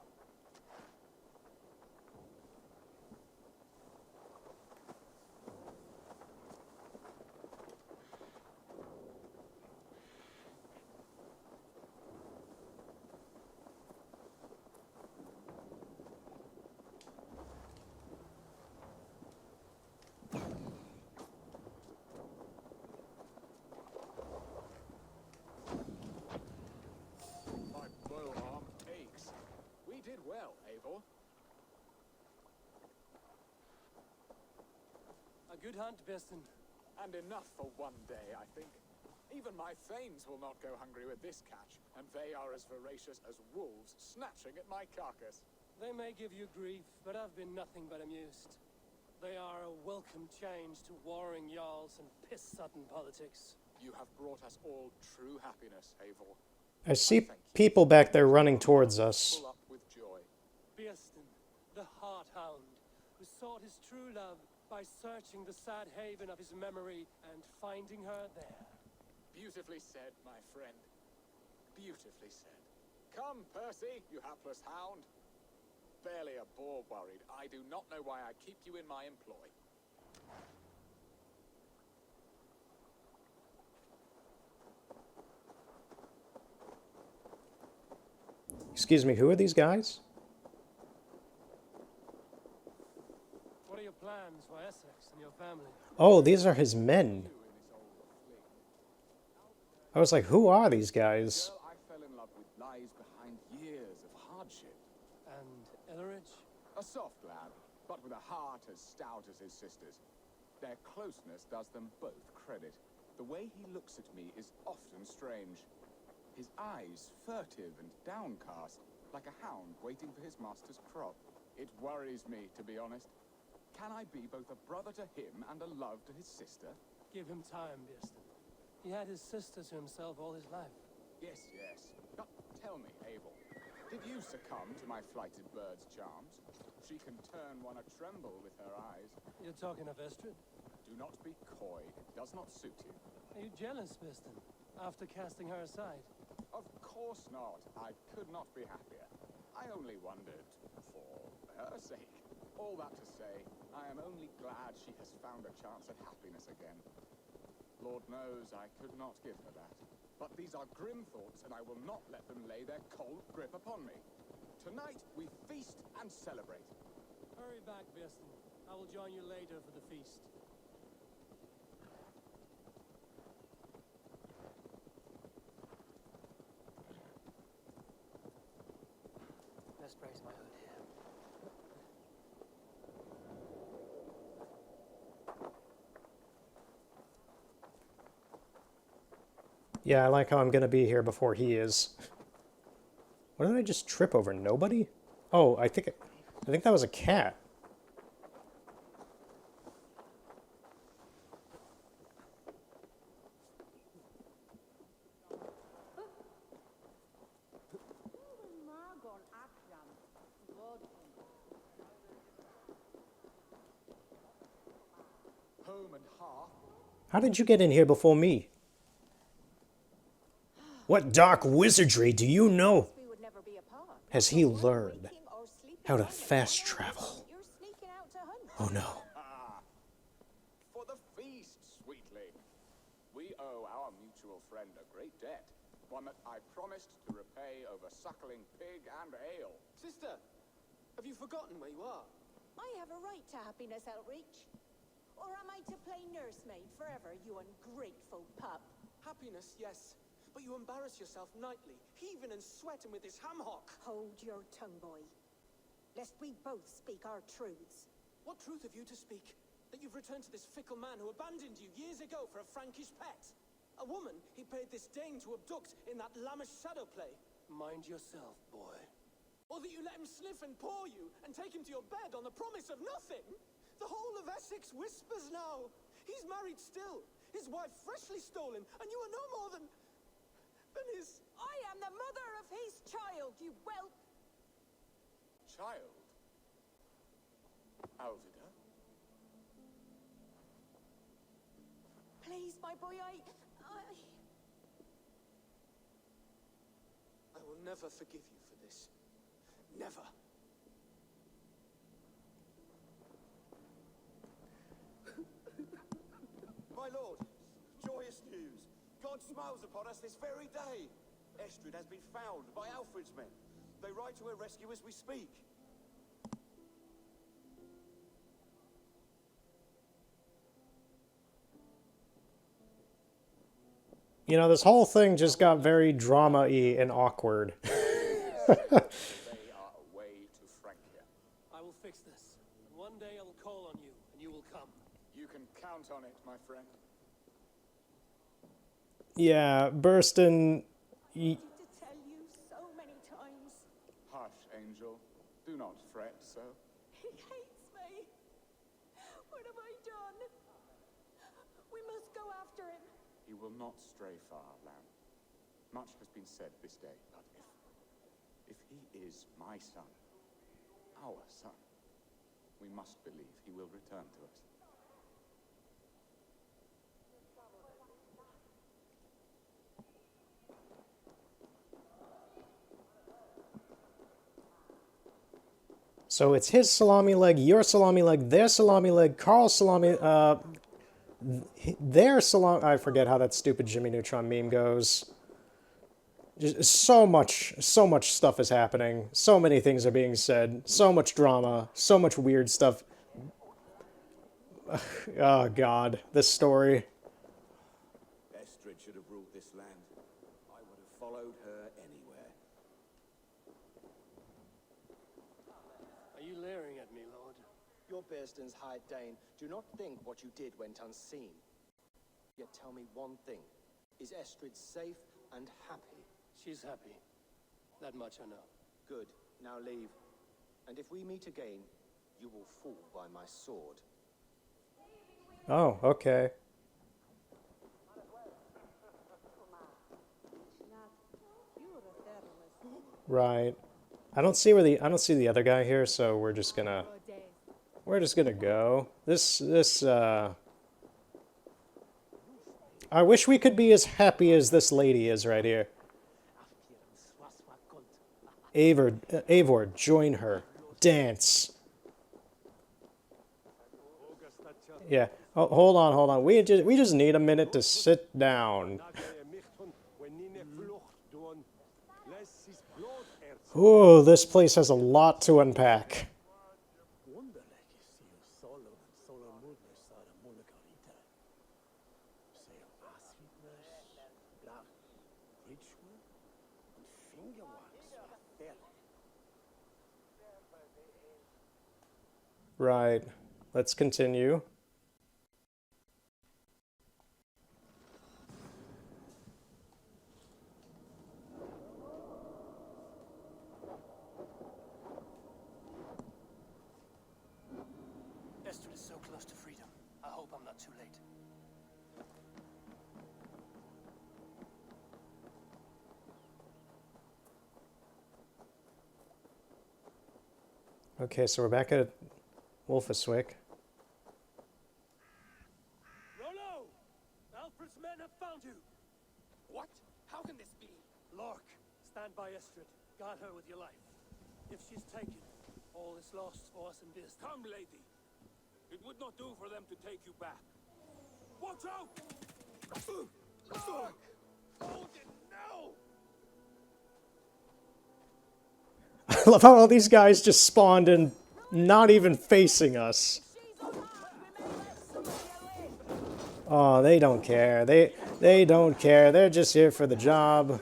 My bow arm aches. We did well, Eivor. A good hunt, Birston. And enough for one day, I think. Even my thanes will not go hungry with this catch, and they are as voracious as wolves snatching at my carcass. They may give you grief, but I've been nothing but amused. They are a welcome change to warring jarls and piss-sodden politics. You have brought us all true happiness, Eivor. I see people back there running towards us. Full up with joy. Birston, the heart hound, who sought his true love by searching the sad haven of his memory and finding her there. Beautifully said, my friend. Beautifully said. Come, Percy, you hapless hound. Barely a boar worried. I do not know why I keep you in my employ. Excuse me, who are these guys? What are your plans for Essex and your family? Oh, these are his men. I was like, who are these guys? Girl I fell in love with lies behind years of hardship. And Ellerich? A soft lad, but with a heart as stout as his sister's. Their closeness does them both credit. The way he looks at me is often strange. His eyes furtive and downcast, like a hound waiting for his master's crop. It worries me, to be honest. Can I be both a brother to him and a love to his sister? Give him time, Birston. He had his sister to himself all his life. Yes, yes. But tell me, Abel, did you succumb to my flighted bird's charms? She can turn one a tremble with her eyes. You're talking of Estrid? Do not be coy. It does not suit you. Are you jealous, Birston, after casting her aside? Of course not. I could not be happier. I only wondered for her sake. All that to say, I am only glad she has found a chance at happiness again. Lord knows I could not give her that. But these are grim thoughts, and I will not let them lay their cold grip upon me. Tonight, we feast and celebrate. Hurry back, Birston. I will join you later for the feast. just raise my hood here. Yeah, I like how I'm gonna be here before he is. What did I just trip over? Nobody? Oh, I think that was a cat. Home and hearth. How did you get in here before me? What dark wizardry do you know? We would never be apart. Has he learned how to fast travel? You're sneaking out to hunt. Oh no. Ah, for the feast, sweetling. We owe our mutual friend a great debt. One that I promised to repay over suckling pig and ale. Sister, have you forgotten where you are? I have a right to happiness, Outreach. Or am I to play nursemaid forever, you ungrateful pup? Happiness, yes. But you embarrass yourself nightly, heaving and sweating with this ham hock. Hold your tongue, boy. Lest we both speak our truths. What truth have you to speak? That you've returned to this fickle man who abandoned you years ago for a Frankish pet? A woman he paid this Dane to abduct in that lammish shadow play? Mind yourself, boy. Or that you let him sniff and paw you and take him to your bed on the promise of nothing? The whole of Essex whispers now. He's married still, his wife freshly stolen, and you are no more than his... I am the mother of his child, you whelp! Child? Alvida? Please, my boy, I will never forgive you for this. Never. My lord, joyous news. God smiles upon us this very day. Estrid has been found by Alfred's men. They ride to her rescue as we speak. You know, this whole thing just got very drama-y and awkward. They are away to Francia. I will fix this. One day I'll call on you, and you will come. You can count on it, my friend. Yeah, Burston... to tell you so many times. Hush, Angel. Do not fret so. He hates me. What have I done? We must go after him. He will not stray far, lamb. Much has been said this day, but if he is my son, our son, we must believe he will return to us. So it's his salami leg, your salami leg, their salami leg, Carl's salami... their salami... I forget how that stupid Jimmy Neutron meme goes. Just so much stuff is happening. So many things are being said. So much drama. So much weird stuff. Oh, God. This story. Estrid should have ruled this land. I would have followed her anywhere. Are you leering at me, Lord? Your Bearston's High Dane, do not think what you did went unseen. Yet tell me one thing. Is Estrid safe and happy? She's happy. That much I know. Good. Now leave. And if we meet again, you will fall by my sword. Oh, okay. Right. I don't see the other guy here, so we're just gonna go. I wish we could be as happy as this lady is right here. Eivor, join her. Dance. Yeah. Oh, hold on. We just need a minute to sit down. Ooh, this place has a lot to unpack. Right. Let's continue. Estrid is so close to freedom. I hope I'm not too late. Okay, so we're back at Wolfeswick. Rollo! Alfred's men have found you! What? How can this be? Lark, stand by Estrid. Guard her with your life. If she's taken, all is lost for us in business. Come, lady. It would not do for them to take you back. Watch out! Lark! Hold it now! I love how all these guys just spawned and not even facing us. Oh, they don't care. They don't care. They're just here for the job.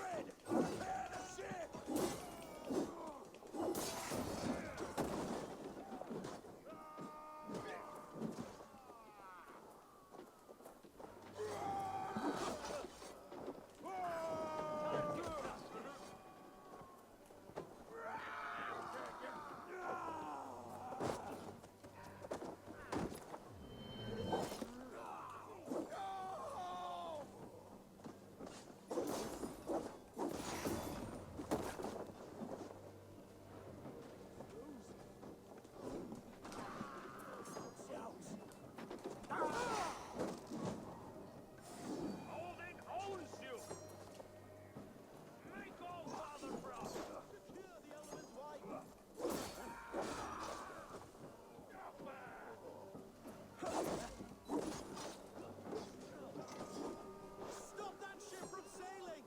Stop that ship from sailing!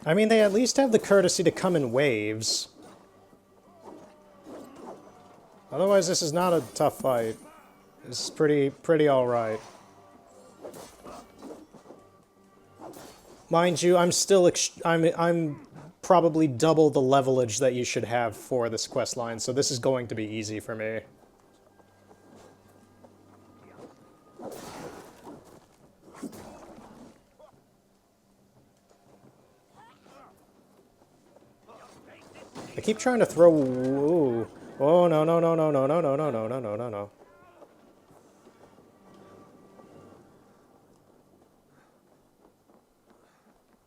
I mean, they at least have the courtesy to come in waves. Otherwise, this is not a tough fight. This is pretty all right. Mind you, I'm still I'm probably double the levelage that you should have for this quest line, so this is going to be easy for me. I keep trying to throw. Ooh. Oh no no no no no no no no no no no no no.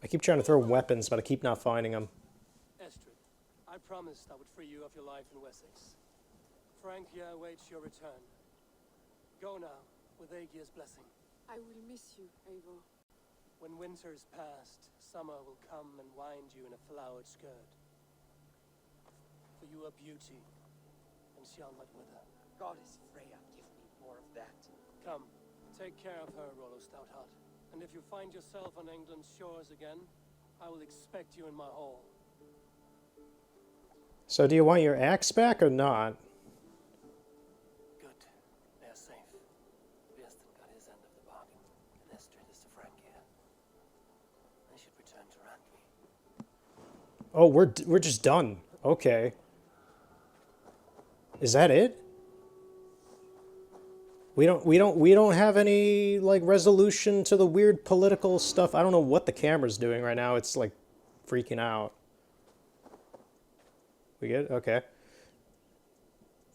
I keep trying to throw weapons, but I keep not finding them. Estrid, I promised I would free you of your life in Wessex. Frank here awaits your return. Go now, with Aegir's blessing. I will miss you, Eivor. When winter is past, summer will come and wind you in a flowered skirt. For you are beauty, and shall not wither. Goddess Freya, give me more of that. Come, take care of her, Rollo Stoutheart. And if you find yourself on England's shores again, I will expect you in my hall. So do you want your axe back or not? Good. They are safe. Bjornsson got his end of the bargain, and Estrid is to Frank here. I should return to Randvi. Oh, we're just done. Okay. Is that it? We don't have any like resolution to the weird political stuff. I don't know what the camera's doing right now. It's like freaking out. We good? Okay.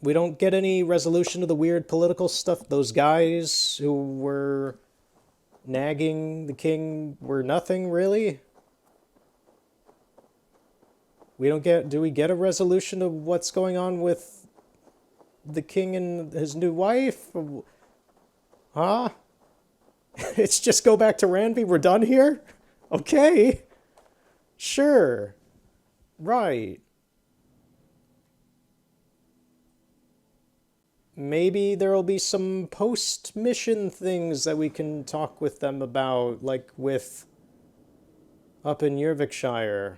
We don't get any resolution to the weird political stuff. Those guys who were nagging the king were nothing really. We don't get. Do we get a resolution to what's going on with the king and his new wife? Huh? It's just go back to Randvi. We're done here? Okay. Sure. Right. maybe there'll be some post-mission things that we can talk with them about, like with up in Yervikshire.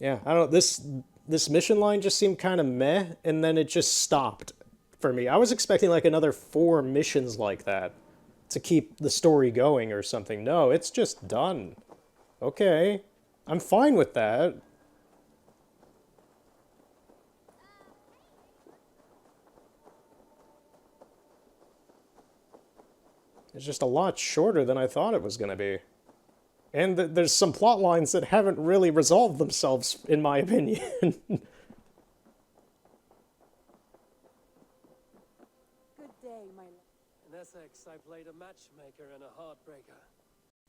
Yeah, I don't know, this mission line just seemed kind of meh, and then it just stopped for me. I was expecting like another 4 missions like that to keep the story going or something. No, it's just done. Okay. I'm fine with that. It's just a lot shorter than I thought it was going to be. And there's some plot lines that haven't really resolved themselves, in my opinion. Good day, my lord. In Essex, I played a matchmaker and a heartbreaker.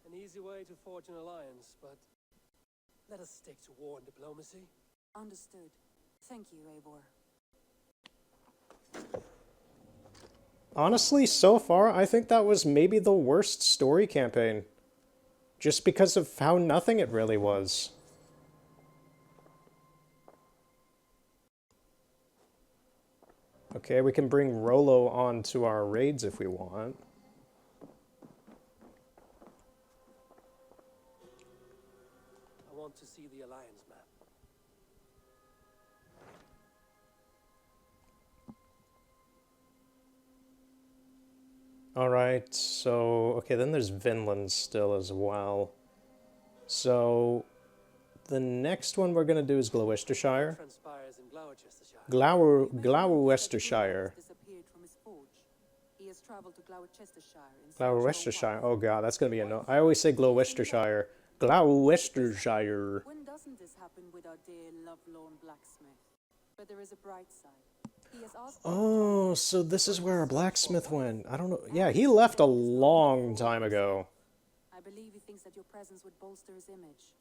An easy way to forge an alliance, but let us stick to war and diplomacy. Understood. Thank you, Eivor. Honestly, so far, I think that was maybe the worst story campaign. Just because of how nothing it really was. Okay, we can bring Rollo onto our raids if we want. I want to see the alliance map. Alright, so, okay, then there's Vinland still as well. So, the next one we're going to do is Gloucestershire. Transpires in Gloucestershire. Gloucestershire. Disappeared from his forge. He has traveled to Gloucestershire in Gloucestershire. Oh god, that's going to be a no. I always say Gloucestershire. Gloucestershire. When doesn't this happen with our dear lovelorn blacksmith? But there is a bright side. He has asked Oh, so this is where our blacksmith went. I don't know. Yeah, he left a long time ago. I believe he thinks that your presence would bolster his image.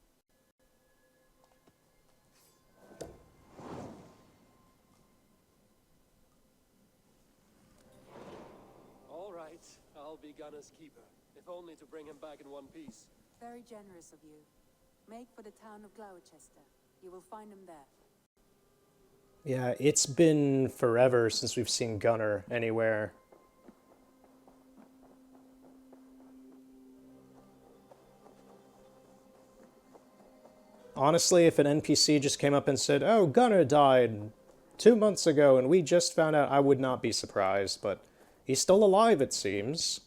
All right, I'll be Gunner's keeper, if only to bring him back in one piece. Very generous of you. Make for the town of Gloucester. You will find him there. Yeah, it's been forever since we've seen Gunner anywhere. Honestly, if an NPC just came up and said, "Oh, Gunner died 2 months ago and we just found out," I would not be surprised, but he's still alive, it seems.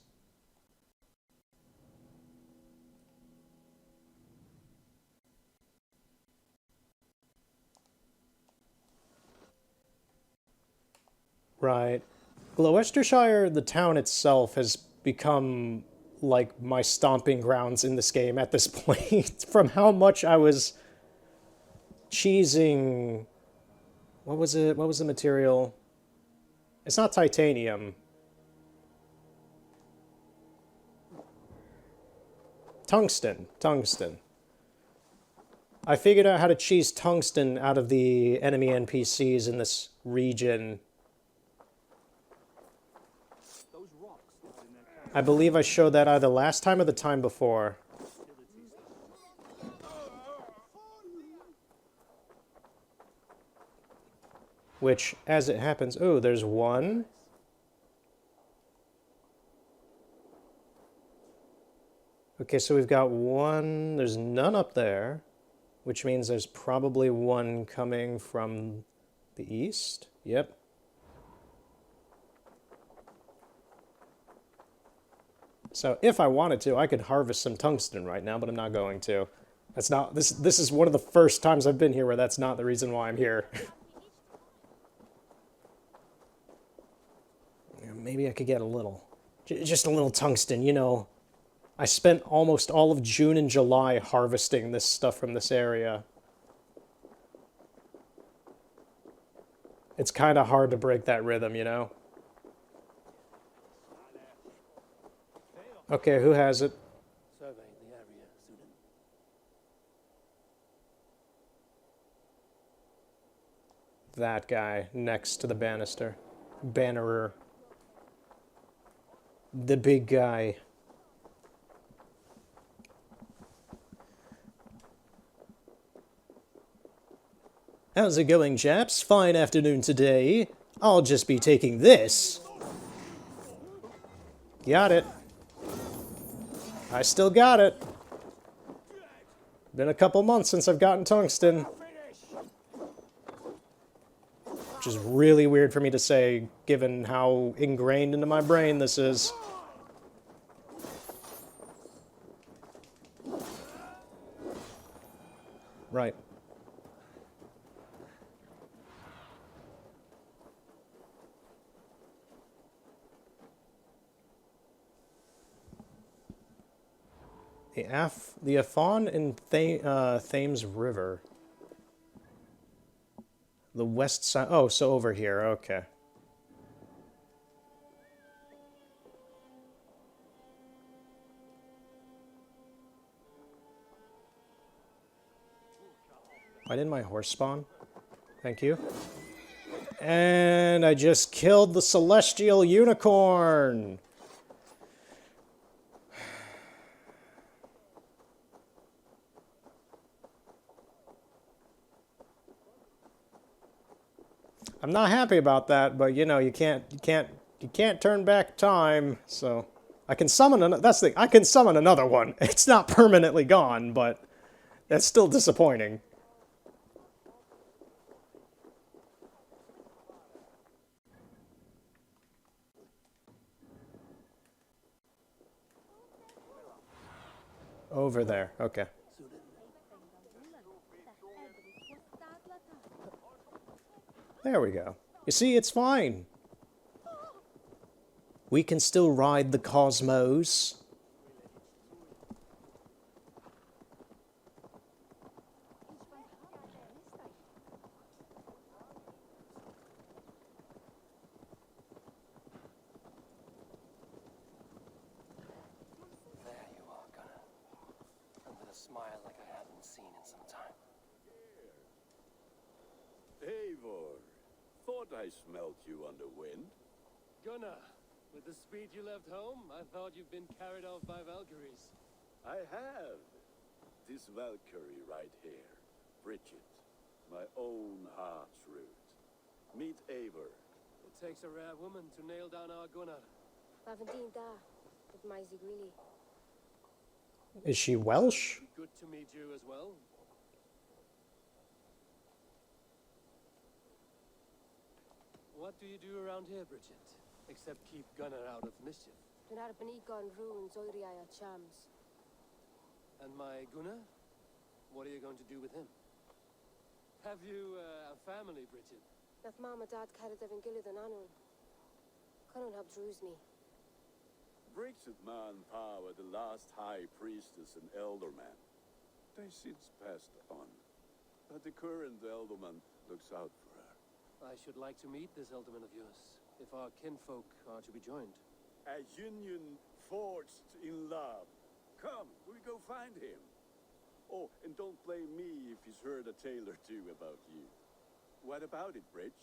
Right. Gloucestershire, the town itself, has become like my stomping grounds in this game at this point. From how much I was cheesing... What was it? What was the material? It's not titanium. Tungsten. Tungsten. I figured out how to cheese tungsten out of the enemy NPCs in this region. I believe I showed that either last time or the time before. Which, as it happens... Oh, there's one. Okay, so we've got one... There's none up there. Which means there's probably one coming from the east. Yep. So if I wanted to, I could harvest some tungsten right now, but I'm not going to. That's not... This is one of the first times I've been here where that's not the reason why I'm here. Maybe I could get a little. Just a little tungsten, you know. I spent almost all of June and July harvesting this stuff from this area. It's kind of hard to break that rhythm, you know? Okay, who has it? Survey the area, Sunan. That guy next to the banister. Bannerer. The big guy. How's it going, chaps? Fine afternoon today. I'll just be taking this. Got it. I still got it. Been a couple months since I've gotten tungsten. Which is really weird for me to say, given how ingrained into my brain this is. Right. The Afon in Thames River. The west side. Oh, so over here. Okay. Why didn't my horse spawn? Thank you. And I just killed the celestial unicorn. I'm not happy about that, but you know, you can't turn back time, so I can summon that's the thing. I can summon another one. It's not permanently gone, but that's still disappointing. Over there. Okay. There we go. You see, it's fine. We can still ride the cosmos. There you are, Gunnar. And with a smile like I haven't seen in some time. Eivor, thought I smelt you on the wind. Gunnar, with the speed you left home, I thought you'd been carried off by Valkyries. I have. This Valkyrie right here, Bridget, my own heart's root. Meet Eivor. It takes a rare woman to nail down our Gunnar. Is she Welsh? Good to meet you as well. What do you do around here, Bridget? Except keep Gunnar out of mischief. And my Gunnar? What are you going to do with him? Have you a family, Bridget? Bridget man power, the last high priestess and elderman. They since passed on. But the current elderman looks out for her. I should like to meet this elderman of yours, if our kinfolk are to be joined. A union forged in love. Come, we'll go find him. Oh, and don't blame me if he's heard a tale or two about you. What about it, Bridge?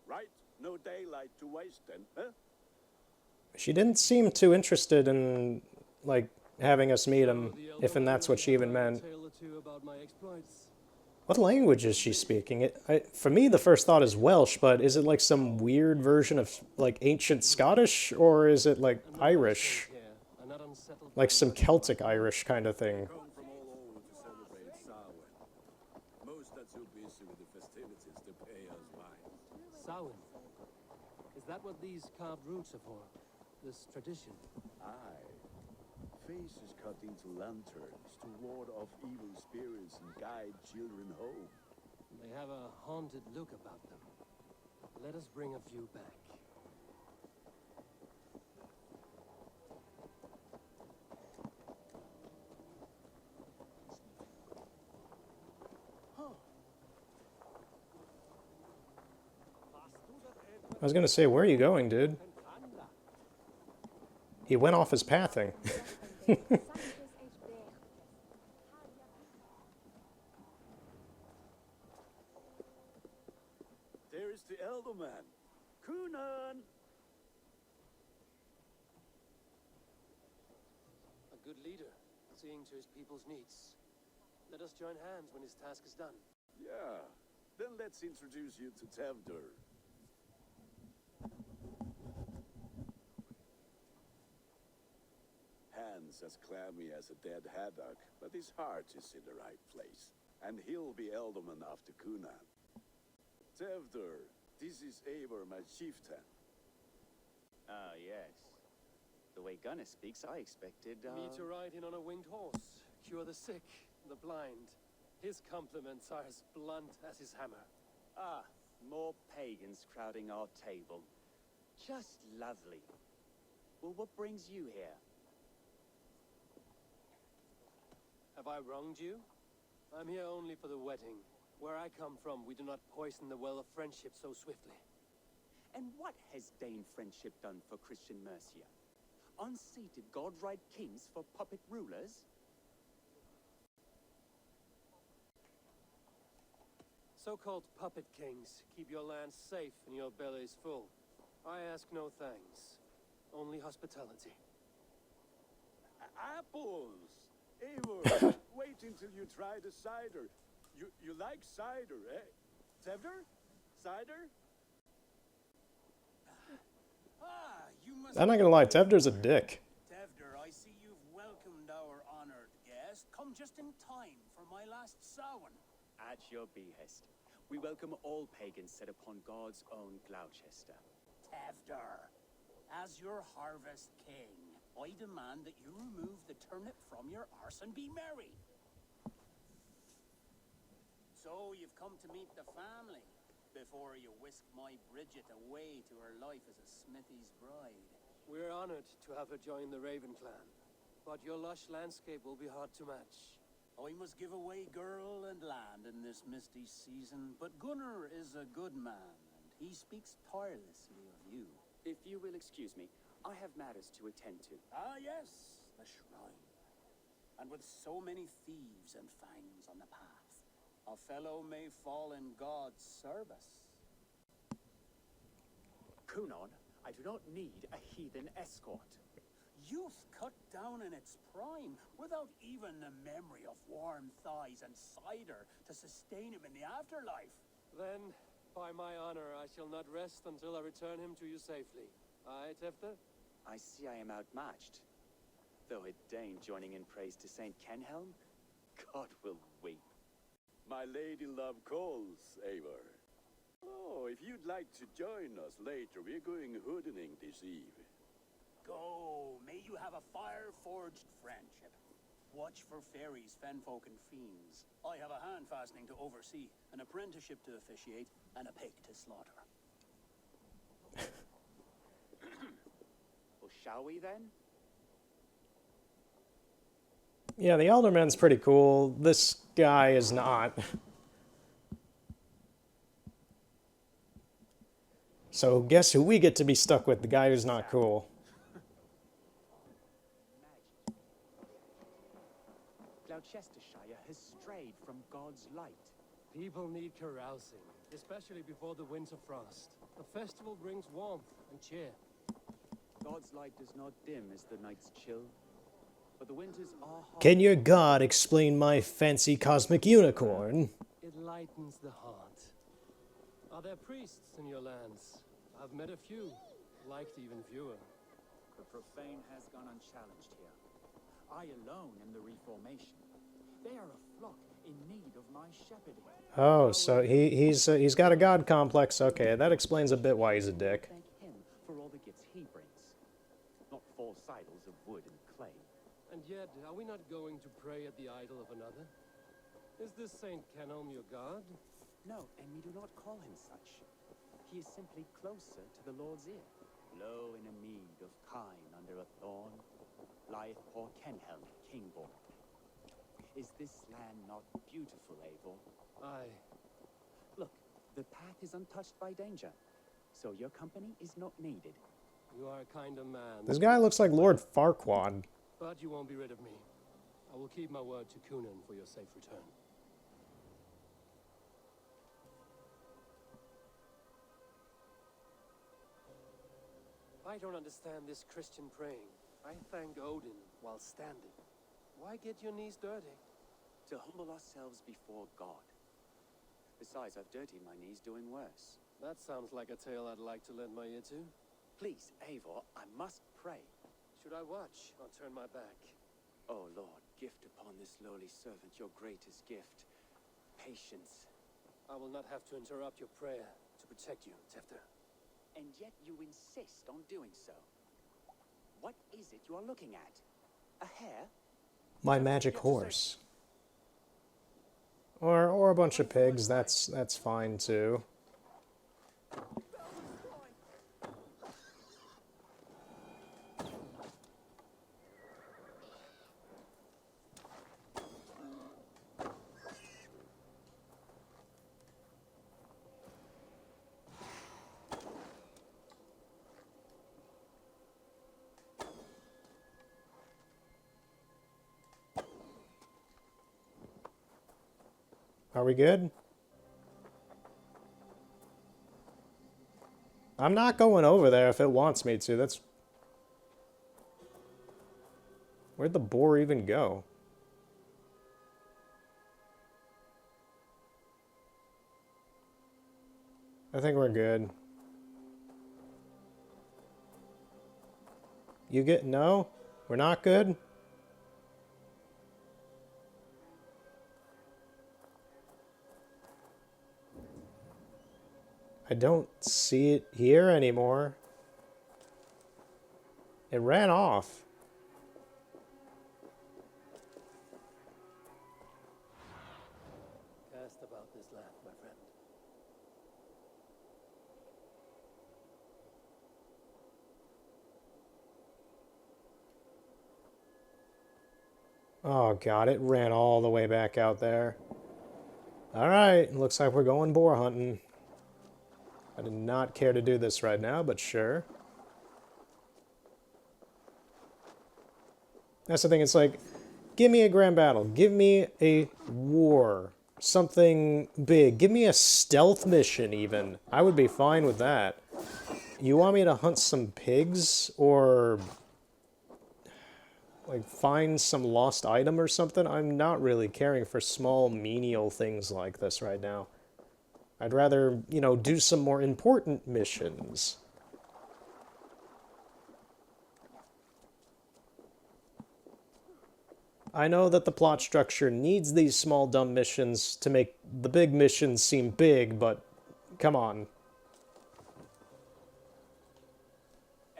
Right, no daylight to waste then, huh? She didn't seem too interested in, like, having us meet him, if and that's what she even meant. What language is she speaking? For me, the first thought is Welsh, but is it like some weird version of, like, ancient Scottish, or is it, like, Irish? Like some Celtic Irish kind of thing. Most are too busy with the festivities to pay us mind. Samhain. Is that what these carved roots are for? This tradition? Aye. Faces cut into lanterns to ward off evil spirits and guide children home. They have a haunted look about them. Let us bring a few back. I was gonna say, where are you going, dude? He went off his pathing. There is the elder man, Kunan. good leader, seeing to his people's needs. Let us join hands when his task is done. Yeah. Then let's introduce you to Tevder. Hands as clammy as a dead haddock, but his heart is in the right place. And he'll be Ealdorman after Cunan. Tevder, this is Eivor, my chieftain. Ah, yes. The way Gunnar speaks, I expected, Me to ride in on a winged horse, cure the sick, the blind. His compliments are as blunt as his hammer. Ah, more pagans crowding our table. Just lovely. Well, what brings you here? Have I wronged you? I'm here only for the wedding. Where I come from, we do not poison the well of friendship so swiftly. And what has Dane friendship done for Christian Mercia? Unseated god-right kings for puppet rulers? So-called puppet kings keep your lands safe and your bellies full. I ask no thanks, only hospitality. Apples! Eivor, wait until you try the cider. You like cider, eh? Tevder? Cider? You must I'm not gonna lie, Tevder's a dick. Tevder, I see you've welcomed our honored guest. Come just in time for my last Samhain. At your behest. We welcome all pagans set upon God's own Gloucester. Tevder, as your harvest king, I demand that you remove the turnip from your arse and be merry. So you've come to meet the family before you whisk my Bridget away to her life as a smithy's bride. We're honored to have her join the Raven clan, but your lush landscape will be hard to match. I must give away girl and land in this misty season, but Gunnar is a good man, and he speaks tirelessly of you. If you will excuse me, I have matters to attend to. Ah, yes, the shrine. And with so many thieves and fangs on the path, a fellow may fall in God's service. Cunan, I do not need a heathen escort. Youth cut down in its prime, without even the memory of warm thighs and cider to sustain him in the afterlife. Then, by my honor, I shall not rest until I return him to you safely. Aye, Tefta? I see I am outmatched. Though a Dane joining in praise to Saint Kenhelm, God will weep. My lady love calls, Eivor. Oh, if you'd like to join us later, we're going hoodening this eve. Go, may you have a fire-forged friendship. Watch for fairies, fenfolk, and fiends. I have a hand fastening to oversee, an apprenticeship to officiate, and a pig to slaughter. Well, shall we then? Yeah, the Alderman's pretty cool. This guy is not. So guess who we get to be stuck with? The guy who's not cool. Gloucestershire has strayed from God's light. People need carousing, especially before the winter frost. The festival brings warmth and cheer. God's light does not dim as the night's chill, but the winters are hard. Can your god explain my fancy cosmic unicorn? It lightens the heart. Are there priests in your lands? I've met a few, liked even fewer. The profane has gone unchallenged here. I alone am the reformation. They are a flock in need of my shepherding. Oh, so he's got a god complex. Okay, that explains a bit why he's a dick. Thank him for all the gifts he brings, not false idols of wood and clay. And yet, are we not going to pray at the idol of another? Is this Saint Kenhelm your god? No, and we do not call him such. He is simply closer to the Lord's ear. Low in a mead of kine under a thorn lieth poor Kenhelm, kingborn. Is this land not beautiful, Eivor? Aye. Look, the path is untouched by danger, so your company is not needed. You are a kind of man. This guy looks like Lord Farquaad. But you won't be rid of me. I will keep my word to Cunan for your safe return. I don't understand this Christian praying. I thank Odin while standing. Why get your knees dirty? To humble ourselves before God. Besides, I've dirtied my knees doing worse. That sounds like a tale I'd like to lend my ear to. Please, Eivor, I must pray. Should I watch or turn my back? Oh Lord, gift upon this lowly servant your greatest gift. Patience. I will not have to interrupt your prayer to protect you, Tefter. And yet you insist on doing so. What is it you are looking at? A hare? My magic horse. Or a bunch of pigs, that's fine too. Are we good? I'm not going over there if it wants me to. That's... Where'd the boar even go? I think we're good. You get... No? We're not good? I don't see it here anymore. It ran off. Cast about this land, my friend. Oh god, it ran all the way back out there. Alright, looks like we're going boar hunting. I do not care to do this right now, but sure. That's the thing, it's like, give me a grand battle, give me a war, something big, give me a stealth mission even. I would be fine with that. You want me to hunt some pigs, or like find some lost item or something? I'm not really caring for small menial things like this right now. I'd rather, you know, do some more important missions. I know that the plot structure needs these small dumb missions to make the big missions seem big, but come on.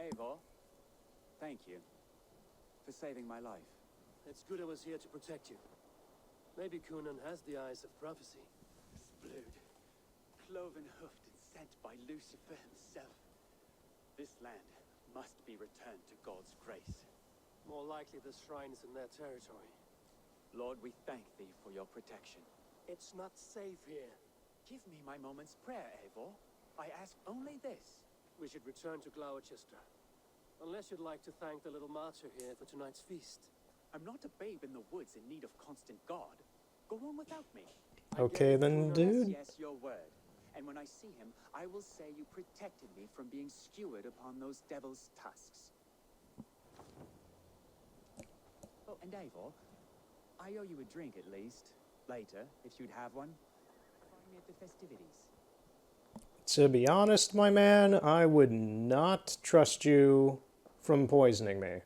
Eivor, thank you for saving my life. It's good I was here to protect you. Maybe Kunan has the eyes of prophecy. Splode. Cloven-hoofed and sent by Lucifer himself. This land must be returned to God's grace. More likely the shrine is in their territory. Lord, we thank thee for your protection. It's not safe here. Give me my moment's prayer, Eivor. I ask only this. We should return to Gloucester. Unless you'd like to thank the little martyr here for tonight's feast. I'm not a babe in the woods in need of constant guard. Go on without me. Okay then, dude. Yes, your word. And when I see him, I will say you protected me from being skewered upon those devil's tusks. Oh, and Eivor, I owe you a drink at least. Later, if you'd have one. Find me at the festivities. To be honest, my man, I would not trust you from poisoning me.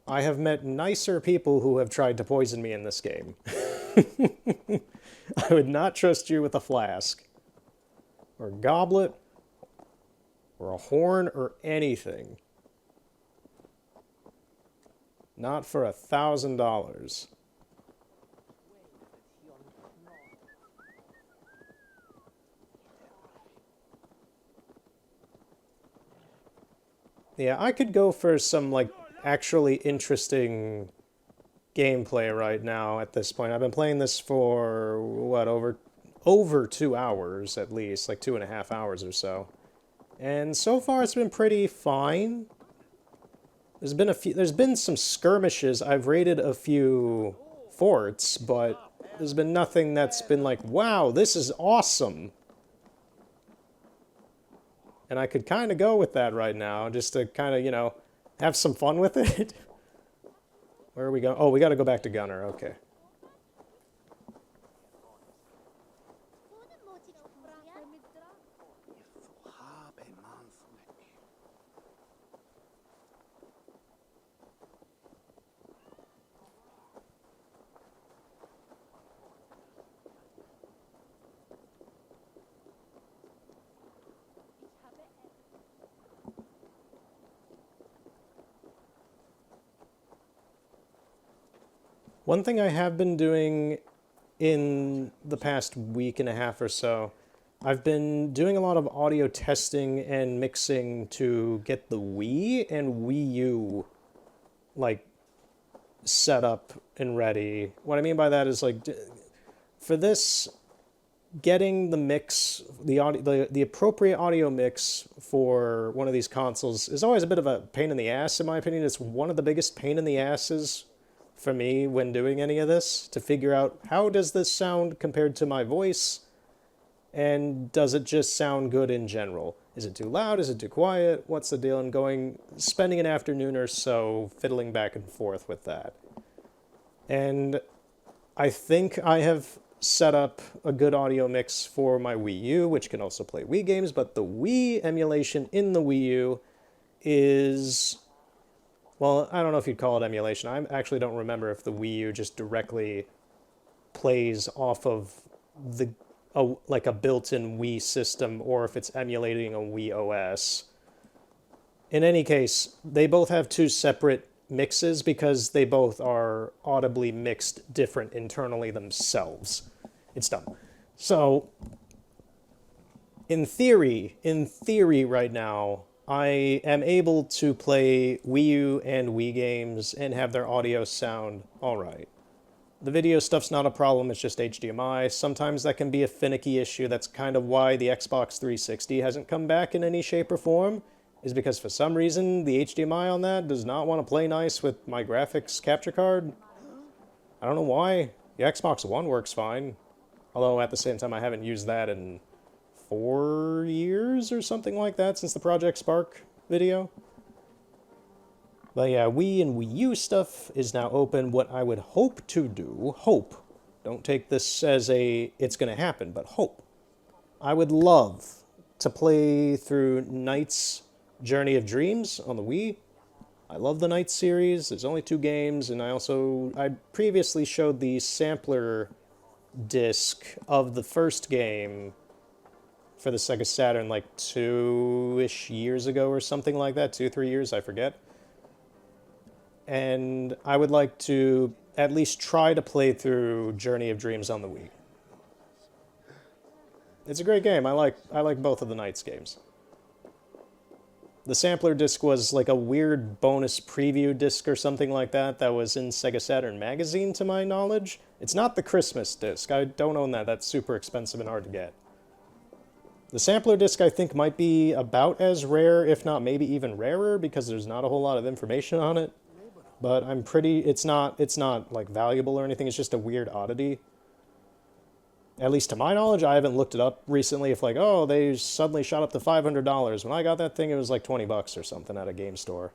I have met nicer people who have tried to poison me in this game. I would not trust you with a flask, or a goblet, or a horn, or anything. Not for $1,000. Yeah, I could go for some, like, actually interesting gameplay right now at this point. I've been playing this for, what, over 2 hours at least, like 2.5 hours or so. And so far it's been pretty fine. There's been some skirmishes. I've raided a few forts, but there's been nothing that's been like, wow, this is awesome. And I could kind of go with that right now, just to kind of, you know, have some fun with it. Where are we going? Oh, we got to go back to Gunner. Okay. One thing I have been doing in the past week and a half or so, I've been doing a lot of audio testing and mixing to get the Wii and Wii U, like, set up and ready. What I mean by that is, like, for this, getting the mix, the appropriate audio mix for one of these consoles is always a bit of a pain in the ass, in my opinion. It's one of the biggest pain in the asses for me when doing any of this, to figure out how does this sound compared to my voice, and does it just sound good in general? Is it too loud? Is it too quiet? What's the deal? And spending an afternoon or so fiddling back and forth with that. And I think I have set up a good audio mix for my Wii U, which can also play Wii games, but the Wii emulation in the Wii U is... Well, I don't know if you'd call it emulation. I actually don't remember if the Wii U just directly plays off of like a built-in Wii system, or if it's emulating a Wii OS. In any case, they both have two separate mixes because they both are audibly mixed different internally themselves. It's dumb. So, in theory right now, I am able to play Wii U and Wii games and have their audio sound alright. The video stuff's not a problem, it's just HDMI. Sometimes that can be a finicky issue. That's kind of why the Xbox 360 hasn't come back in any shape or form, is because for some reason the HDMI on that does not want to play nice with my graphics capture card. I don't know why. The Xbox One works fine. Although at the same time I haven't used that in 4 years or something like that since the Project Spark video. But yeah, Wii and Wii U stuff is now open. What I would hope to do, don't take this as it's going to happen, but hope. I would love to play through Knight's Journey of Dreams on the Wii. I love the Knight series. There's only 2 games, and I previously showed the sampler disc of the first game for the Sega Saturn like 2-ish years ago or something like that. 2-3 years, I forget. And I would like to at least try to play through Journey of Dreams on the Wii. It's a great game. I like both of the Knights games. The sampler disc was like a weird bonus preview disc or something like that was in Sega Saturn magazine, to my knowledge. It's not the Christmas disc. I don't own that. That's super expensive and hard to get. The sampler disc, I think, might be about as rare, if not maybe even rarer, because there's not a whole lot of information on it. But it's not like valuable or anything. It's just a weird oddity. At least to my knowledge, I haven't looked it up recently if like, oh, they suddenly shot up to $500. When I got that thing, it was like 20 bucks or something at a game store.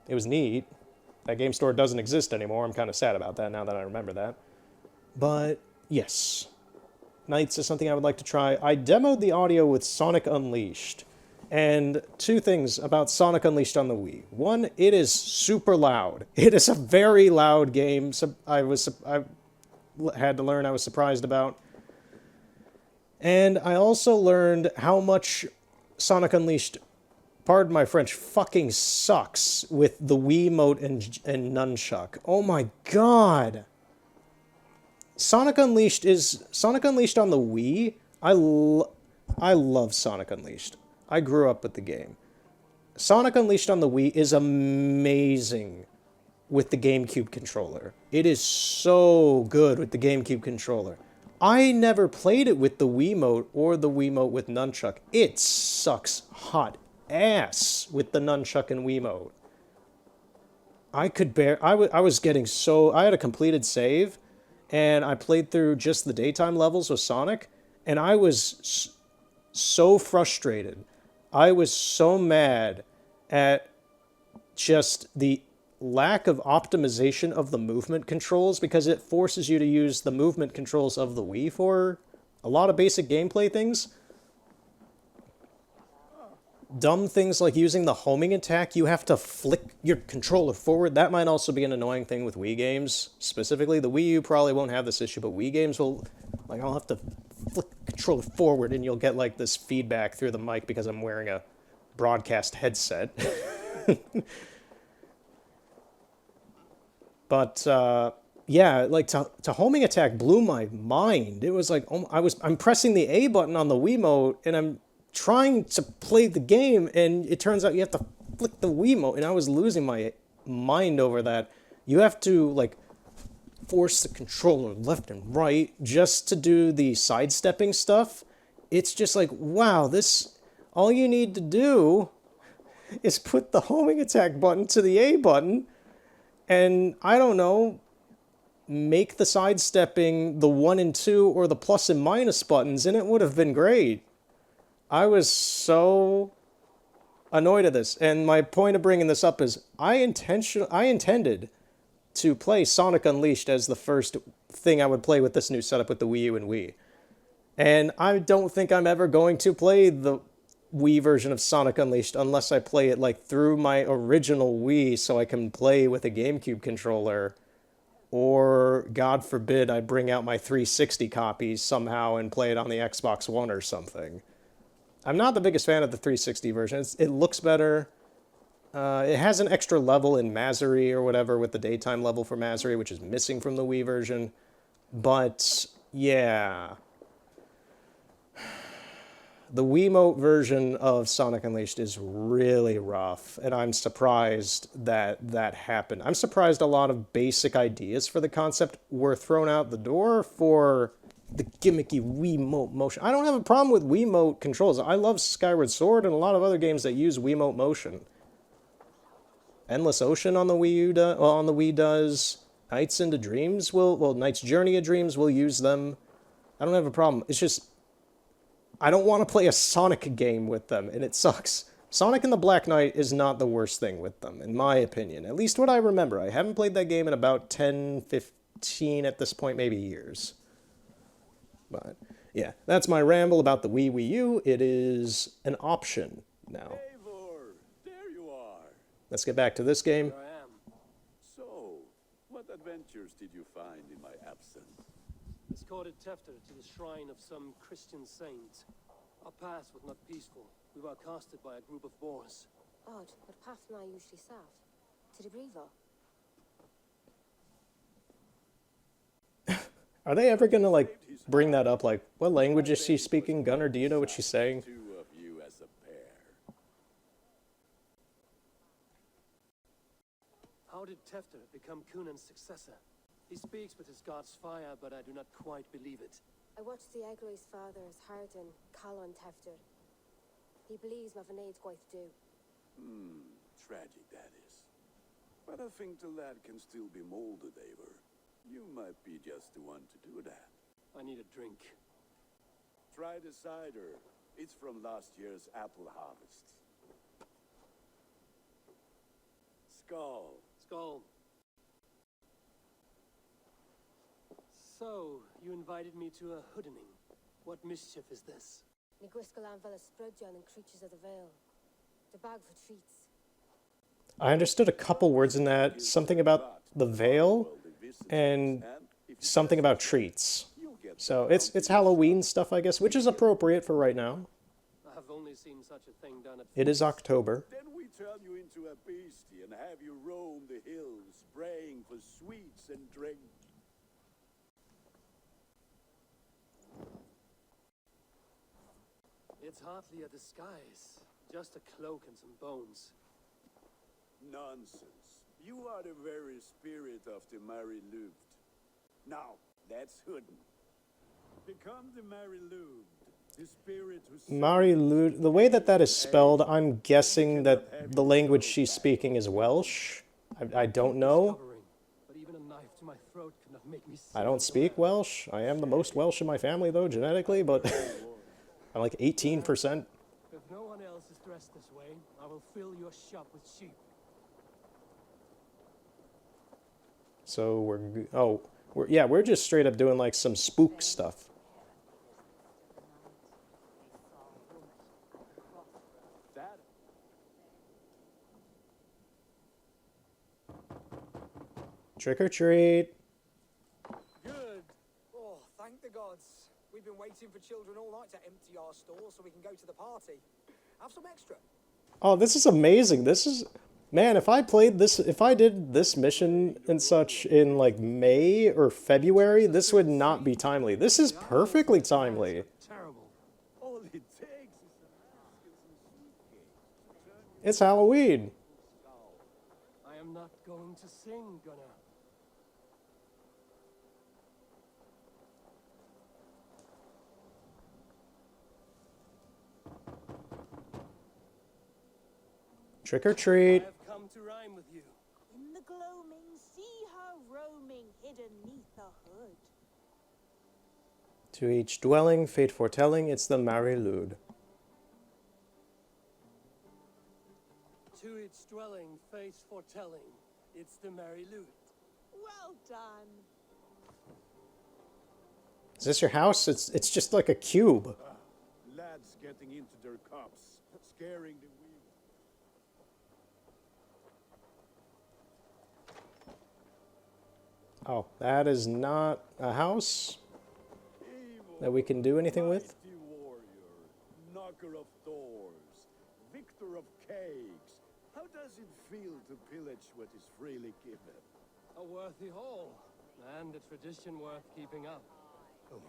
It was neat. That game store doesn't exist anymore. I'm kind of sad about that now that I remember that. But yes, Knights is something I would like to try. I demoed the audio with Sonic Unleashed. And 2 things about Sonic Unleashed on the Wii. One, it is super loud. It is a very loud game. So I had to learn, I was surprised about. And I also learned how much Sonic Unleashed, pardon my French, fucking sucks with the Wiimote and nunchuck. Oh my god! Sonic Unleashed on the Wii. I love Sonic Unleashed. I grew up with the game. Sonic Unleashed on the Wii is amazing with the GameCube controller. It is so good with the GameCube controller. I never played it with the Wiimote or the Wiimote with nunchuck. It sucks hot ass with the nunchuck and Wiimote. I was getting so... I had a completed save, and I played through just the daytime levels with Sonic, and I was so frustrated. I was so mad at just the lack of optimization of the movement controls, because it forces you to use the movement controls of the Wii for a lot of basic gameplay things. Dumb things like using the homing attack, you have to flick your controller forward. That might also be an annoying thing with Wii games. Specifically, the Wii U probably won't have this issue, but Wii games will, like, I'll have to flick the controller forward and you'll get, like, this feedback through the mic because I'm wearing a broadcast headset. But, yeah, like, to homing attack blew my mind. It was like, oh, I'm pressing the A button on the Wiimote, and I'm trying to play the game, and it turns out you have to flick the Wiimote, and I was losing my mind over that. You have to, like, force the controller left and right just to do the sidestepping stuff. It's just like, wow, all you need to do is put the homing attack button to the A button, and, I don't know, make the sidestepping the 1 and 2 or the plus and minus buttons, and it would have been great. I was so annoyed at this, and my point of bringing this up is I intended to play Sonic Unleashed as the first thing I would play with this new setup with the Wii U and Wii. And I don't think I'm ever going to play the Wii version of Sonic Unleashed unless I play it like through my original Wii so I can play with a GameCube controller, or God forbid I bring out my 360 copies somehow and play it on the Xbox One or something. I'm not the biggest fan of the 360 version. It looks better. It has an extra level in Mastery or whatever with the daytime level for Mastery, which is missing from the Wii version. But, yeah. The Wiimote version of Sonic Unleashed is really rough, and I'm surprised that that happened. I'm surprised a lot of basic ideas for the concept were thrown out the door for the gimmicky Wiimote motion. I don't have a problem with Wiimote controls. I love Skyward Sword and a lot of other games that use Wiimote motion. Endless Ocean on the Wii does. Nights into Dreams Night's Journey of Dreams will use them. I don't have a problem. It's just, I don't want to play a Sonic game with them, and it sucks. Sonic and the Black Knight is not the worst thing with them, in my opinion. At least what I remember. I haven't played that game in about 10, 15 at this point, maybe years. But, yeah, that's my ramble about the Wii U. It is an option now. Eivor, there you are. Let's get back to this game. Here I am. So, what adventures did you find in my absence? Escorted Tefter to the shrine of some Christian saint. Our path was not peaceful. We were accosted by a group of boars. Odd, but path now usually south. To the Brevo. Are they ever gonna, like, bring that up? Like, what language is she speaking? Gunnar, do you know what she's saying? Two of you as a pair. How did Tefter become Cunan's successor? He speaks with his god's fire, but I do not quite believe it. I watched the Egloi's father's Harden call on Tefter. He believes Mavanade's going to do. Tragic that is. But I think the lad can still be molded, Eivor. You might be just the one to do that. I need a drink. Try the cider. It's from last year's apple harvest. Skull. Skull. So, you invited me to a hoodening. What mischief is this? Niguiscalan Vela Sprudjon and Creatures of the Vale. The bag for treats. I understood a couple words in that. Something about the veil and something about treats. So it's Halloween stuff, I guess, which is appropriate for right now. I have only seen such a thing done at It is October. Then we turn you into a beastie and have you roam the hills, praying for sweets and drink. It's hardly a disguise. Just a cloak and some bones. Nonsense. You are the very spirit of the Mary Louved. Now, that's Hooden. Become the Mary Louved, the spirit who... Marilud, the way that is spelled, I'm guessing that the language she's speaking is Welsh. I don't know. But even a knife to my throat could not make me I don't speak Welsh. I am the most Welsh in my family, though, genetically, but I'm like 18%. If no one else is dressed this way, I will fill your shop with sheep. So we're just straight up doing like some spook stuff. That Trick or treat. Good. Oh, thank the gods. We've been waiting for children all night to empty our stores so we can go to the party. Have some extra. Oh, this is amazing. This is, man, if I did this mission and such in like May or February, this would not be timely. This is perfectly timely. terrible. All it takes is a mask and some suitcase. It's Halloween. I am not going to sing, Gunnar. Trick or treat. I have come to rhyme with you. In the gloaming, see her roaming, hidden neath the hood. To each dwelling, fate foretelling, it's the Mary Lude. To its dwelling, face foretelling, it's the Merry Lute. Well done. Is this your house? It's just like a cube. Lads getting into their cups, scaring the women. Oh, that is not a house that we can do anything with? Mighty warrior, knocker of doors, victor of cakes. How does it feel to pillage what is freely given? A worthy haul, and a tradition worth keeping up. Oh,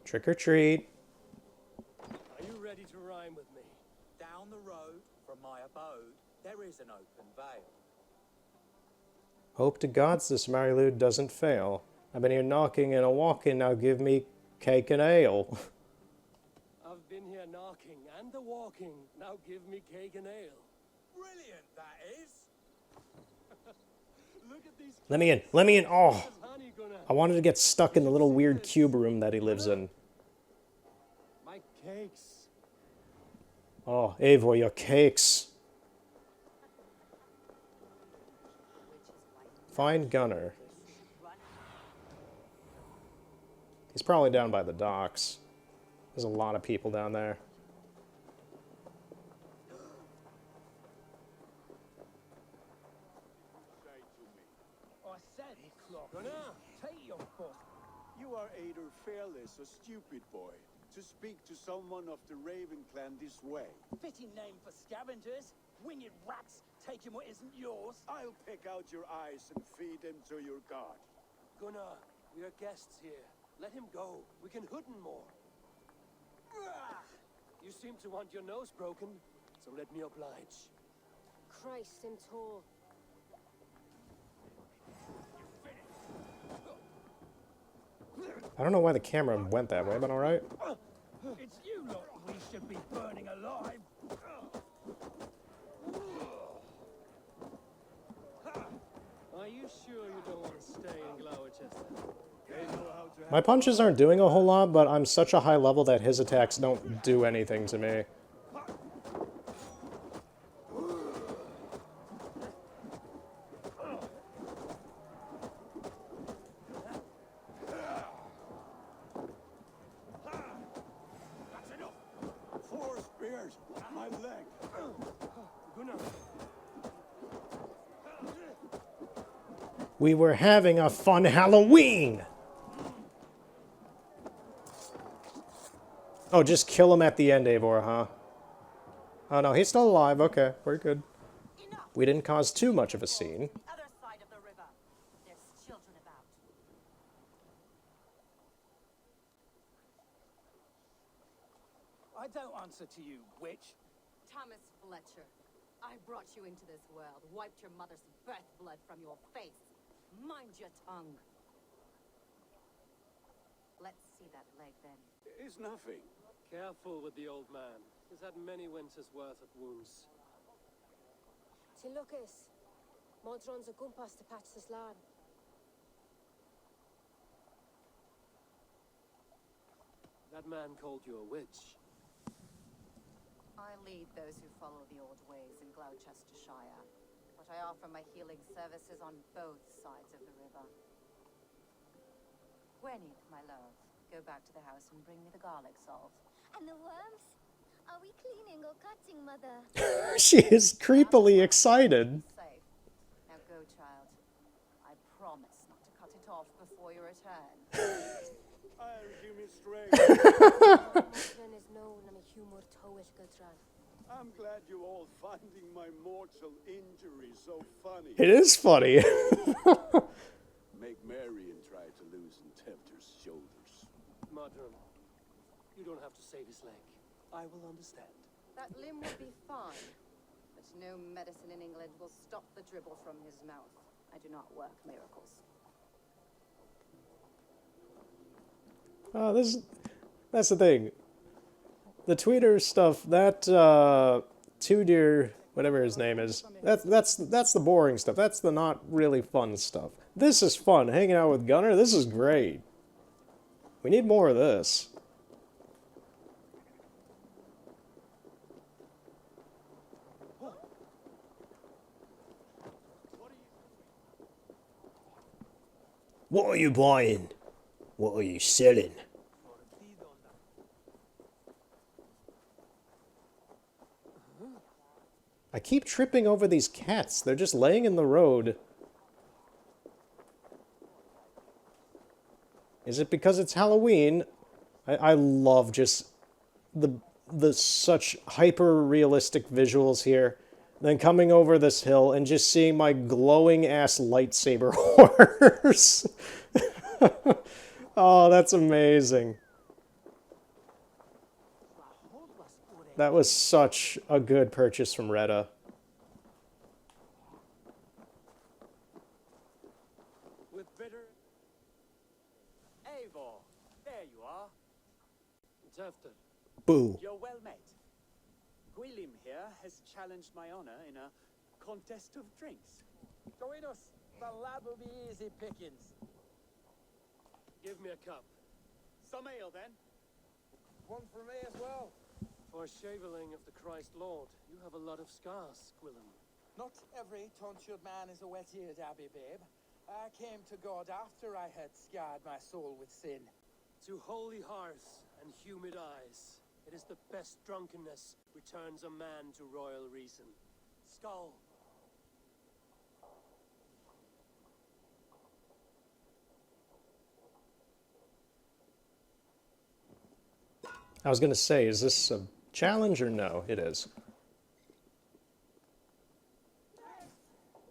Trick or treat. Are you ready to rhyme with me? Down the road from my abode, there is an open vale. Hope to gods this Mary Lude doesn't fail. I've been here knocking and a walking, now give me cake and ale. I've been here knocking and a walking, now give me cake and ale. Brilliant, that is. Look at these. Let me in, let me in. Oh, Honey, Gunnar. I wanted to get stuck in the little weird cube room that he lives in. My cakes. Oh, Eivor, your cakes. Find Gunnar. He's probably down by the docks. There's a lot of people down there. I said it, Gunnar. Take your foot. you are either fearless or stupid, boy, to speak to someone of the Raven clan this way. Fitting name for scavengers. Winged rats taking what isn't yours. I'll pick out your eyes and feed them to your god. Gunnar, we are guests here. Let him go. We can hood him more. You seem to want your nose broken, so let me oblige. Christ and Tor. I don't know why the camera went that way, but alright. It's you lot we should be burning alive. Are you sure you don't want to stay in Gloucester? My punches aren't doing a whole lot, but I'm such a high level that his attacks don't do anything to me. That's enough! 4 spears! My leg! Gunnar. We were having a fun Halloween! Oh, just kill him at the end, Eivor, huh? Oh no, he's still alive. Okay, we're good. We didn't cause too much of a scene. Other side of the river. There's children about. I don't answer to you, witch. Thomas Fletcher, I brought you into this world, wiped your mother's birth blood from your face. Mind your tongue. Let's see that leg then. It's nothing. Careful with the old man. He's had many winters' worth of wounds. Till Lucas. Modron's a gumpas to patch this land. That man called you a witch. I lead those who follow the old ways in Gloucestershire, but I offer my healing services on both sides of the river. Gwenny, my love, go back to the house and bring me the garlic salt. And the worms? Are we cleaning or cutting, Mother? She is creepily excited. Safe. Now go, child. I promise not to cut it off before your return. I'll give me strength. I'm glad you're all finding my mortal injury so funny. It is funny. Make merry and try to loosen Tempter's shoulders. Madron, you don't have to save his leg. I will understand. That limb will be fine, but no medicine in England will stop the dribble from his mouth. I do not work miracles. Oh, that's the thing. The tweeter stuff, that Two Deer, whatever his name is, that's the boring stuff. That's the not really fun stuff. This is fun. Hanging out with Gunnar, this is great. We need more of this. What are you buying? What are you selling? I keep tripping over these cats. They're just laying in the road. Is it because it's Halloween? I love just the such hyper-realistic visuals here. Then coming over this hill and just seeing my glowing-ass lightsaber horse. Oh, that's amazing. That was such a good purchase from Retta. With bitter... Eivor, there you are. Tefter. Boo. You're well met. Gwilym here has challenged my honor in a contest of drinks. Join us. The lad will be easy pickings. Give me a cup. Some ale, then. One for me as well. For shaveling of the Christ Lord, you have a lot of scars, Gwilym. Not every tonsured man is a wet-eared abbey, babe. I came to God after I had scarred my soul with sin. To holy hearth and humid eyes, it is the best drunkenness returns a man to royal reason. Skull. I was gonna say, is this a challenge or no? It is.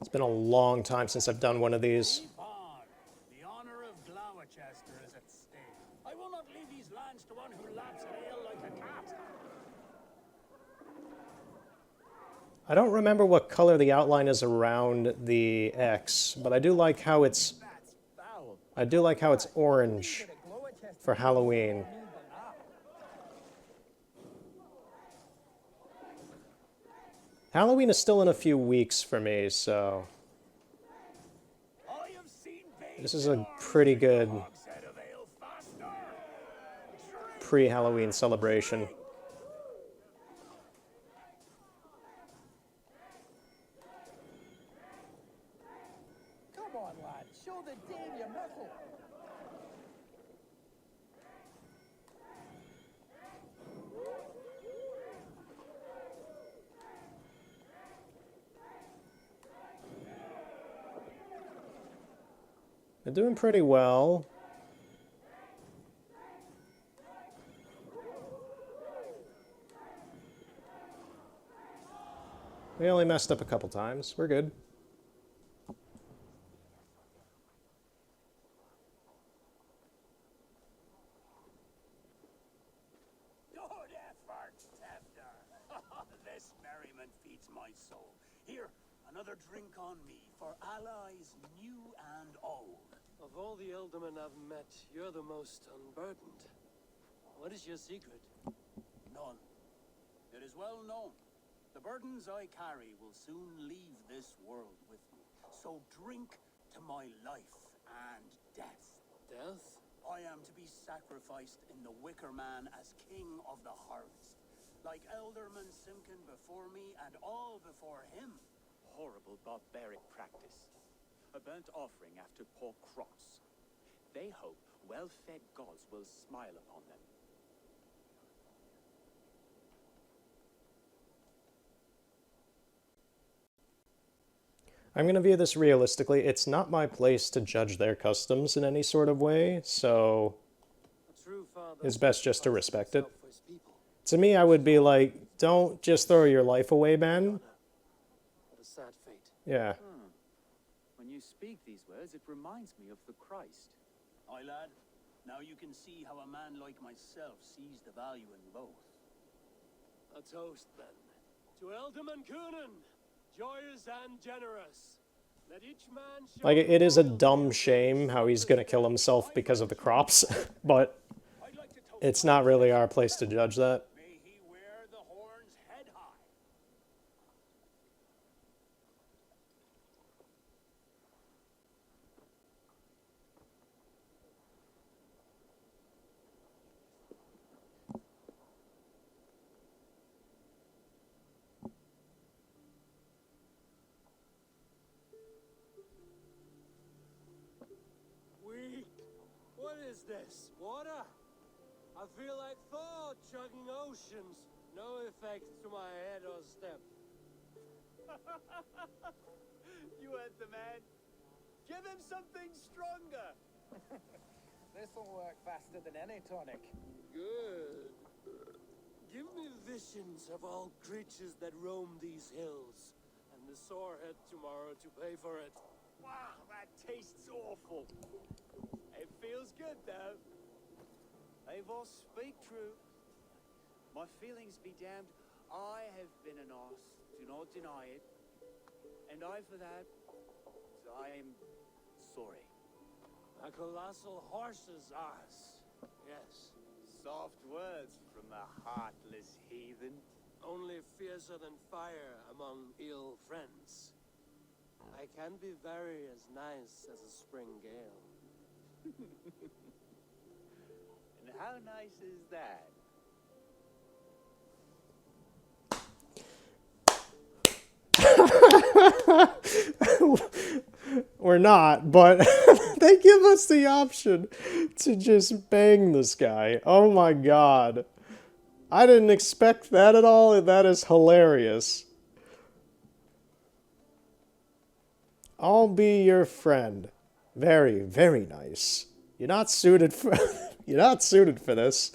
It's been a long time since I've done one of these. The honor of Gloucester is at stake. I will not leave these lands to one who laps ale like a cat. I don't remember what color the outline is around the X, but I do like how it's orange for Halloween. Halloween is still in a few weeks for me, so this is a pretty good pre-Halloween celebration. Come on, lad. Show the Dane your mettle. They're doing pretty well. We only messed up a couple times. We're good. Good effort, Tefter. This merriment feeds my soul. Here, another drink on me for allies new and old. Of all the Ealdormen I've met, you're the most unburdened. What is your secret? None. It is well known. The burdens I carry will soon leave this world with me. So drink to my life and death. Death? I am to be sacrificed in the Wicker Man as king of the harvest, like Elderman Simkin before me and all before him. Horrible barbaric practice. A burnt offering after poor crops. They hope well-fed gods will smile upon them. I'm going to view this realistically. It's not my place to judge their customs in any sort of way, so it's best just to respect it. To me, I would be like, don't just throw your life away, man. What a sad fate. Yeah. When you speak these words, it reminds me of the Christ. Aye, lad. Now you can see how a man like myself sees the value in both. A toast, then. To Elderman Coonan, joyous and generous. Let each man show Like, it is a dumb shame how he's going to kill himself because of the crops, but it's not really our place to judge that. May he wear the horns head high. Weak. What is this? Water? I feel like Thor chugging oceans. No effect to my head or step. You heard the man. Give him something stronger. This'll work faster than any tonic. Good. Give me visions of all creatures that roam these hills, and the sorehead tomorrow to pay for it. Wow, that tastes awful. It feels good, though. Eivor, speak true. My feelings be damned. I have been an arse. Do not deny it. And I, for that, I am sorry. A colossal horse's arse. Yes. Soft words from the heartless heathen. Only fiercer than fire among ill friends. I can be very as nice as a spring gale. And how nice is that? We're not, but they give us the option to just bang this guy. Oh my god. I didn't expect that at all, and that is hilarious. I'll be your friend. Very, very nice. You're not suited for you're not suited for this.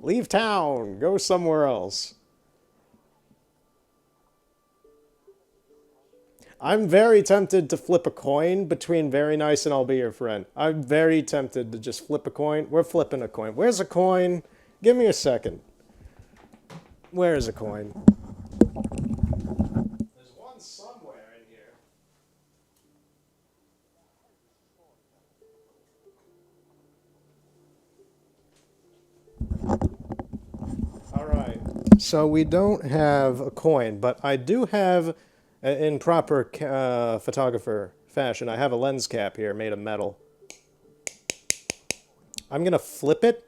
Leave town. Go somewhere else. I'm very tempted to flip a coin between very nice and I'll be your friend. I'm very tempted to just flip a coin. We're flipping a coin. Where's a coin? Give me a second. Where is a coin? There's one somewhere in here. Alright. So we don't have a coin, but I do have, in proper photographer fashion, I have a lens cap here made of metal. I'm going to flip it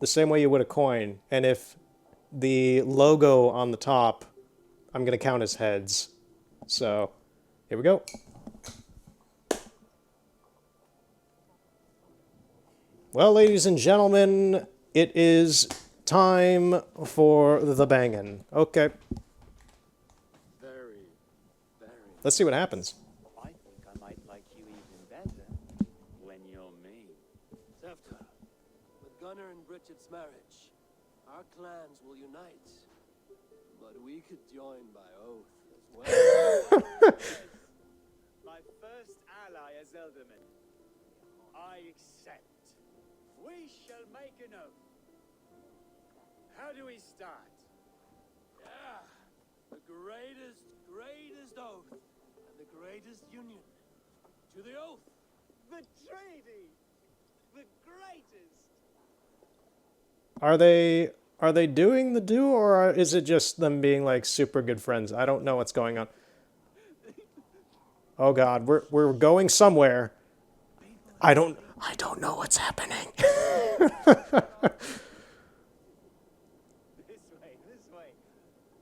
the same way you would a coin, and if the logo on the top, I'm going to count as heads. So, here we go. Well, ladies and gentlemen, it is time for the banging. Okay. Very. Let's see what happens. I think I might like you even better when you're me. Tefka, with Gunnar and Bridget's marriage, our clans will unite. But we could join by oath as well. My first ally as Elderman. I accept. We shall make an oath. How do we start? Yeah, the greatest oath, and the greatest union. To the oath. The treaty. The greatest. Are they doing the do, or is it just them being like super good friends? I don't know what's going on. Oh god, we're going somewhere. I I don't know what's happening. This way, this way.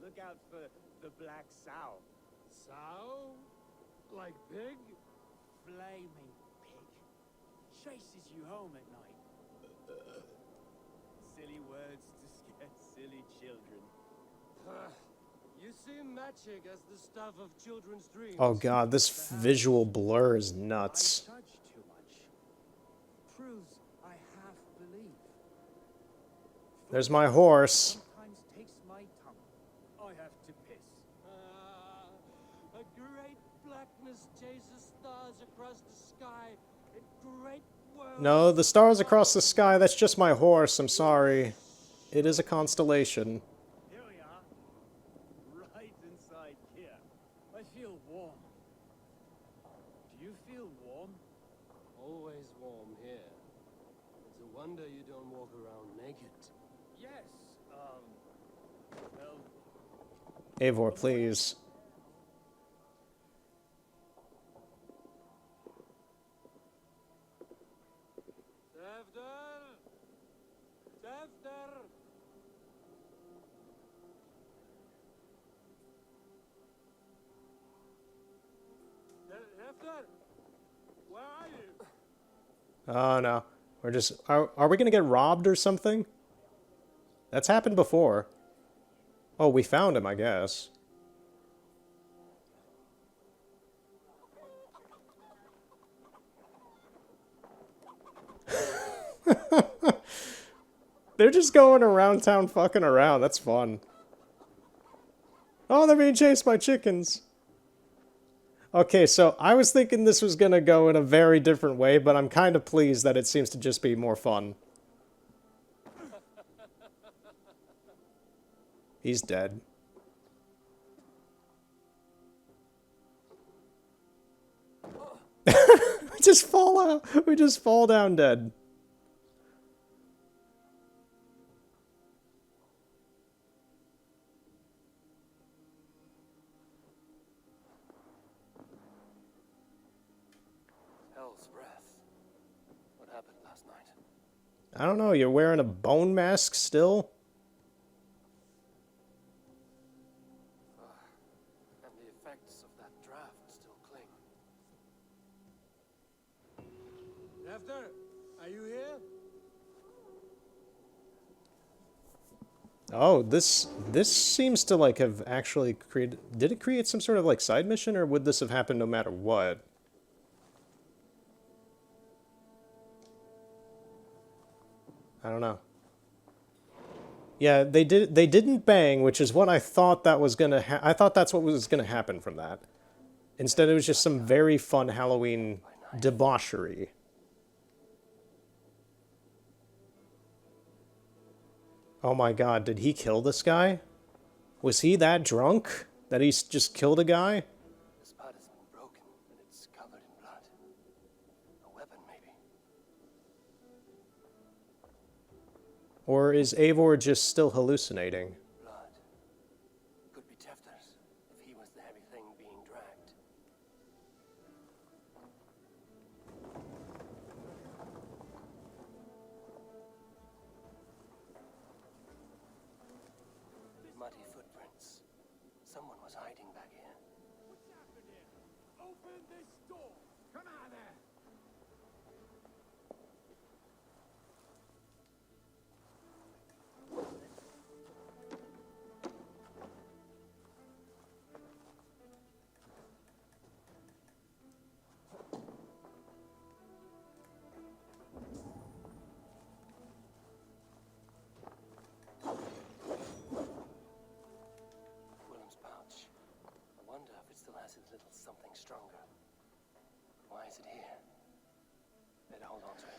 Look out for the black sow. Sow? Like pig? Flaming pig. Chases you home at night. Silly words to scare silly children. You seem magic as the stuff of children's dreams. Oh god, this visual blur is nuts. I judge too much. Proves I half believe. There's my horse. Sometimes takes my tongue. I have to piss. A great blackness chases stars across the sky. A great world. No, the stars across the sky, that's just my horse, I'm sorry. It is a constellation. Here we are. Right inside here. I feel warm. Do you feel warm? Always warm here. It's a wonder you don't walk around naked. Yes. Well, Eivor, please. Devder! Devder! Devder! Where are you? Oh no. We're just... Are we gonna get robbed or something? That's happened before. Oh, we found him, I guess. They're just going around town fucking around. That's fun. Oh, they're being chased by chickens. Okay, so I was thinking this was gonna go in a very different way, but I'm kind of pleased that it seems to just be more fun. He's dead. We just fall out. We just fall down dead. Hell's breath. What happened last night? I don't know, you're wearing a bone mask still? And the effects of that draft still cling. Devder, are you here? Oh, this seems to like have actually created... Did it create some sort of like side mission, or would this have happened no matter what? I don't know. Yeah, they didn't bang, which is what I thought that was gonna I thought that's what was gonna happen from that. Instead, it was just some very fun Halloween debauchery. Oh my god, did he kill this guy? Was he that drunk that he just killed a guy? The spot has been broken and it's covered in blood. A weapon, maybe. Or is Eivor just still hallucinating? Blood. Could be Tefter's, if he was the heavy thing being dragged. Muddy footprints. Someone was hiding back here. What's happened here? Open this door! Come on there! Willem's pouch. I wonder if it still has its little something stronger. Why is it here? Better hold on to it.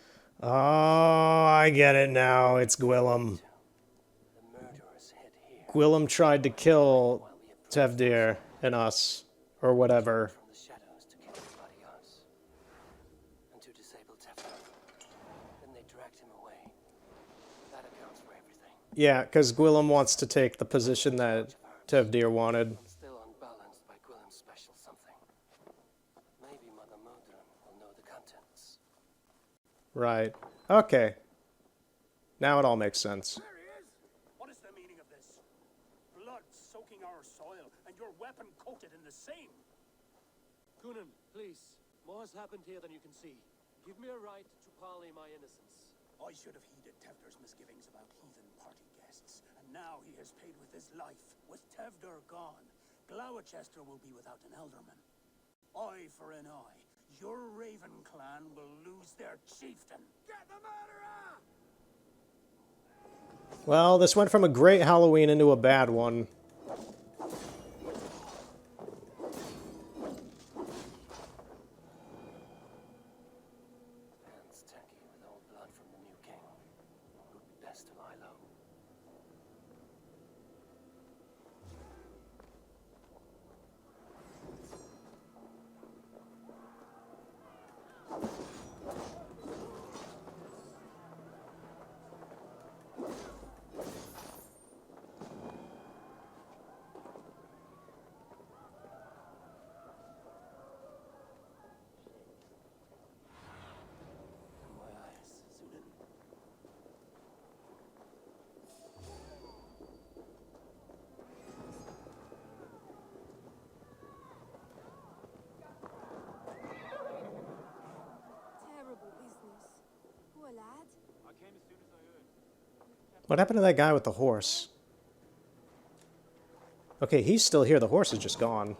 Oh, I get it now. It's Gwillem. The murderer's head here. Gwillem tried to kill Tevdir and us, or whatever. From the shadows to kill everybody else. And to disable Tefter. Then they dragged him away. That accounts for everything. Yeah, because Gwillem wants to take the position that Tevdir wanted. I'm still unbalanced by Gwillem's special something. Maybe Mother Modron will know the contents. Right. Okay. Now it all makes sense. There he is! What is the meaning of this? Blood soaking our soil, and your weapon coated in the same. Kunan, please. More has happened here than you can see. Give me a right to parley my innocence. I should have heeded Tevder's misgivings about heathen party guests, and now he has paid with his life. With Tevder gone, Gloucester will be without an elderman. Eye for an eye. Your Raven clan will lose their chieftain. Get the murderer! Well, this went from a great Halloween into a bad one. Hands tacky with old blood from the new king. Would be best to lie low. My eyes, Sunan. Terrible business. Poor lad. I came as soon as I heard. What happened to that guy with the horse? Okay, he's still here. The horse is just gone.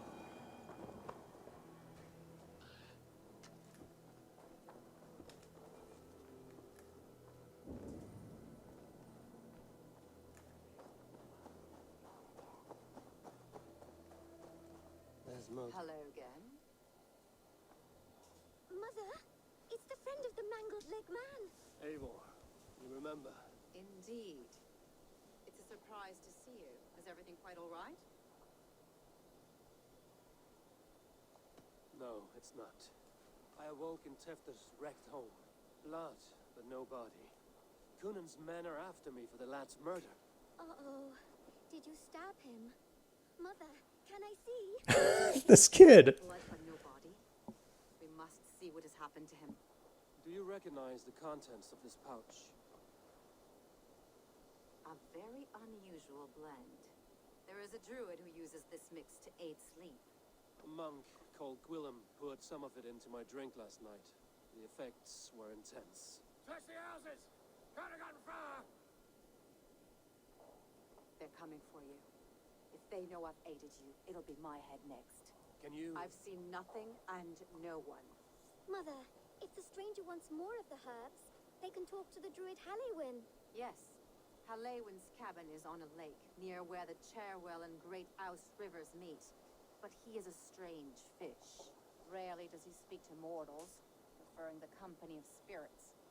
There's Mug. Hello again. Mother, it's the friend of the mangled leg man. Eivor, you remember? Indeed. It's a surprise to see you. Is everything quite all right? No, it's not. I awoke in Tefter's wrecked home. Blood, but no body. Kunan's men are after me for the lad's murder. Uh-oh. Did you stab him? Mother, can I see? This kid. Blood but no body. We must see what has happened to him. Do you recognize the contents of this pouch? A very unusual blend. There is a druid who uses this mix to aid sleep. A monk called Gwillem poured some of it into my drink last night. The effects were intense. Touch the houses! Cardigan fire! They're coming for you. If they know I've aided you, it'll be my head next. Can you... I've seen nothing and no one. Mother, if the stranger wants more of the herbs, they can talk to the druid Halloween. Yes. Halewin's cabin is on a lake, near where the Cherwell and Great Ouse rivers meet. But he is a strange fish. Rarely does he speak to mortals, preferring the company of spirits.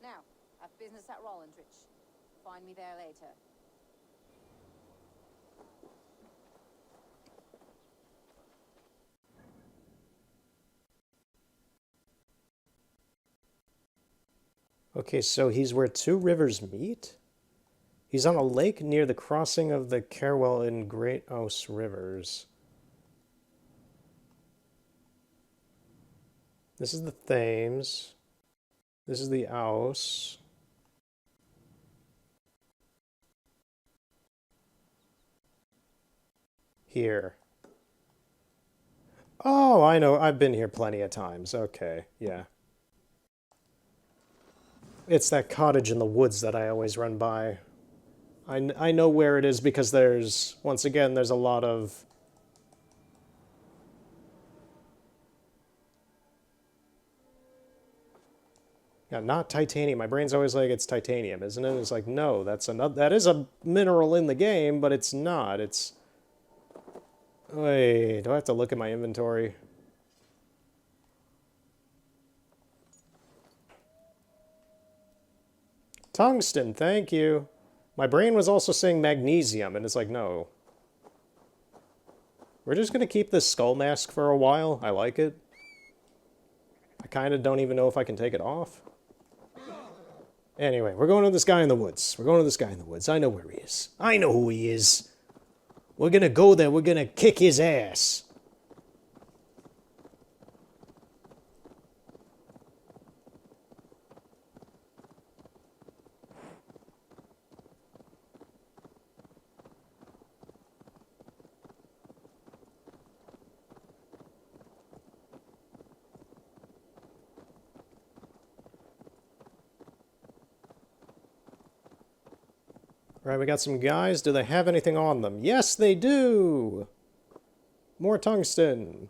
Now, I've business at Rollindrich. Find me there later. Okay, so he's where two rivers meet? He's on a lake near the crossing of the Carewell and Great Ouse rivers. This is the Thames. This is the Ouse. Here. Oh, I know. I've been here plenty of times. Okay, yeah. It's that cottage in the woods that I always run by. I know where it is because there's, once again, there's a lot of... Yeah, not titanium. My brain's always like, it's titanium, isn't it? It's like, no, that's another, that is a mineral in the game, but it's not. It's... Wait, do I have to look at my inventory? Tungsten, thank you. My brain was also saying magnesium, and it's like, no. We're just going to keep this skull mask for a while. I like it. I kind of don't even know if I can take it off. Anyway, we're going to this guy in the woods. We're going to this guy in the woods. I know where he is. I know who he is. We're going to go there. We're going to kick his ass. Right, we got some guys. Do they have anything on them? Yes, they do! More tungsten.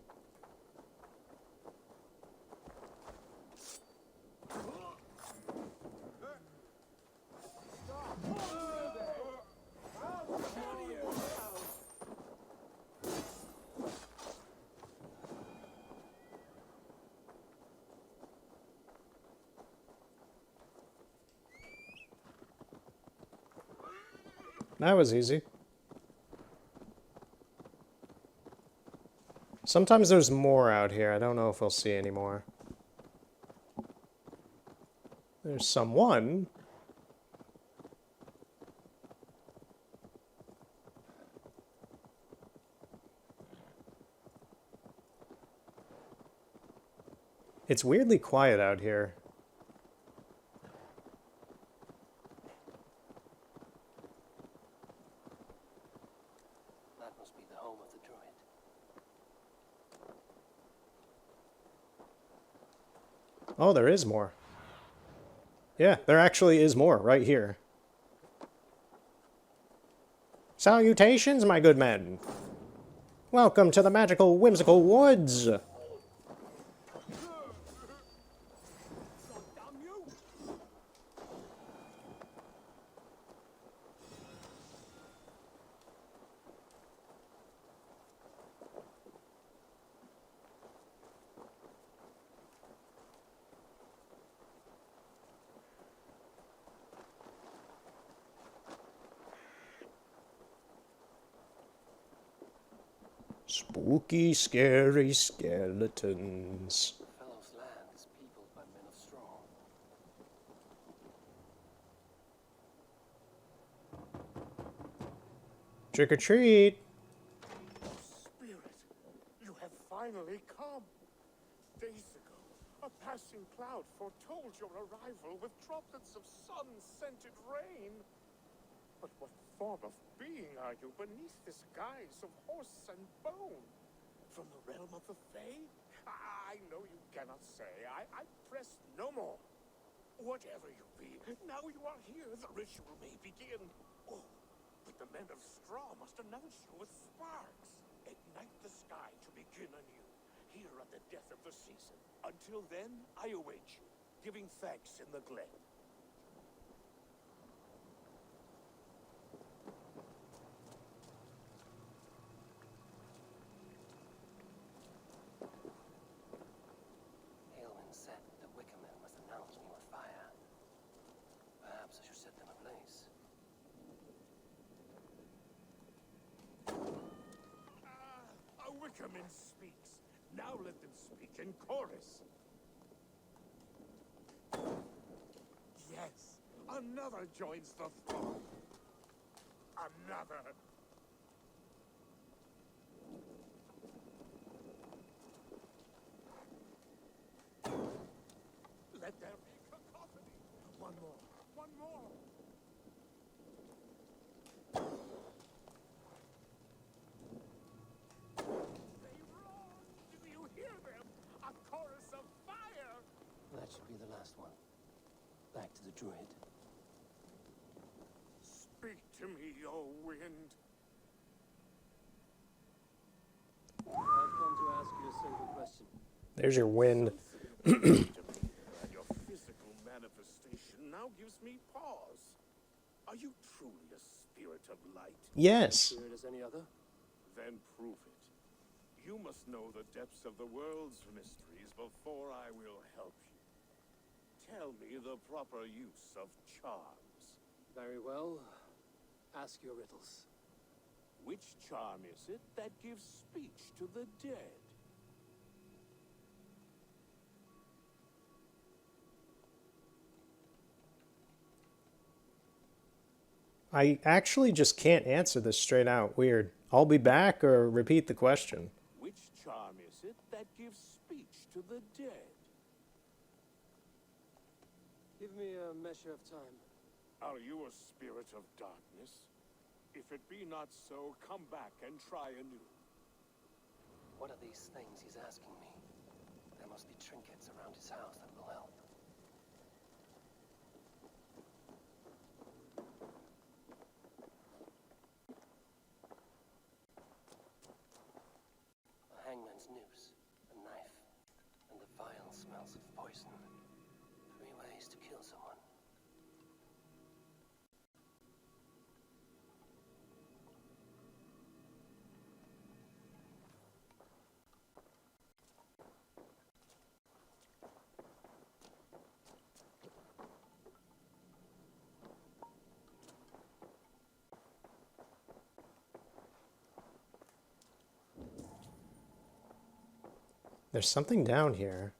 That was easy. Sometimes there's more out here. I don't know if we'll see any more. There's someone. It's weirdly quiet out here. That must be the home of the druid. Oh, there is more. Yeah, there actually is more right here. Salutations, my good men. Welcome to the magical, whimsical woods. Spooky, scary skeletons. Fellow's land is peopled by men of straw. Trick or treat. Spirit, you have finally come. Days ago, a passing cloud foretold your arrival with droplets of sun-scented rain. But what form of being are you beneath this guise of horse and bone? From the realm of the Fae? I know you cannot say. I press no more. Whatever you be, now you are here, the ritual may begin. Oh, but the men of straw must announce you with sparks. Ignite the sky to begin anew, here at the death of the season. Until then, I await you, giving thanks in the glen. Aelwyn said the Wickermen must announce me with fire. Perhaps I should set them ablaze. A Wickerman speaks. Now let them speak in chorus. Yes, another joins the throng. Another. Let there be cacophony. One more. One more. They roar. Do you hear them? A chorus of fire. That should be the last one. Back to the druid. Speak to me, O wind. I've come to ask you a simple question. There's your wind. And your physical manifestation now gives me pause. Are you truly a spirit of light? Yes. Spirit as any other? Then prove it. You must know the depths of the world's mysteries before I will help you. Tell me the proper use of charms. Very well. Ask your riddles. Which charm is it that gives speech to the dead? I actually just can't answer this straight out. Weird. I'll be back or repeat the question. Which charm is it that gives speech to the dead? Give me a measure of time. Are you a spirit of darkness? If it be not so, come back and try anew. What are these things he's asking me? There must be trinkets around his house that will help. There's something down here.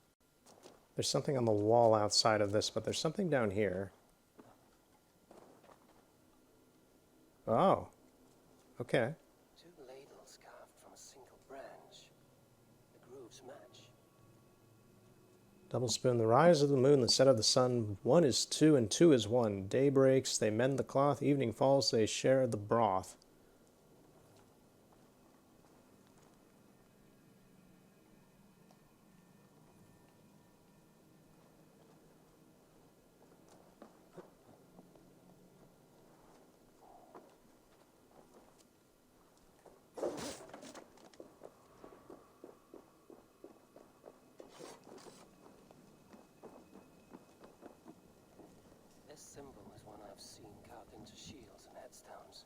There's something on the wall outside of this, but there's something down here. Oh. Okay. 2 ladles carved from a single branch. The grooves match. Double spoon, the rise of the moon, the set of the sun. 1 is 2 and 2 is 1. Day breaks, they mend the cloth. Evening falls, they share the broth. This symbol is one I've seen carved into shields and headstones.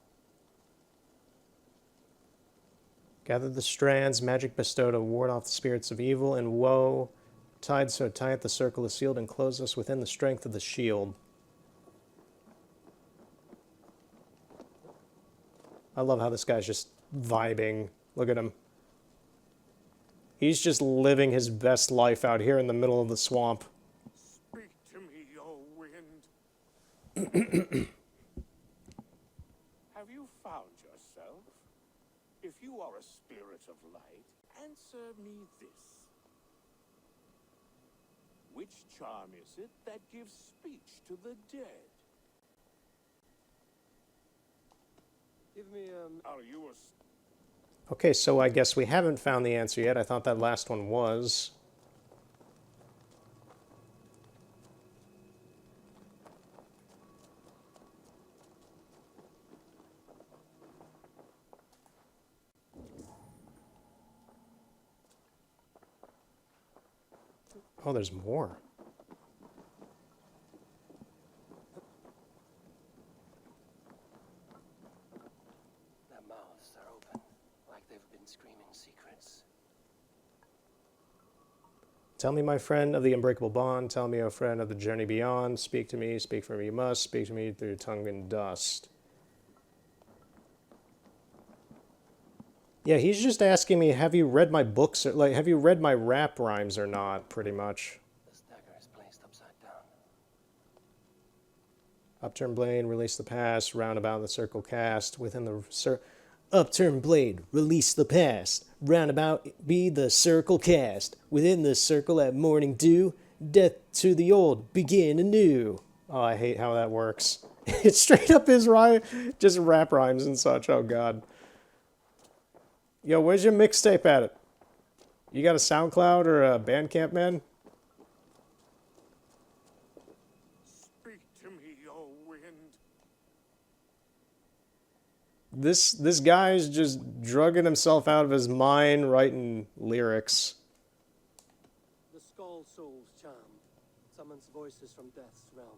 Gather the strands, magic bestowed to ward off the spirits of evil and woe. Tied so tight, the circle is sealed and closes us within the strength of the shield. I love how this guy's just vibing. Look at him. He's just living his best life out here in the middle of the swamp. Speak to me, O wind. Have you found yourself? If you are a spirit of light, answer me this. Which charm is it that gives speech to the dead? Give me, Are you a... Okay, so I guess we haven't found the answer yet. I thought that last one was. Oh, there's more. Their mouths are open, like they've been screaming secrets. Tell me, my friend of the unbreakable bond. Tell me, O friend of the journey beyond. Speak to me, speak for me you must. Speak to me through your tongue and dust. Yeah, he's just asking me, have you read my books, or like, have you read my rap rhymes or not, pretty much. This dagger is placed upside down. Upturn blade, release the past, roundabout the circle cast, within the upturn blade, release the past, roundabout be the circle cast, within the circle at morning dew, death to the old, begin anew. Oh, I hate how that works. It's straight up his rhyme, just rap rhymes and such, oh god. Yo, where's your mixtape at it? You got a SoundCloud or a Bandcamp, man? Speak to me, O wind. This guy's just drugging himself out of his mind writing lyrics. The Skull Soul's charm summons voices from death's realm.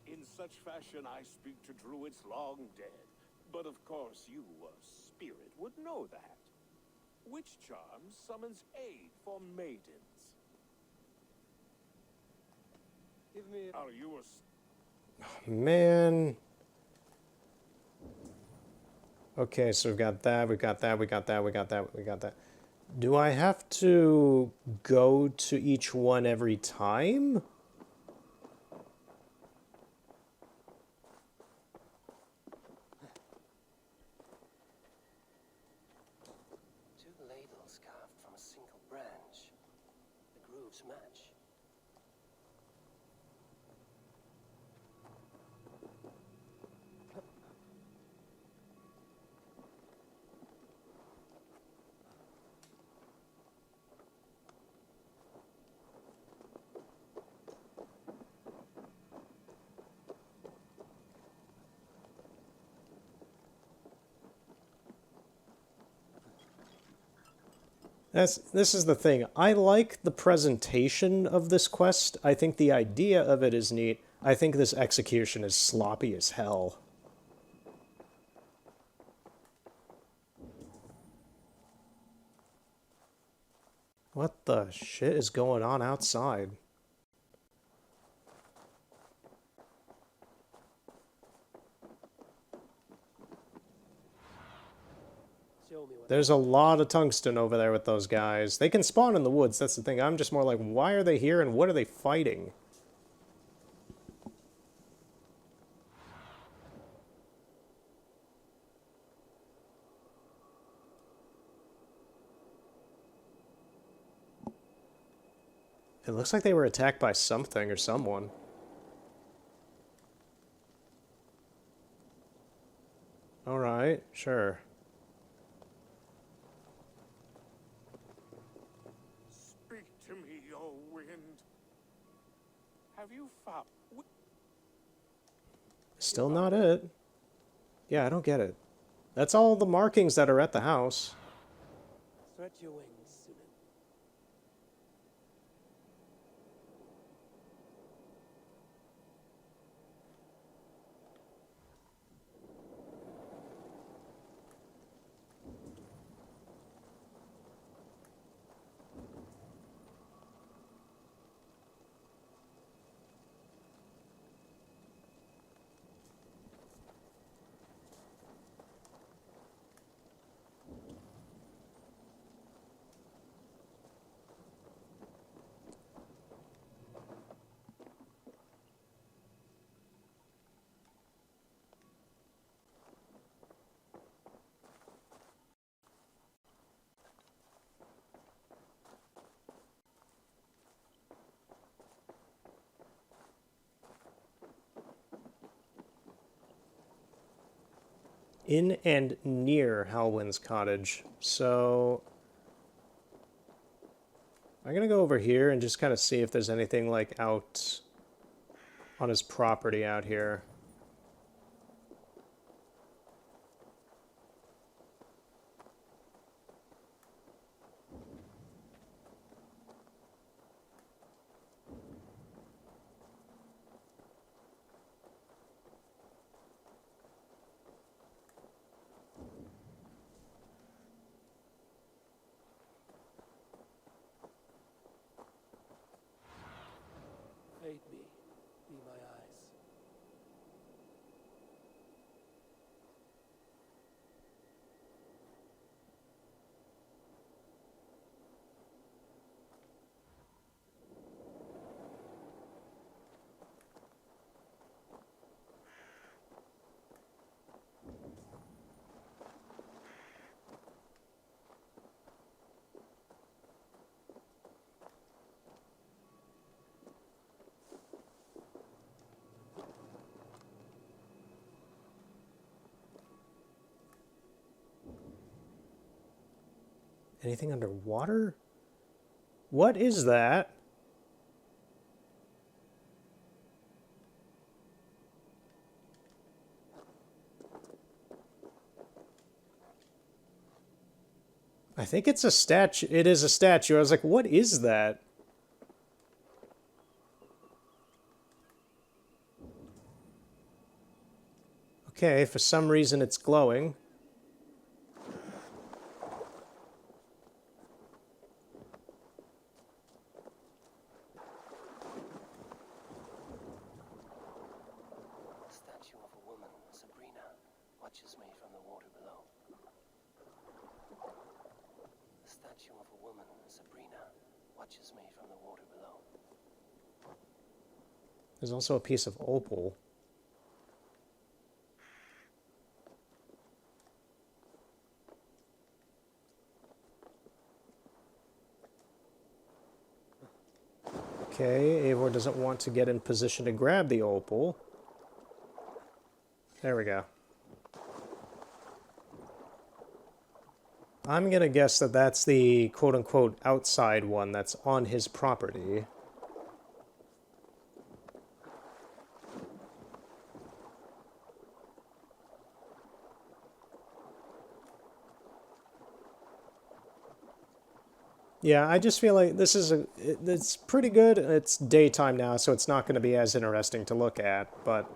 In such fashion I speak to druids long dead. But of course you, a spirit, would know that. Which charm summons aid for maidens? Give me... Are you a... Man. Okay, so we've got that, we got that, we got that, we got that, we got that. Do I have to go to each one every time? Ladles carved from a single branch. The grooves match. This is the thing. I like the presentation of this quest. I think the idea of it is neat. I think this execution is sloppy as hell. What the shit is going on outside? There's a lot of tungsten over there with those guys. They can spawn in the woods, that's the thing. I'm just more like, why are they here and what are they fighting? It looks like they were attacked by something or someone. Alright, sure. Speak to me, O wind. Have you found... Still not it. Yeah, I don't get it. That's all the markings that are at the house. Stretch your wings, Sunan. In and near Halwyn's cottage. So I'm gonna go over here and just kind of see if there's anything like out on his property out here. Aid me. Be my eyes. Anything underwater? What is that? I think it's a statue. It is a statue. I was like, what is that? Okay, for some reason it's glowing. The statue of a woman, Sabrina, watches me from the water below. The statue of a woman, Sabrina, watches me from the water below. There's also a piece of opal. Okay, Eivor doesn't want to get in position to grab the opal. There we go. I'm gonna guess that that's the quote-unquote outside one that's on his property. Yeah, I just feel like this is it's pretty good. It's daytime now, so it's not going to be as interesting to look at, but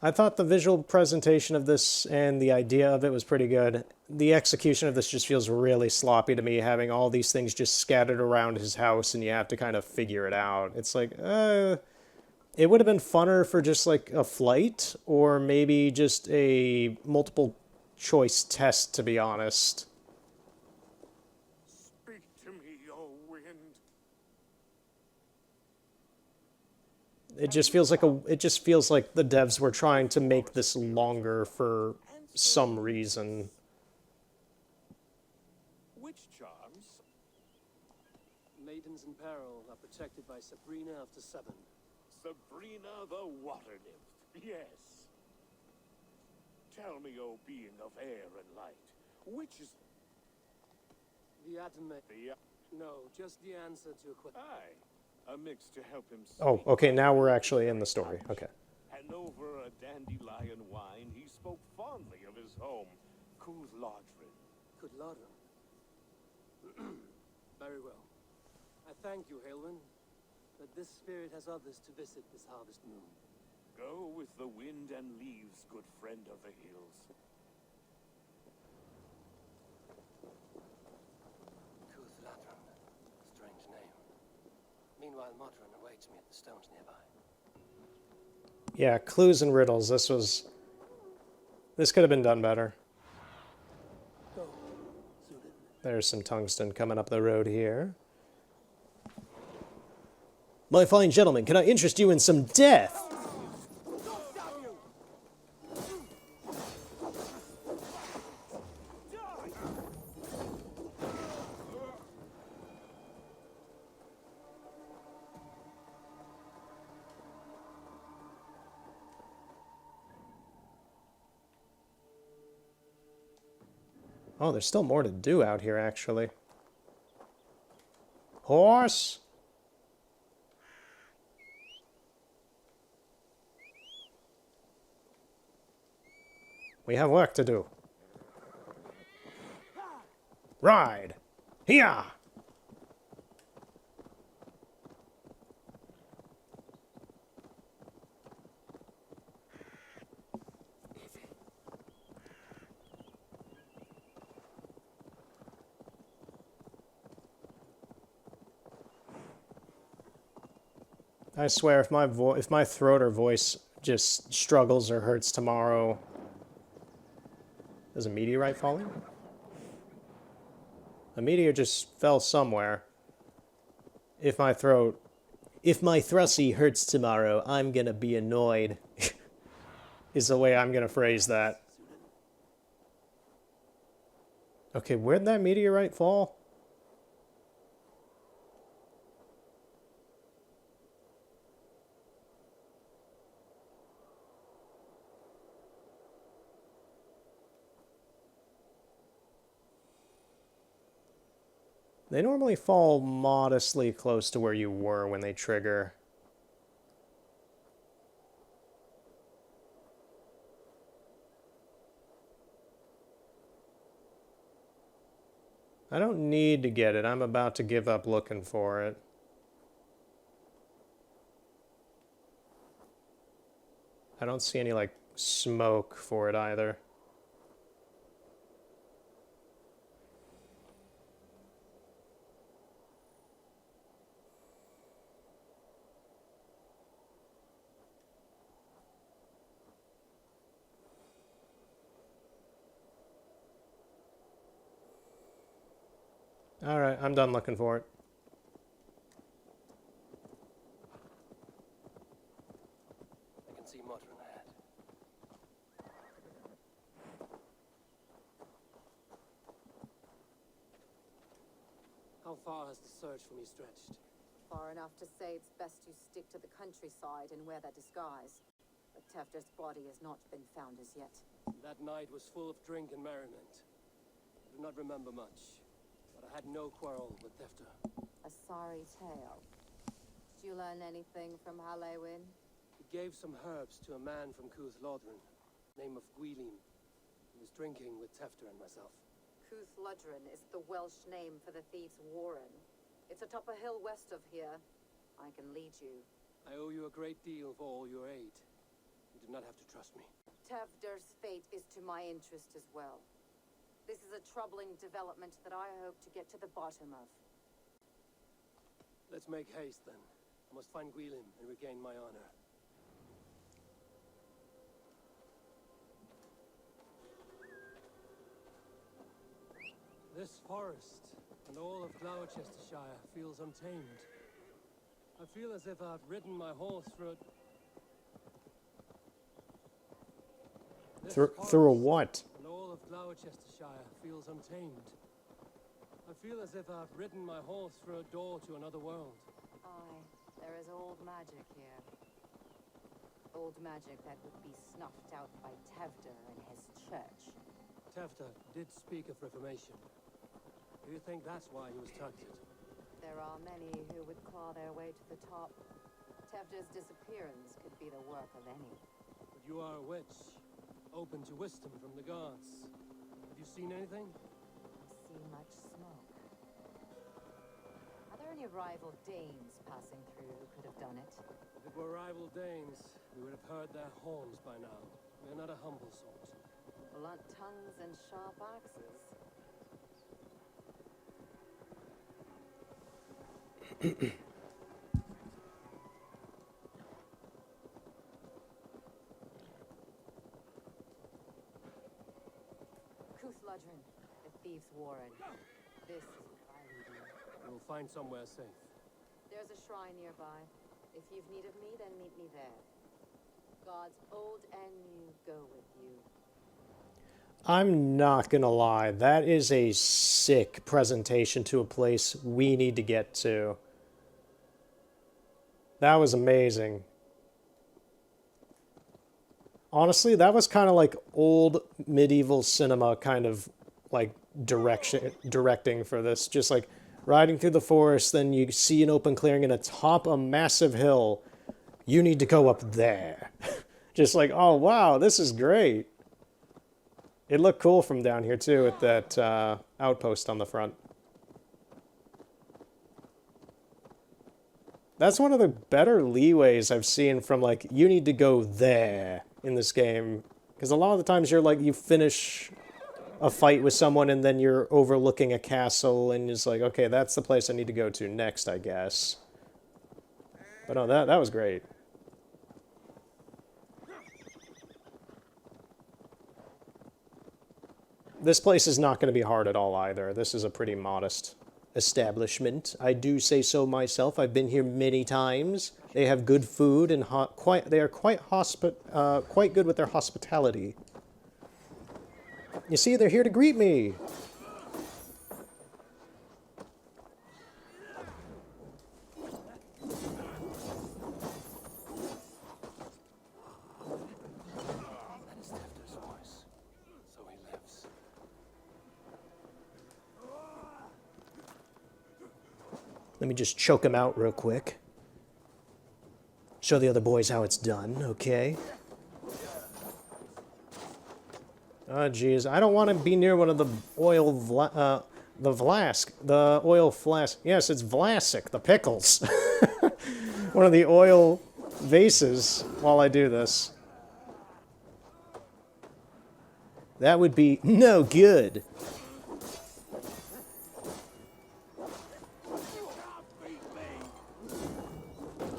I thought the visual presentation of this and the idea of it was pretty good. The execution of this just feels really sloppy to me, having all these things just scattered around his house and you have to kind of figure it out. It's like, it would have been funner for just like a flight or maybe just a multiple choice test, to be honest. Speak to me, O wind. It just feels like the devs were trying to make this longer for some reason. Which charms? Maidens in peril are protected by Sabrina of the Seven. Sabrina the water nymph, yes. Tell me, O being of air and light, which is... The adamant... No, just the answer to a question. Aye, a mix to help him Oh, okay, now we're actually in the story. Okay. And over a dandelion wine, he spoke fondly of his home, Cooth-Lodrin. Cooth-Lodrin? Very well. I thank you, Halwyn, but this spirit has others to visit this harvest moon. Go with the wind and leaves, good friend of the hills. Cooth-Lodrin. Strange name. Meanwhile, Modron awaits me at the stones nearby. Yeah, clues and riddles. This could have been done better. There's some tungsten coming up the road here. My fine gentleman, can I interest you in some death? Oh, there's still more to do out here, actually. Horse! We have work to do. Ride! Here! I swear, if my throat or voice just struggles or hurts tomorrow, is a meteorite falling? A meteor just fell somewhere. If my thrussie hurts tomorrow, I'm gonna be annoyed. Is the way I'm gonna phrase that. Okay, where'd that meteorite fall? They normally fall modestly close to where you were when they trigger. I don't need to get it. I'm about to give up looking for it. I don't see any, like, smoke for it either. Alright, I'm done looking for it. I can see Modron ahead. How far has the search for me stretched? Far enough to say it's best you stick to the countryside and wear that disguise. But Tefter's body has not been found as yet. That night was full of drink and merriment. I do not remember much. But I had no quarrel with Tefter. A sorry tale. Did you learn anything from Halewin? He gave some herbs to a man from Cooth-Lodrin, name of Gwilym. He was drinking with Tefter and myself. Cooth-Lodrin is the Welsh name for the thieves' warren. It's atop a hill west of here. I can lead you. I owe you a great deal for all your aid. You do not have to trust me. Tefder's fate is to my interest as well. This is a troubling development that I hope to get to the bottom of. Let's make haste, then. I must find Gwilym and regain my honor. This forest and all of Gloucestershire feels untamed. I feel as if I've ridden my horse through it. Through a what? And all of Gloucestershire feels untamed. I feel as if I've ridden my horse through a door to another world. Aye, there is old magic here. Old magic that would be snuffed out by Tevder and his church. Tevder did speak of reformation. Do you think that's why he was targeted? There are many who would claw their way to the top. Tevder's disappearance could be the work of any. But you are a witch, open to wisdom from the gods. Have you seen anything? See much smoke. Are there any rival Danes passing through who could have done it? If it were rival Danes, we would have heard their horns by now. They're not a humble sort. Blunt tongues and sharp axes. Cooth-Ludgren, the Thieves' Warren. This is what I lead you. We'll find somewhere safe. There's a shrine nearby. If you've need of me, then meet me there. Gods old and new go with you. I'm not gonna lie, that is a sick presentation to a place we need to get to. That was amazing. Honestly, that was kind of like old medieval cinema kind of like directing for this. Just like riding through the forest, then you see an open clearing and atop a massive hill. You need to go up there. Just like, oh wow, this is great. It looked cool from down here too with that outpost on the front. That's one of the better leeways I've seen from like, you need to go there in this game. Because a lot of the times you're like, you finish a fight with someone and then you're overlooking a castle and it's like, okay, that's the place I need to go to next, I guess. But no, that was great. This place is not going to be hard at all either. This is a pretty modest establishment. I do say so myself. I've been here many times. They have good food and they are quite good with their hospitality. You see, they're here to greet me. That is Tevder's voice. So he lives. Let me just choke him out real quick. Show the other boys how it's done, okay? Oh, geez. I don't want to be near one of the oil the oil flask. Yes, it's Vlasic, the pickles. One of the oil vases while I do this. That would be no good.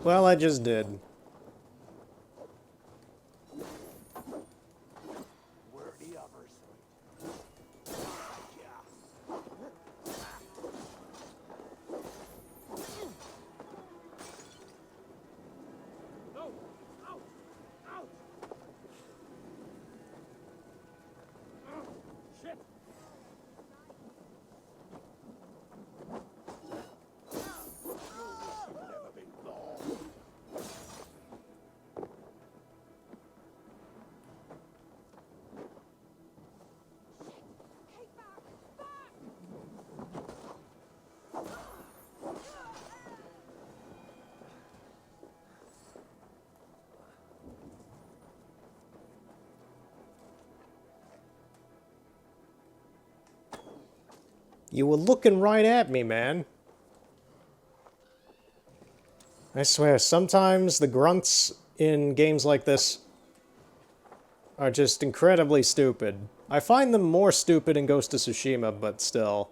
Well, I just did. You were looking right at me, man. I swear, sometimes the grunts in games like this are just incredibly stupid. I find them more stupid in Ghost of Tsushima, but still.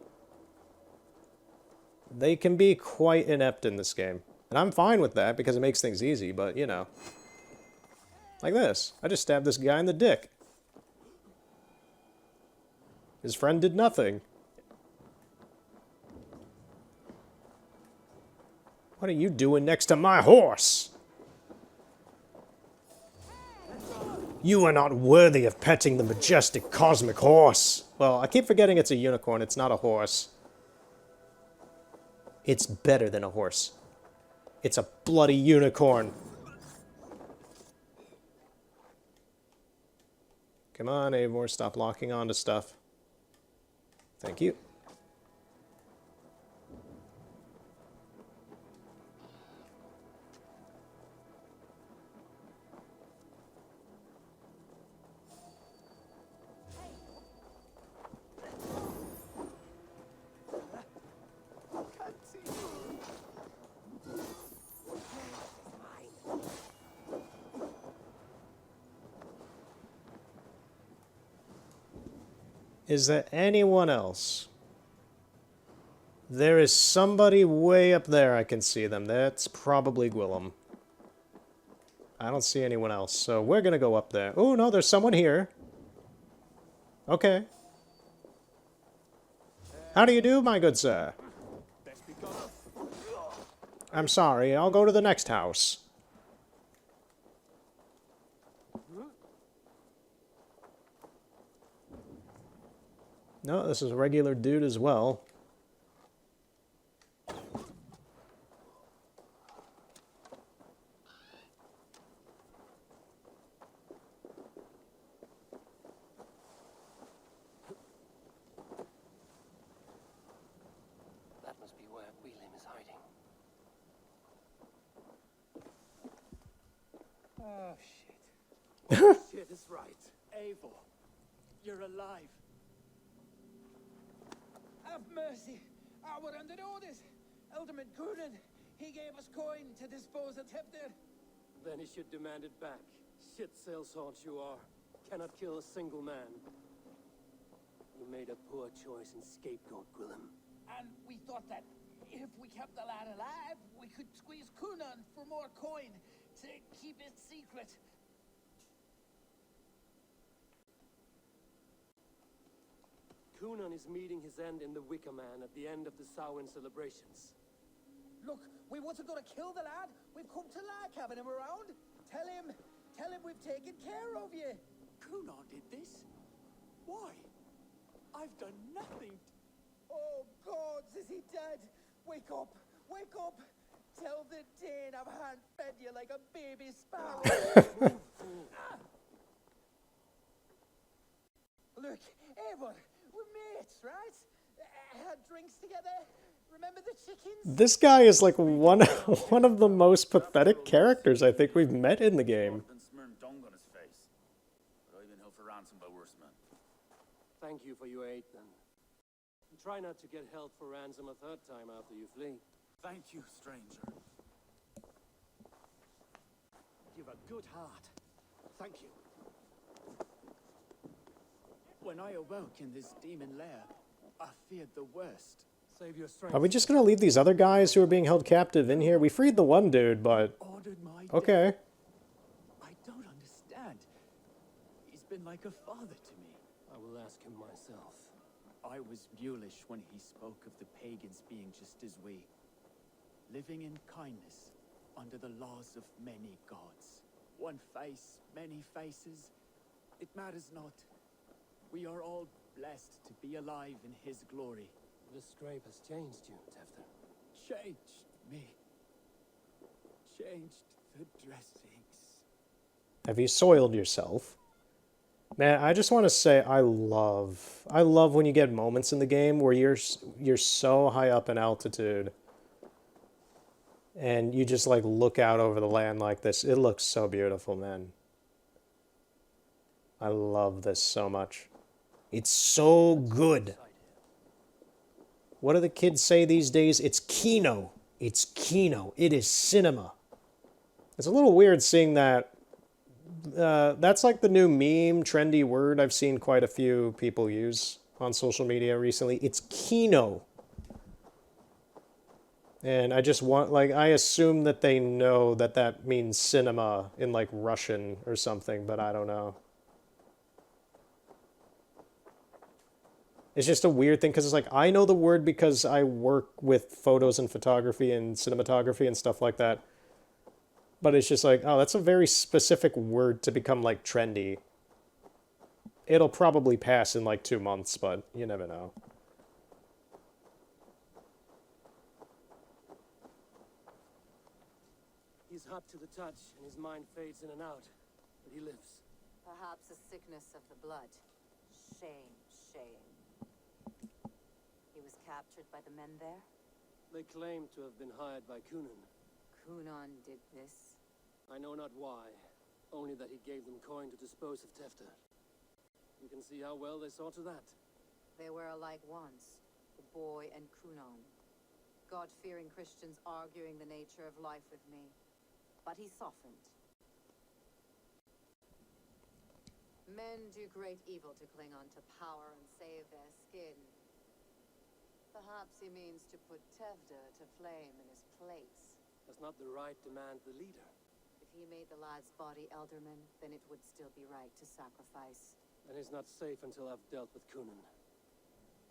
They can be quite inept in this game. And I'm fine with that because it makes things easy, but you know. Like this. I just stabbed this guy in the dick. His friend did nothing. What are you doing next to my horse? You are not worthy of petting the majestic cosmic horse. Well, I keep forgetting it's a unicorn, it's not a horse. It's better than a horse. It's a bloody unicorn. Come on, Eivor, stop locking onto stuff. Thank you. Is there anyone else? There is somebody way up there, I can see them. That's probably Gwillem. I don't see anyone else, so we're gonna go up there. Oh, no, there's someone here. Okay. How do you do, my good sir? I'm sorry, I'll go to the next house. No, this is a regular dude as well. That must be where Willem is hiding. Oh, shit. Shit is right. Eivor, you're alive. Have mercy. We're under orders. Alderman Coonan, he gave us coin to dispose of Tepdir. Then he should demand it back. Shit sales haunt you are. Cannot kill a single man. You made a poor choice in scapegoat, Gwillem. And we thought that if we kept the lad alive, we could squeeze Coonan for more coin to keep it secret. Coonan is meeting his end in the Wicker Man at the end of the Samhain celebrations. Look, we wasn't gonna kill the lad. We've come to like having him around. Tell him we've taken care of you. Coonan did this? Why? I've done nothing. Oh, gods, is he dead? Wake up, wake up. Tell the Dane I've hand-fed you like a baby sparrow. Look, Eivor, we're mates, right? Had drinks together. Remember the chickens? This guy is like one of the most pathetic characters I think we've met in the game. Thank you for your aid, then. Try not to get held for ransom a third time after you flee. Thank you, stranger. You've a good heart. Thank you. When I awoke in this demon lair, I feared the worst. Save your strength. Are we just gonna leave these other guys who are being held captive in here? We freed the one dude, but... Okay. I don't understand. He's been like a father to me. I will ask him myself. I was mulish when he spoke of the pagans being just as we, living in kindness under the laws of many gods. One face, many faces, it matters not. We are all blessed to be alive in his glory. The scrape has changed you, Tefter. Changed me. Changed the dressings. Have you soiled yourself? Man, I just want to say I love when you get moments in the game where you're so high up in altitude and you just like look out over the land like this. It looks so beautiful, man. I love this so much. It's so good. What do the kids say these days? It's kino. It's kino. It is cinema. It's a little weird seeing that. That's like the new meme, trendy word I've seen quite a few people use on social media recently. It's kino. And I just want, like, I assume that they know that that means cinema in, like, Russian or something, but I don't know. It's just a weird thing because it's like, I know the word because I work with photos and photography and cinematography and stuff like that. But it's just like, oh, that's a very specific word to become, like, trendy. It'll probably pass in, like, 2 months, but you never know. He's hot to the touch, and his mind fades in and out. But he lives. Perhaps a sickness of the blood. Shame, shame. He was captured by the men there? They claim to have been hired by Kunan. Kunan did this? I know not why, only that he gave them coin to dispose of Tefter. You can see how well they saw to that. They were alike once, the boy and Kunan. God-fearing Christians arguing the nature of life with me. But he softened. Men do great evil to cling on to power and save their skin. Perhaps he means to put Tevder to flame in his place. Does not the right demand the leader? If he made the lad's body Elderman, then it would still be right to sacrifice. Then he's not safe until I've dealt with Kunan.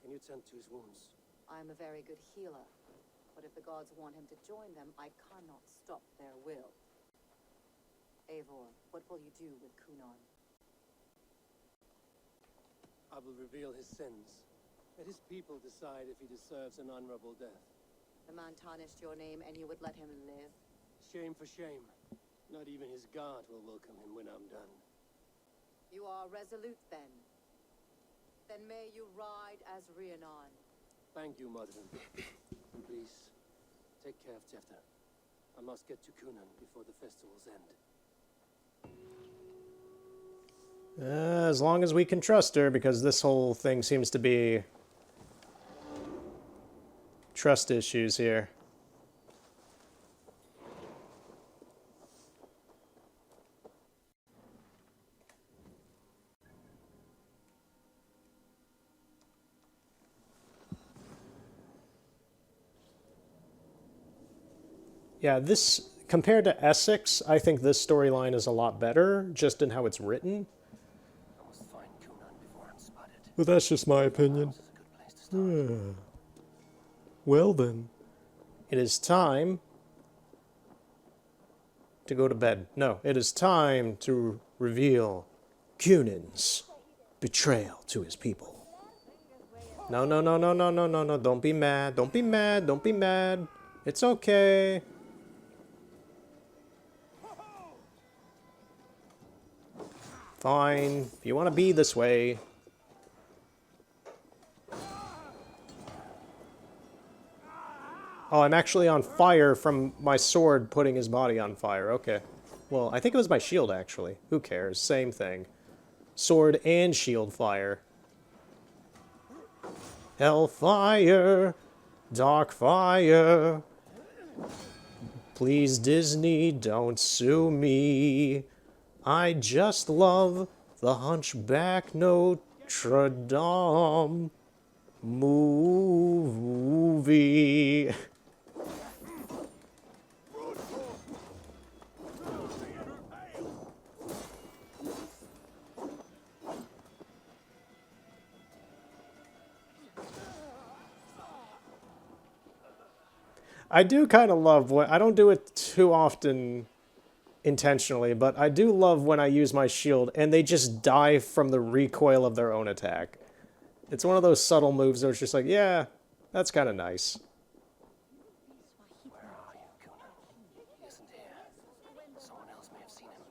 Can you tend to his wounds? I am a very good healer. But if the gods want him to join them, I cannot stop their will. Eivor, what will you do with Kunan? I will reveal his sins. Let his people decide if he deserves an honorable death. The man tarnished your name and you would let him live? Shame for shame. Not even his guard will welcome him when I'm done. You are resolute then. Then may you ride as Rhiannon. Thank you, Mother. And please, take care of Tefter. I must get to Kunan before the festivals end. As long as we can trust her, because this whole thing seems to be trust issues here. Yeah, this, compared to Essex, I think this storyline is a lot better, just in how it's written. I must find Kunan before I'm spotted. But that's just my opinion. Well then. It is time to go to bed. No, it is time to reveal Kunan's betrayal to his people. No, no, no, no, no, no, no, no. Don't be mad. Don't be mad. Don't be mad. It's okay. Fine. If you want to be this way. Oh, I'm actually on fire from my sword putting his body on fire. Okay. Well, I think it was my shield, actually. Who cares? Same thing. Sword and shield fire. Hellfire. Dark fire. Please, Disney, don't sue me. I just love the Hunchback Notre Dame movie. I do kind of love what, I don't do it too often intentionally, but I do love when I use my shield and they just die from the recoil of their own attack. It's one of those subtle moves where it's just like, yeah, that's kind of nice. Where are you, Kunan? He isn't here. Someone else may have seen him.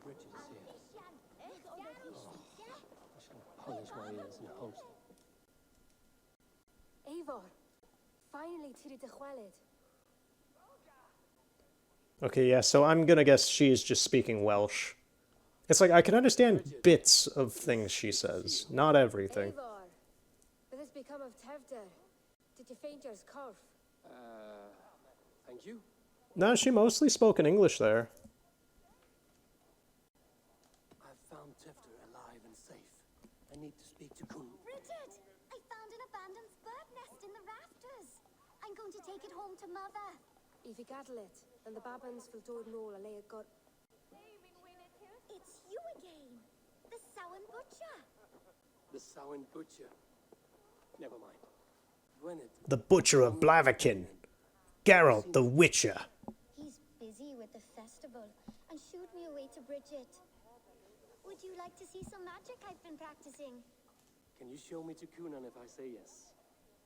Richard is here. I should polish my ears in hopes. Eivor, finally tiri de chwaled. Okay, yeah, so I'm gonna guess she's just speaking Welsh. It's like, I can understand bits of things she says, not everything. Eivor, what has become of Tevder? Did you faint your cough? Thank you. No, she mostly spoke in English there. I've found Tefter alive and safe. I need to speak to Kunan. Richard, I found an abandoned bird nest in the rafters. I'm going to take it home to Mother. If you cattle it, and the babans will do it all, I'll lay it got. It's you again, the Samhain butcher. The Samhain butcher. Never mind. Gwyneth. The Butcher of Blaviken. Geralt the Witcher. He's busy with the festival and shooed me away to Bridget. Would you like to see some magic I've been practicing? Can you show me to Kunan if I say yes?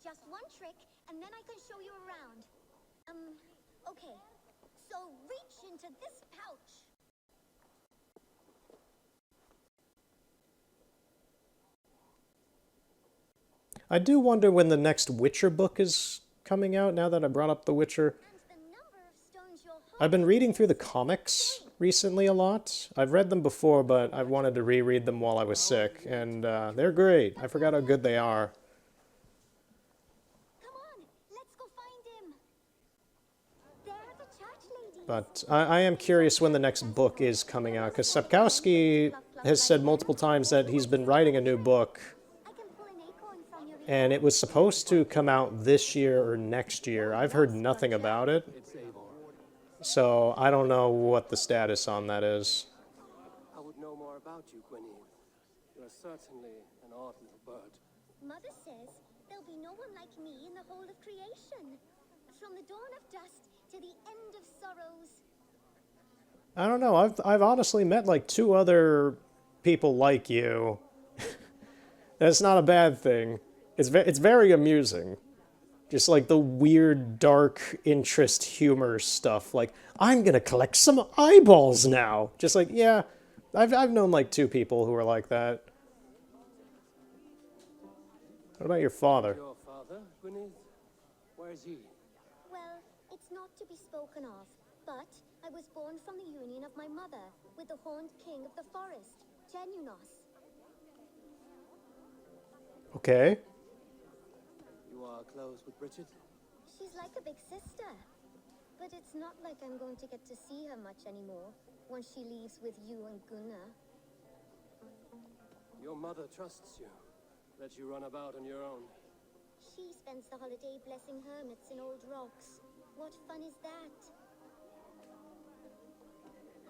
Just one trick, and then I can show you around. Okay. So reach into this pouch. I do wonder when the next Witcher book is coming out, now that I brought up The Witcher. I've been reading through the comics recently a lot. I've read them before, but I wanted to reread them while I was sick, and they're great. I forgot how good they are. But I am curious when the next book is coming out, because Sapkowski has said multiple times that he's been writing a new book, and it was supposed to come out this year or next year. I've heard nothing about it, so I don't know what the status on that is. I would know more about you, Gwyneth. You are certainly an odd little bird. Mother says there'll be no one like me in the whole of creation. From the dawn of dust to the end of sorrows. I don't know. I've honestly met like 2 other people like you. That's not a bad thing. It's very amusing. Just like the weird, dark interest humor stuff. Like, I'm gonna collect some eyeballs now. Just like, yeah, I've known like 2 people who are like that. What about your father? Your father, Gwyneth? Where is he? Well, it's not to be spoken of, but I was born from the union of my mother with the horned king of the forest, Genunos. Okay. You are close with Bridget? She's like a big sister. But it's not like I'm going to get to see her much anymore once she leaves with you and Gunnar. Your mother trusts you. Let you run about on your own. She spends the holiday blessing hermits in old rocks. What fun is that?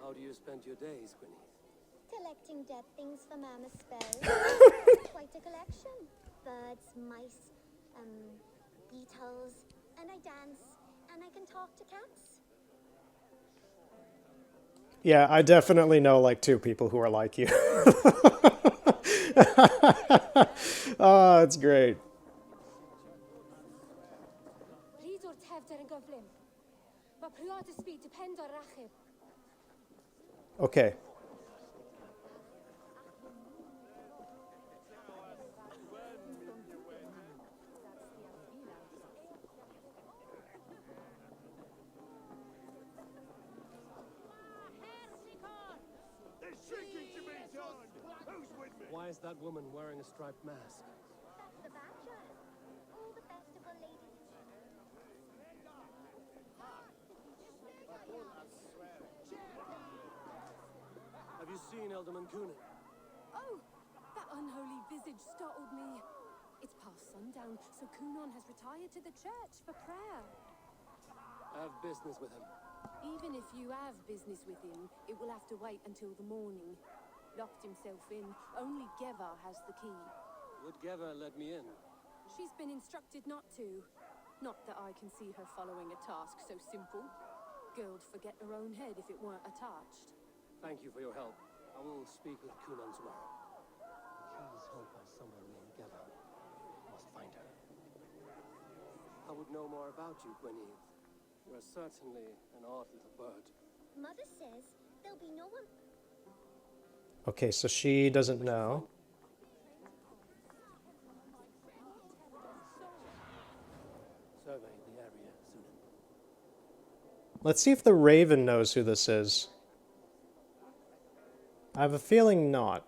How do you spend your days, Gwyneth? Collecting dead things for Mama's spells. Quite a collection. Birds, mice, beetles, and I dance, and I can talk to cats. Yeah, I definitely know like 2 people who are like you. Oh, it's great. Okay. Why is that woman wearing a striped mask? That's the badger. All the festival ladies. Have you seen Alderman Kunan? Oh, that unholy visage startled me. It's past sundown, so Kunan has retired to the church for prayer. I have business with him. Even if you have business with him, it will have to wait until the morning. Locked himself in. Only Geva has the key. Would Geva let me in? She's been instructed not to. Not that I can see her following a task so simple. Girl'd forget her own head if it weren't attached. Thank you for your help. I will speak with Kunan tomorrow. Please hold by someone named Geva. Must find her. I would know more about you, Gwyneth. You are certainly an odd little bird. Mother says there'll be no one. Okay, so she doesn't know. Survey the area soon. Let's see if the Raven knows who this is. I have a feeling not.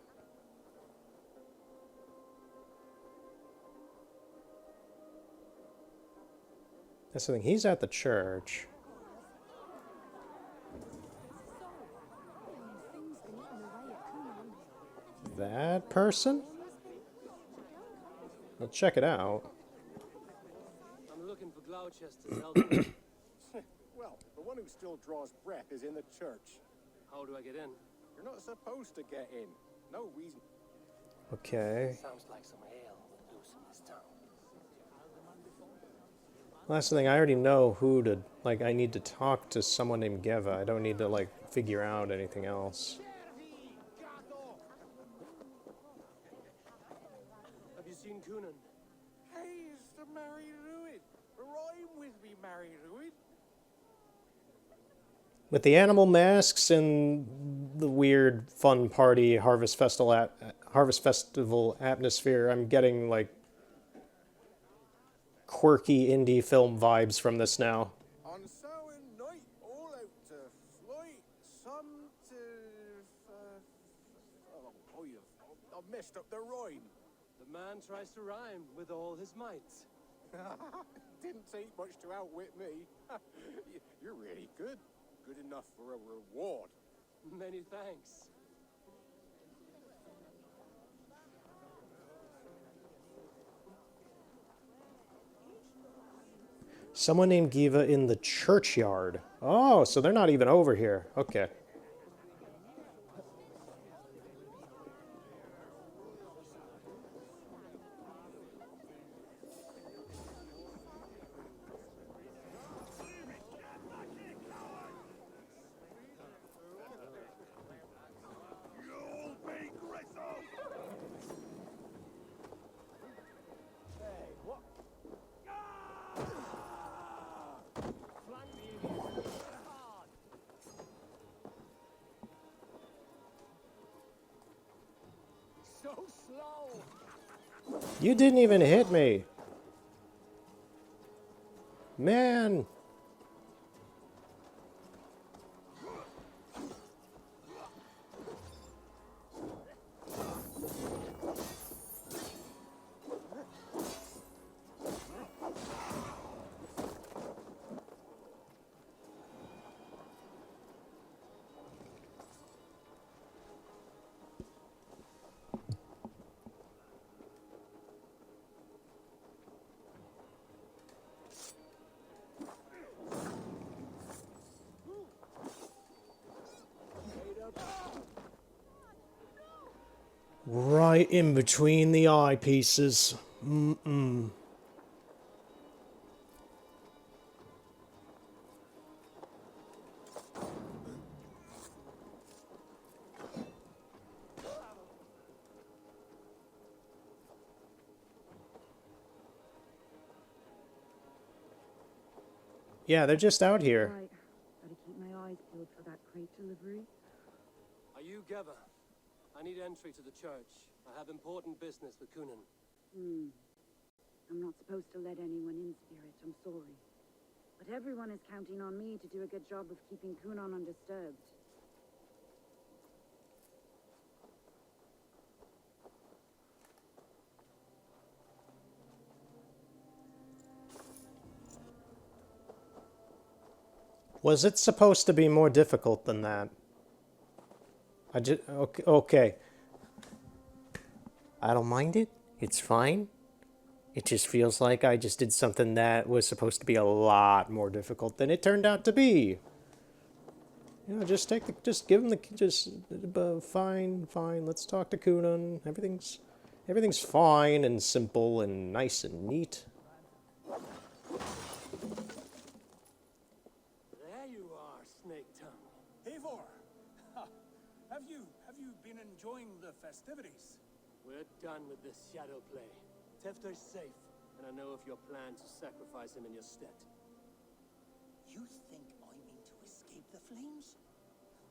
That's the thing, he's at the church. That person? Let's check it out. I'm looking for Gloucester's elder. Well, the one who still draws breath is in the church. How do I get in? You're not supposed to get in. No reason. Okay. Sounds like some ale will loosen this town. Last thing, I already know who to, like, I need to talk to someone named Geva. I don't need to, like, figure out anything else. Have you seen Coonan? Hey, it's the Mary Ruid. Rhyme with me, Mary Ruid. With the animal masks and the weird fun party Harvest Festival atmosphere, I'm getting, like, quirky indie film vibes from this now. On Samhain night, all out to flight, some to... I've messed up the rhyme. The man tries to rhyme with all his might. Didn't take much to outwit me. You're really good. Good enough for a reward. Many thanks. Someone named Geva in the churchyard. Oh, so they're not even over here. Okay. So slow. You didn't even hit me. Man. Right in between the eyepieces. Mm-mm. Yeah, they're just out here. Right. Gotta keep my eyes peeled for that crate delivery. Are you Geva? I need entry to the church. I have important business with Coonan. I'm not supposed to let anyone in, Spirit. I'm sorry. But everyone is counting on me to do a good job of keeping Coonan undisturbed. Was it supposed to be more difficult than that? Okay. I don't mind it. It's fine. It just feels like I just did something that was supposed to be a lot more difficult than it turned out to be. You know, just give him fine. Let's talk to Coonan. Everything's fine and simple and nice and neat. There you are, Snake Tongue. Eivor! Have you been enjoying the festivities? We're done with this shadow play. Tefter's safe, and I know of your plan to sacrifice him in your stead. You think I mean to escape the flames?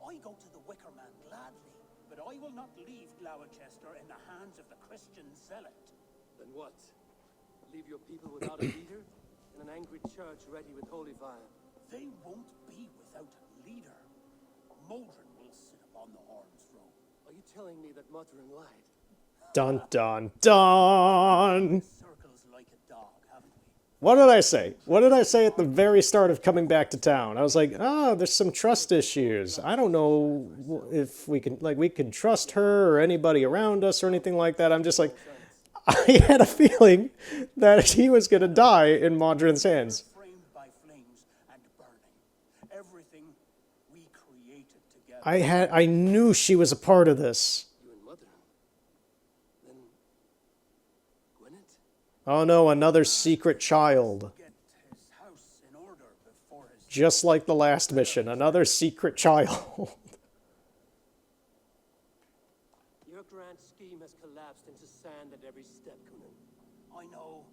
I go to the Wicker Man gladly, but I will not leave Gloucester in the hands of the Christian zealot. Then what? Leave your people without a leader? And an angry church ready with holy fire? They won't be without a leader. Modron will sit upon the horn's throne. Are you telling me that Modron lied? Dun dun dun! Circles like a dog, haven't we? What did I say? What did I say at the very start of coming back to town? I was like, oh, there's some trust issues. I don't know if we can trust her or anybody around us or anything like that. I'm just like, I had a feeling that he was going to die in Modron's hands. Framed by flames and burning. Everything we created together. I knew she was a part of this. You and Mother. Then... Gwyneth? Oh no, another secret child. Get his Just like the last mission, another secret child. Your grand scheme has collapsed into sand at every step, Kunan. I know.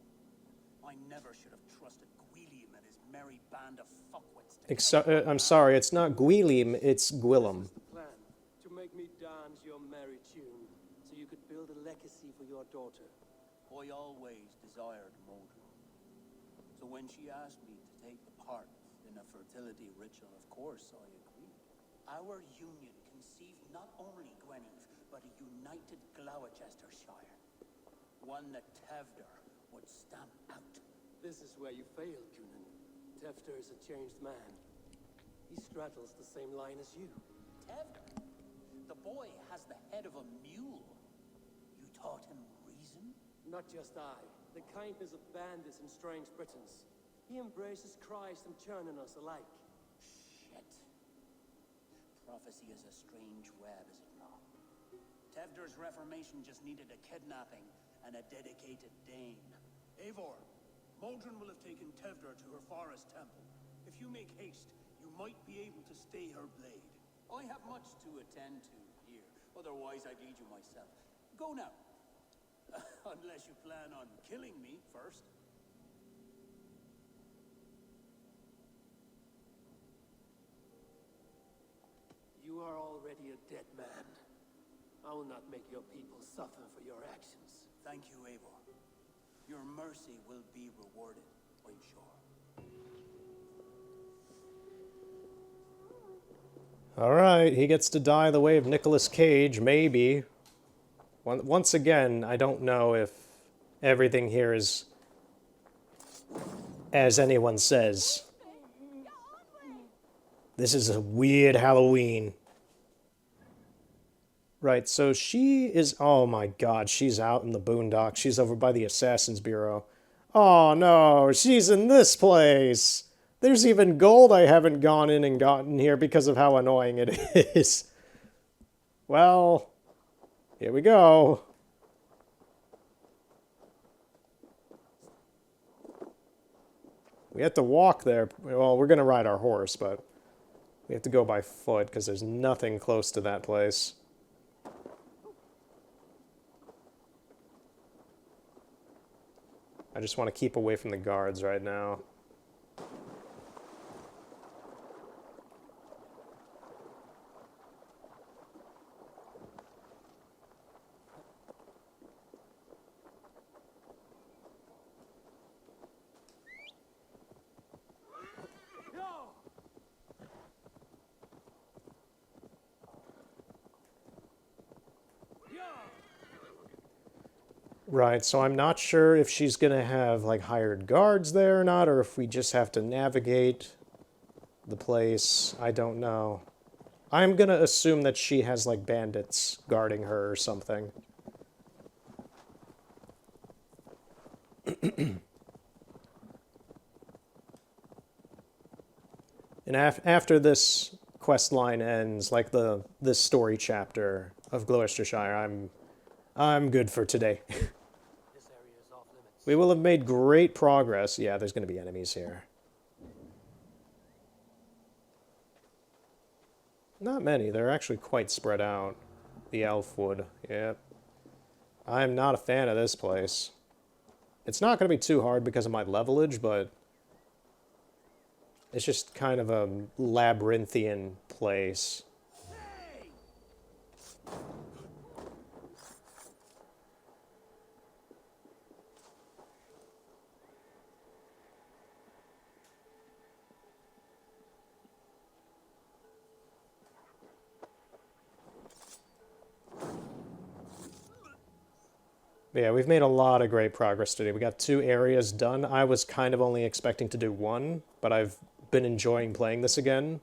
I never should have trusted Gwilium and his merry band of fuckwits. I'm sorry, it's not Gwilium, it's Gwillem. Plan to make me dance your merry tune, so you could build a legacy for your daughter. I always desired Modron. So when she asked me to take the part in a fertility ritual, of course I agreed. Our union conceived not only Gwynedd, but a united Gloucestershire. One that Tevder would stamp out. This is where you failed, Kunan. Tefter is a changed man. He straddles the same line as you. Tevder? The boy has the head of a mule. You taught him reason? Not just I. The kindness of bandits and strange Britons. He embraces Christ and Churninus alike. Shit. Prophecy is a strange web, is it not? Tevder's reformation just needed a kidnapping and a dedicated Dane. Eivor, Modron will have taken Tevder to her forest temple. If you make haste, you might be able to stay her blade. I have much to attend to here. Otherwise, I'd lead you myself. Go now. Unless you plan on killing me first. You are already a dead man. I will not make your people suffer for your actions. Thank you, Eivor. Your mercy will be rewarded, I'm sure. Alright, he gets to die the way of Nicolas Cage, maybe. Once again, I don't know if everything here is as anyone says. This is a weird Halloween. Right, so she is... Oh my god, she's out in the boondocks. She's over by the Assassin's Bureau. Oh no, she's in this place! There's even gold I haven't gone in and gotten here because of how annoying it is. Well, here we go. We have to walk there. Well, we're going to ride our horse, but we have to go by foot because there's nothing close to that place. I just want to keep away from the guards right now. Right, so I'm not sure if she's going to have, like, hired guards there or not, or if we just have to navigate the place. I don't know. I'm going to assume that she has, like, bandits guarding her or something. And after this quest line ends, like this story chapter of Gloucestershire, I'm good for today. We will have made great progress. Yeah, there's going to be enemies here. Not many. They're actually quite spread out. The Elfwood. Yep. I'm not a fan of this place. It's not going to be too hard because of my levelage, but it's just kind of a labyrinthian place. Yeah, we've made a lot of great progress today. We got 2 areas done. I was kind of only expecting to do 1, but I've been enjoying playing this again.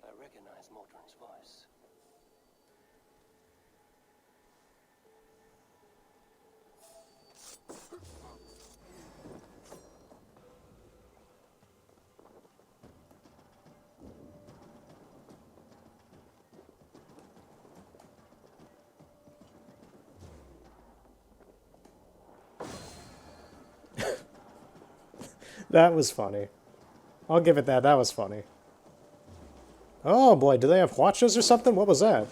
I recognize Mordrin's voice. That was funny. I'll give it that. That was funny. Oh boy, do they have watches or something? What was that?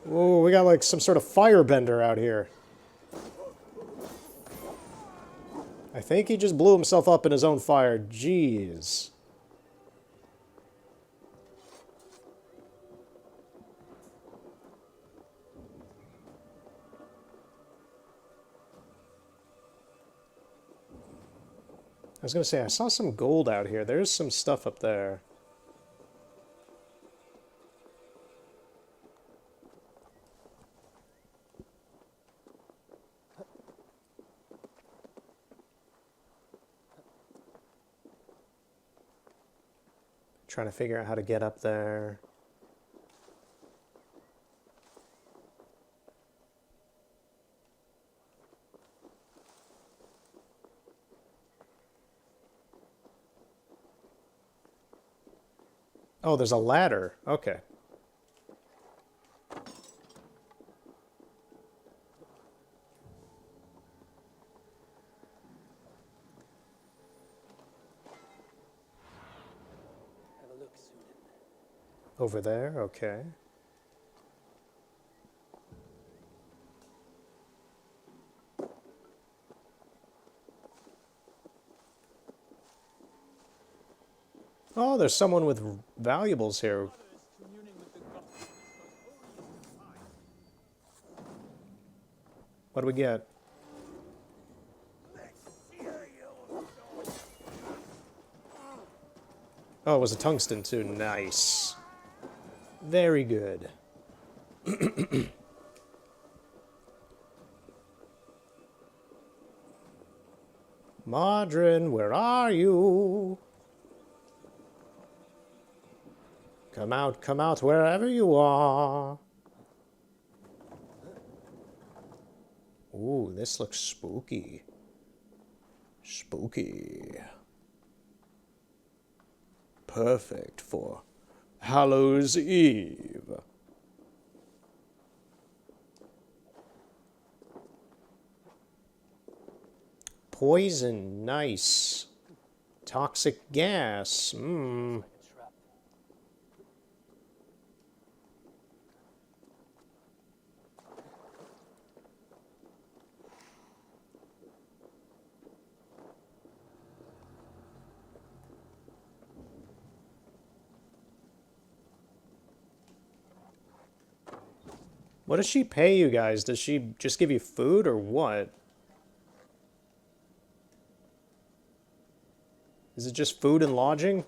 Oh, we got like some sort of firebender out here. I think he just blew himself up in his own fire. Jeez. I was gonna say, I saw some gold out here. There's some stuff up there. Trying to figure out how to get up there. Oh, there's a ladder. Okay. Have a look, Sudan. Over there, okay. Oh, there's someone with valuables here. What do we get? Oh, it was a tungsten too. Nice. Very good. Modrin, where are you? Come out, wherever you are. Ooh, this looks spooky. Spooky. Perfect for Hallows Eve. Poison, nice. Toxic gas, mmm. What does she pay you guys? Does she just give you food or what? Is it just food and lodging?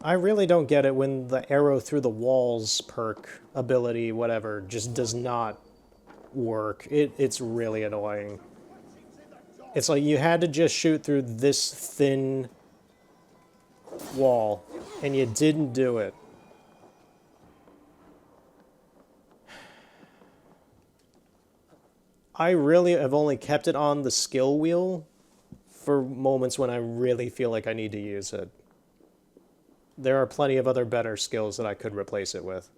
I really don't get it when the arrow through the walls perk, ability, whatever, just does not work. It's really annoying. It's like you had to just shoot through this thin wall, and you didn't do it. I really have only kept it on the skill wheel for moments when I really feel like I need to use it. There are plenty of other better skills that I could replace it with.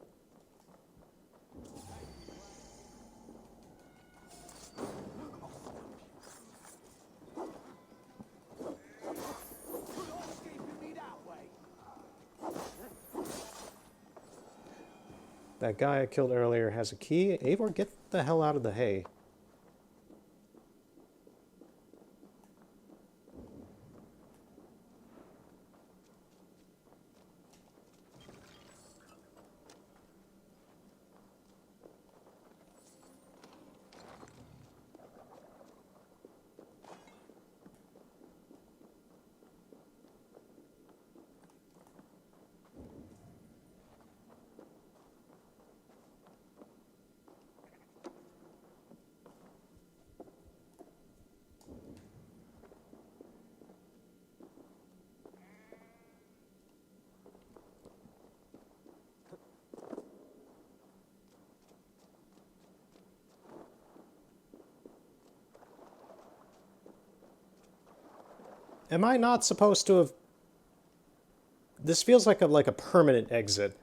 That guy I killed earlier has a key. Eivor, get the hell out of the hay. Am I not supposed to have... This feels like a permanent exit.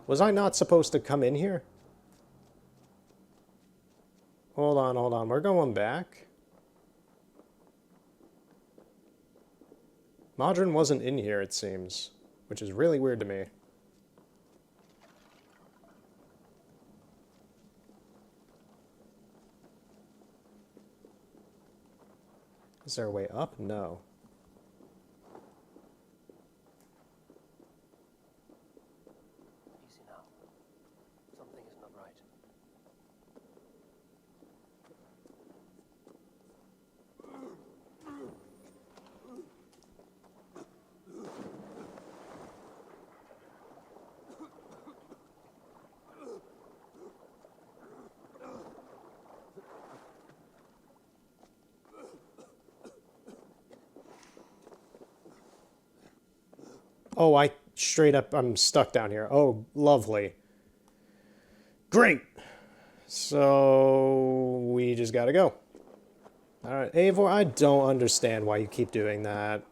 Was I not supposed to come in here? Hold on, hold on. We're going back. Modron wasn't in here, it seems, which is really weird to me. Is there a way up? No. Easy now. Something is not right. Oh, I'm stuck down here. Oh, lovely. Great! So, we just gotta go. Alright, Eivor, I don't understand why you keep doing that.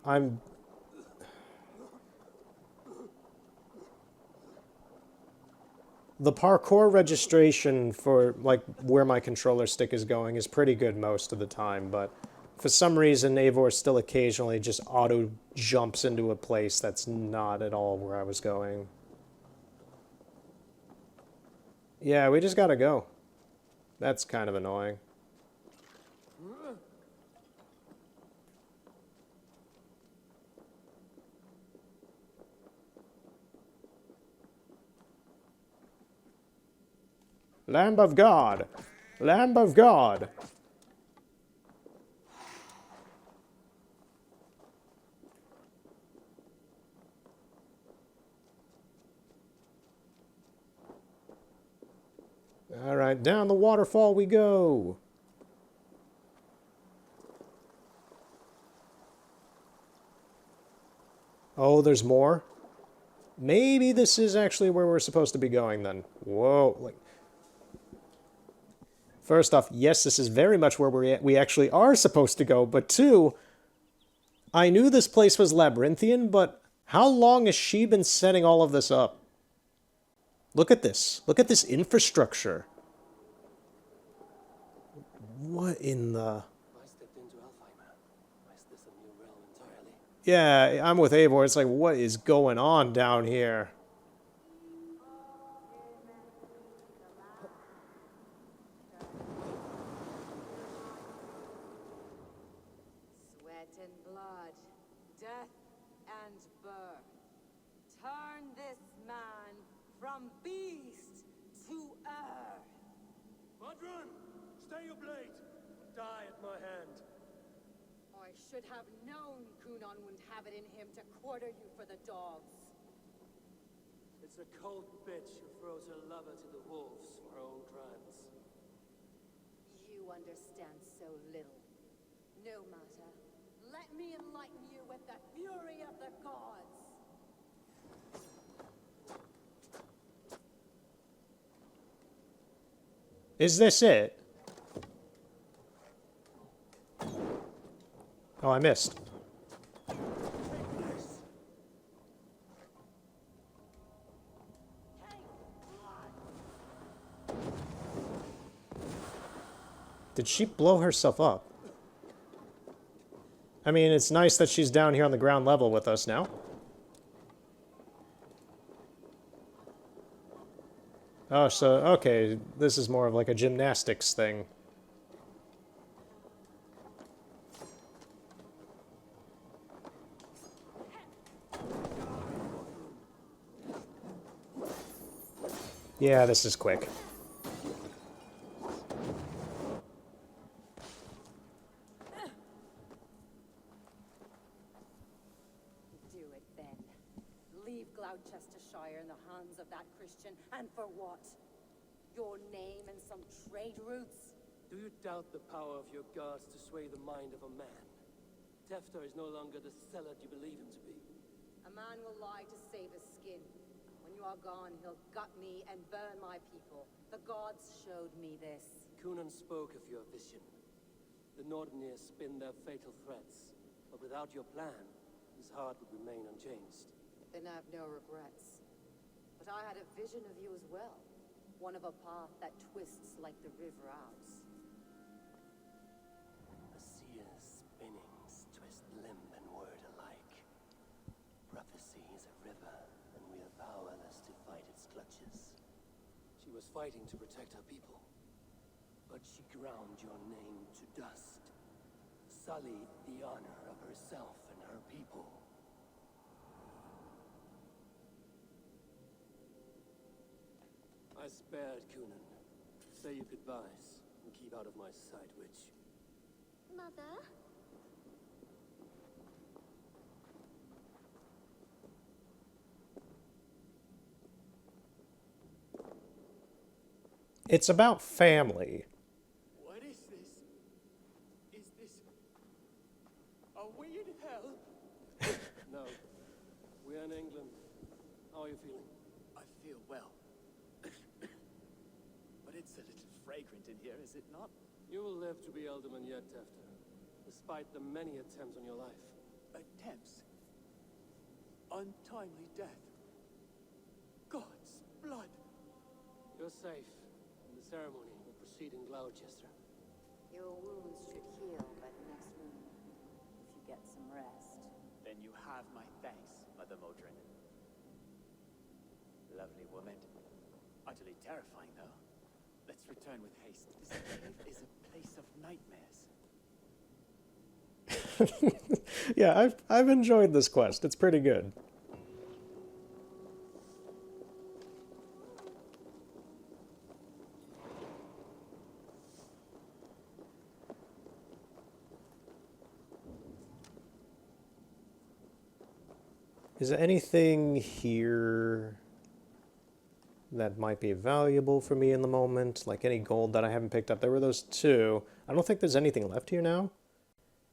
The parkour registration for, like, where my controller stick is going is pretty good most of the time, but for some reason, Eivor still occasionally just auto-jumps into a place that's not at all where I was going. Yeah, we just gotta go. That's kind of annoying. Lamb of God! Lamb of God! Alright, down the waterfall we go! Oh, there's more? Maybe this is actually where we're supposed to be going then. Whoa. Like, first off, yes, this is very much where we actually are supposed to go, but two, I knew this place was labyrinthian, but how long has she been setting all of this up? Look at this. Look at this infrastructure. What in the... I stepped into Alfheim. Is this a new realm entirely? Yeah, I'm with Eivor. It's like, what is going on down here? Sweat and blood, death and birth. Turn this man from beast to earth. Modron, stay your blade. Die at my hand. I should have known Kunon wouldn't have it in him to quarter you for the dogs. It's a cold bitch who throws her lover to the wolves for her own crimes. You understand so little. No matter. Let me enlighten you with the fury of the gods. Is this it? Oh, I missed. Did she blow herself up? I mean, it's nice that she's down here on the ground level with us now. Oh, so, okay, this is more of like a gymnastics thing. Yeah, this is quick. Do it then. Leave Gloucestershire in the hands of that Christian, and for what? Your name and some trade routes? Do you doubt the power of your gods to sway the mind of a man? Tefter is no longer the zealot you believe him to be. A man will lie to save his skin. When you are gone, he'll gut me and burn my people. The gods showed me this. Kunan spoke of your vision. The Nordenir spin their fatal threats, but without your plan, his heart would remain unchanged. Then I've no regrets. But I had a vision of you as well. One of a path that twists like the river Ouse. A seer's spinnings twist limb and word alike. Prophecy is a river, and we are powerless to fight its clutches. She was fighting to protect her people, but she ground your name to dust, sullied the honor of herself and her people. I spared Kunan. Say your goodbyes and keep out of my sight, witch. Mother? It's about family. What is this? Is this... Are we in hell? No. We're in England. How are you feeling? I feel well. But it's a little fragrant in here, is it not? You will live to be Elderman yet, Tefter, despite the many attempts on your life. Attempts? Untimely death? God's blood! You're safe. The ceremony will proceed in Gloucester. Your wounds should heal by the next moon, if you get some rest. Then you have my thanks, Mother Modron. Lovely woman. Utterly terrifying, though. Let's return with haste. This cave is a place of nightmares. Yeah, I've enjoyed this quest. It's pretty good. Is there anything here that might be valuable for me in the moment? Like any gold that I haven't picked up? There were those two. I don't think there's anything left here now.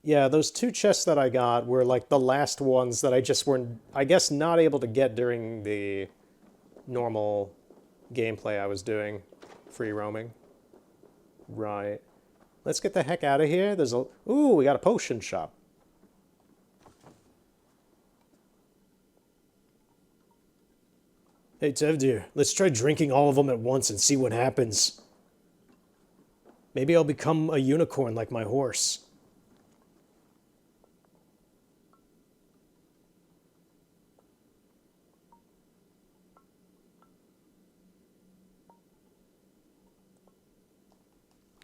Yeah, those two chests that I got were like the last ones that I just weren't, I guess, not able to get during the normal gameplay I was doing. Free roaming. Right. Let's get the heck out of here. There's a... Ooh, we got a potion shop. Hey, Tevdir, let's try drinking all of them at once and see what happens. Maybe I'll become a unicorn like my horse.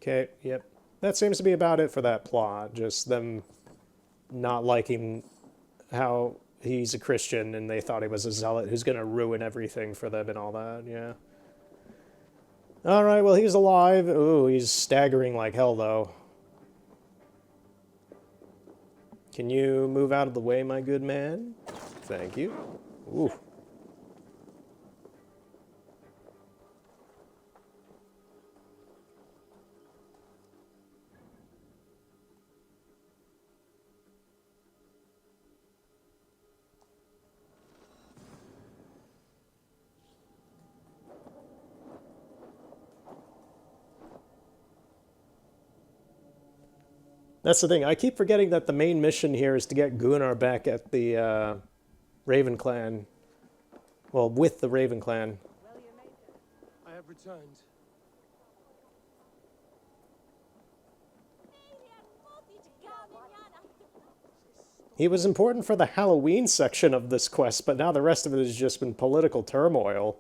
Okay, yep. That seems to be about it for that plot. Just them not liking how he's a Christian and they thought he was a zealot who's going to ruin everything for them and all that, yeah. Alright, well, he's alive. Ooh, he's staggering like hell, though. Can you move out of the way, my good man? Thank you. Ooh. That's the thing. I keep forgetting that the main mission here is to get Gunnar back at the Raven Clan. Well, with the Raven Clan. I have returned. He was important for the Halloween section of this quest, but now the rest of it has just been political turmoil.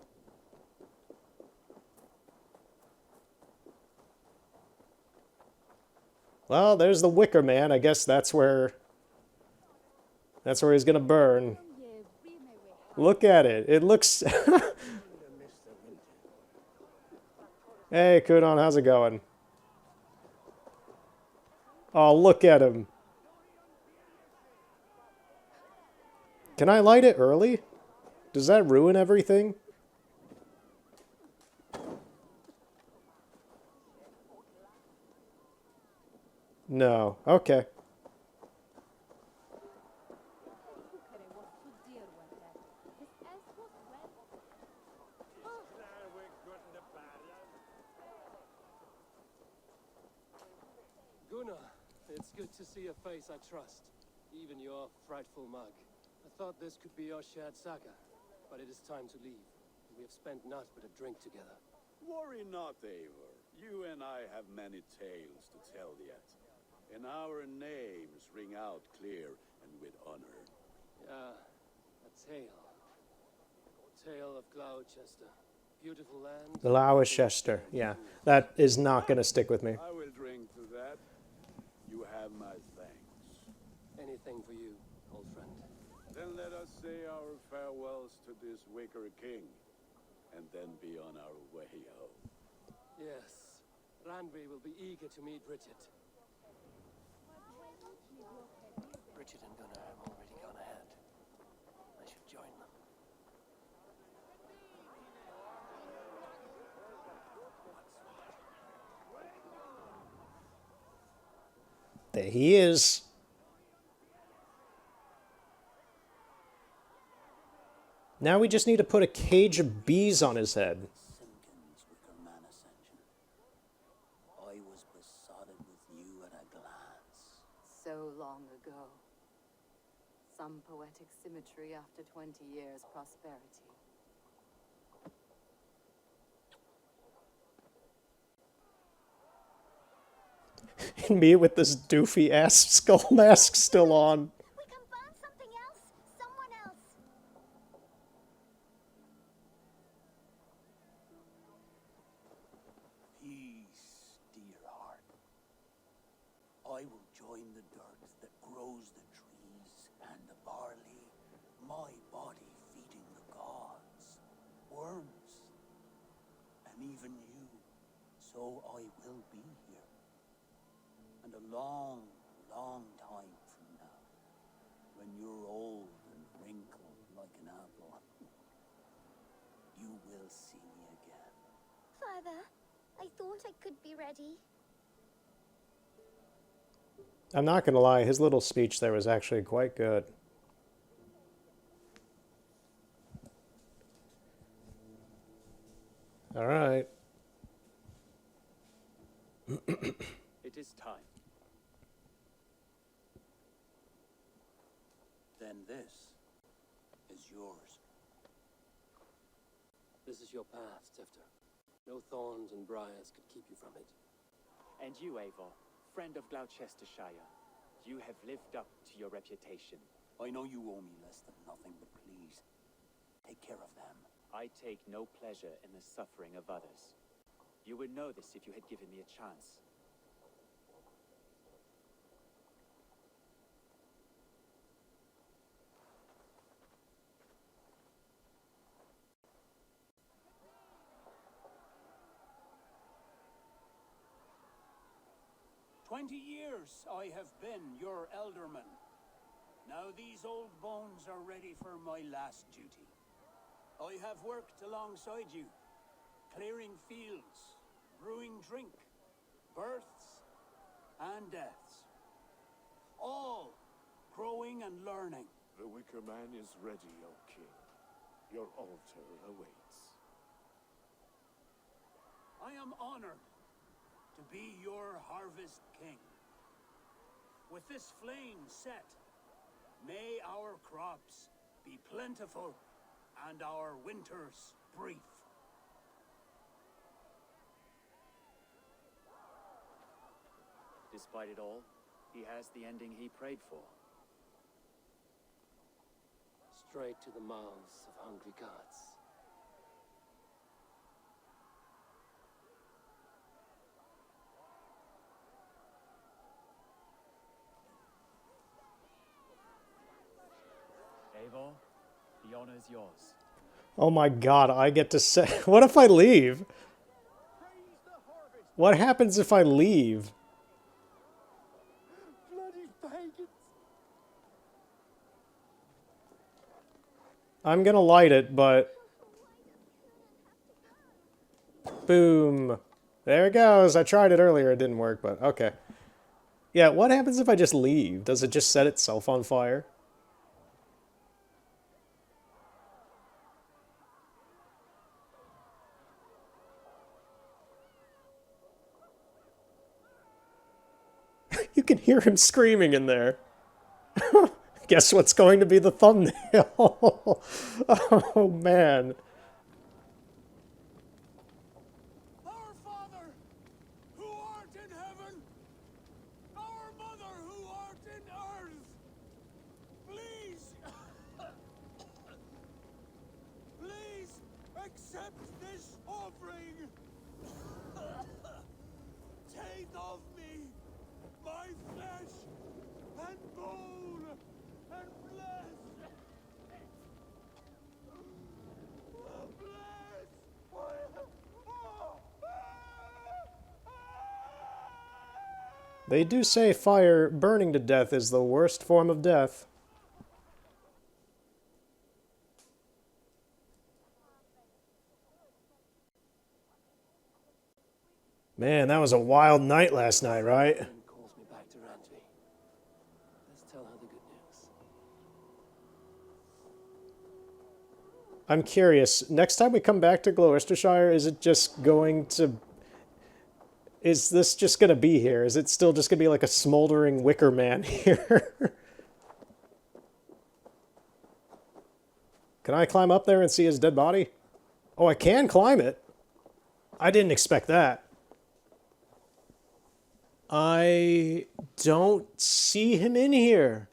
Well, there's the Wicker Man. I guess that's where he's gonna burn. Look at it. It looks... Hey, Kunon, how's it going? Oh, look at him. Can I light it early? Does that ruin everything? No. Okay. Gunnar, good to see a face I trust, even your frightful mug. I thought this could be our shared saga, but it is time to leave. We have spent naught but a drink together. Worry not, Eivor. You and I have many tales to tell yet. And our names ring out clear and with honor. Yeah, a tale. Tale of Gloucester. Beautiful land. Gloucester. Yeah, that is not going to stick with me. I will drink to that. You have my thanks. Anything for you, old friend. Then let us say our farewells to this Wicker King, and then be on our way home. Yes, Randvi will be eager to meet Bridget. Bridget and Gunnar have already gone ahead. I should join them. There he is. Now we just need to put a cage of bees on his head. I was besotted with you at a glance. So long ago. Some poetic symmetry after 20 years' prosperity. And me with this doofy ass skull mask still on. We can burn something else. Someone else. Peace, dear heart. I will join the dirt that grows the trees and the barley, my body feeding the gods, worms, and even you. So I will be here. And a long, long time from now, when you're old and wrinkled like an apple, you will see me again. Father, I thought I could be ready. I'm not going to lie, his little speech there was actually quite good. All right. It is time. Then this is yours. This is your path, Tifter. No thorns and briars could keep you from it. And you, Eivor, friend of Gloucestershire, you have lived up to your reputation. I know you owe me less than nothing, but please, take care of them. I take no pleasure in the suffering of others. You would know this if you had given me a chance. "20 years I have been your elderman. Now these old bones are ready for my last duty. I have worked alongside you, clearing fields, brewing drink, births and deaths. All growing and learning. The Wicker Man is ready, O King. Your altar awaits. I am honored to be your harvest king. With this flame set, may our crops be plentiful and our winters brief. Despite it all, he has the ending he prayed for. Straight to the mouths of hungry gods. Eivor, the honor is yours. Oh my god, I get to say... What if I leave? What happens if I leave? Bloody pagans! I'm gonna light it, but... Boom. There it goes. I tried it earlier. It didn't work, but okay. Yeah, what happens if I just leave? Does it just set itself on fire? You can hear him screaming in there. Guess what's going to be the thumbnail? Oh, man. Our Father, who art in heaven, our Mother, who art in earth, please, please accept this offering. Take of me my flesh and bone and flesh. They do say fire burning to death is the worst form of death. Man, that was a wild night last night, right? Calls me back to Randvi. Let's tell her the good news. I'm curious, next time we come back to Gloucestershire, is it just going to... Is this just going to be here? Is it still just going to be like a smoldering wicker man here? Can I climb up there and see his dead body? Oh, I can climb it. I didn't expect that. I don't see him in here.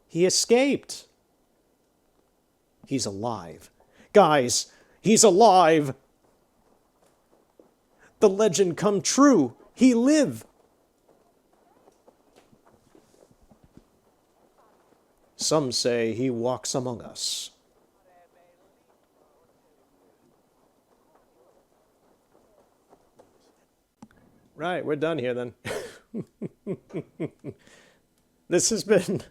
He escaped. He's alive. Guys, he's alive. The legend come true. He live. Some say he walks among us. Right, we're done here then. This has been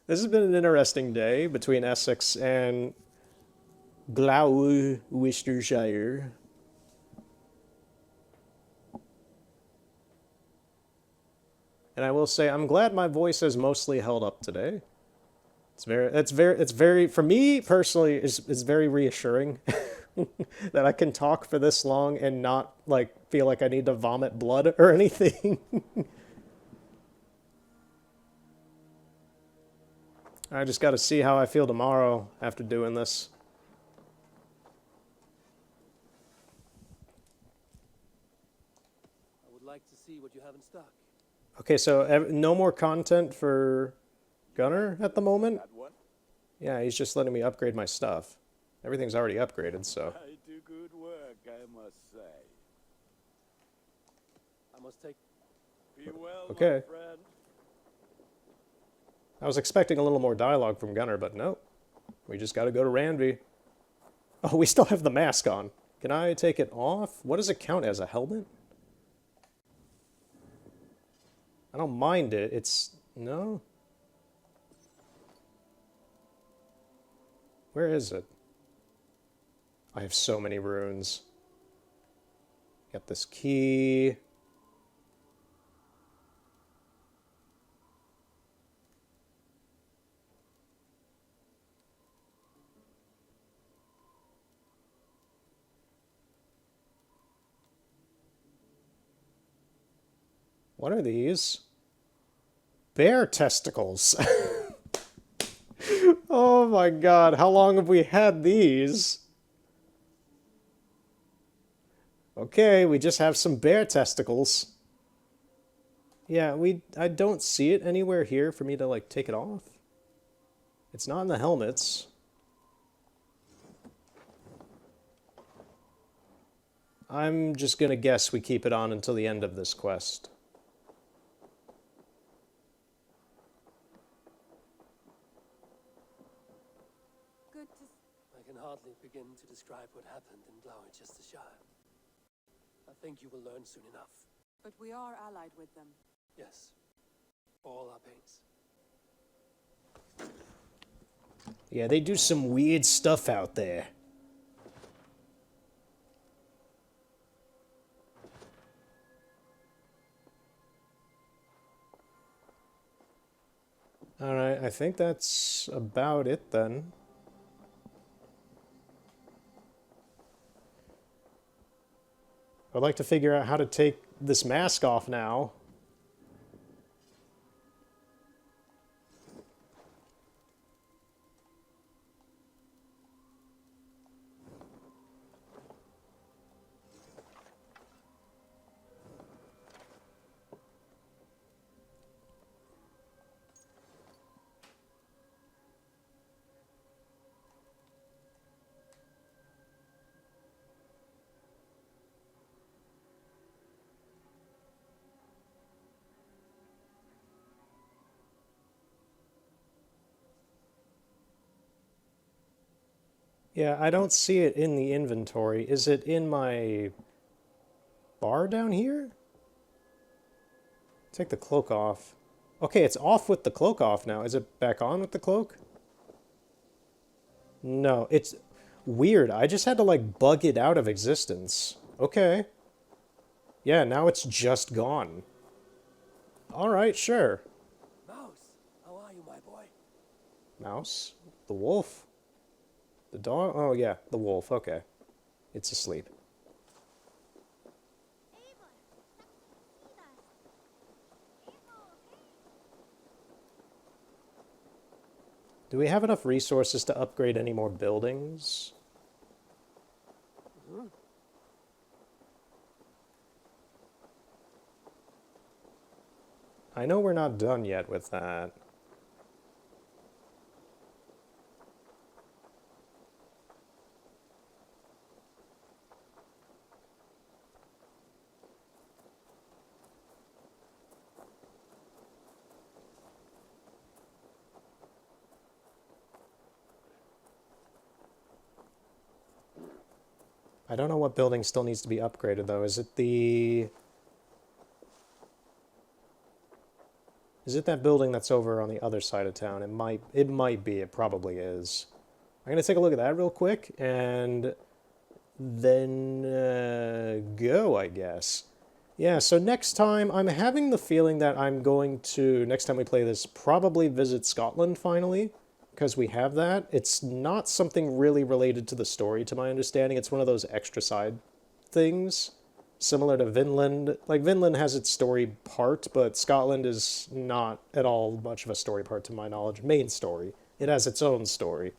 an interesting day between Essex and Gloucestershire. And I will say, I'm glad my voice has mostly held up today. It's very, for me personally, it's very reassuring that I can talk for this long and not like feel like I need to vomit blood or anything. I just got to see how I feel tomorrow after doing this. I would like to see what you have in stock. Okay, so no more content for Gunnar at the moment? Yeah, he's just letting me upgrade my stuff. Everything's already upgraded, so... I do good work, I must say. I must take... Be well, Okay. my friend. I was expecting a little more dialogue from Gunnar, but nope. We just gotta go to Randvi. Oh, we still have the mask on. Can I take it off? What does it count as, a helmet? I don't mind it. It's... no? Where is it? I have so many runes. Got this key. What are these? Bear testicles. Oh my god, how long have we had these? Okay, we just have some bear testicles. Yeah, I don't see it anywhere here for me to like take it off. It's not in the helmets. I'm just gonna guess we keep it on until the end of this quest. I can hardly begin to describe what happened in Gloucestershire. I think you will learn soon enough. But we are allied with them. Yes. All our pains. Yeah, they do some weird stuff out there. Alright, I think that's about it then. I'd like to figure out how to take this mask off now. Yeah, I don't see it in the inventory. Is it in my bar down here? Take the cloak off. Okay, it's off with the cloak off now. Is it back on with the cloak? No, it's weird. I just had to like bug it out of existence. Okay. Yeah, now it's just gone. Alright, sure. Mouse, how are you, my boy? Mouse? The wolf? The dog? Oh, yeah, the wolf. Okay. It's asleep. Do we have enough resources to upgrade any more buildings? I know we're not done yet with that. I don't know what building still needs to be upgraded, though. Is it the... Is it that building that's over on the other side of town? It might be. It probably is. I'm going to take a look at that real quick, and then go, I guess. Yeah, so next time, I'm having the feeling that I'm going to, next time we play this, probably visit Scotland, finally. Because we have that. It's not something really related to the story, to my understanding. It's one of those extra side things, similar to Vinland. Like, Vinland has its story part, but Scotland is not at all much of a story part, to my knowledge. Main story. It has its own story.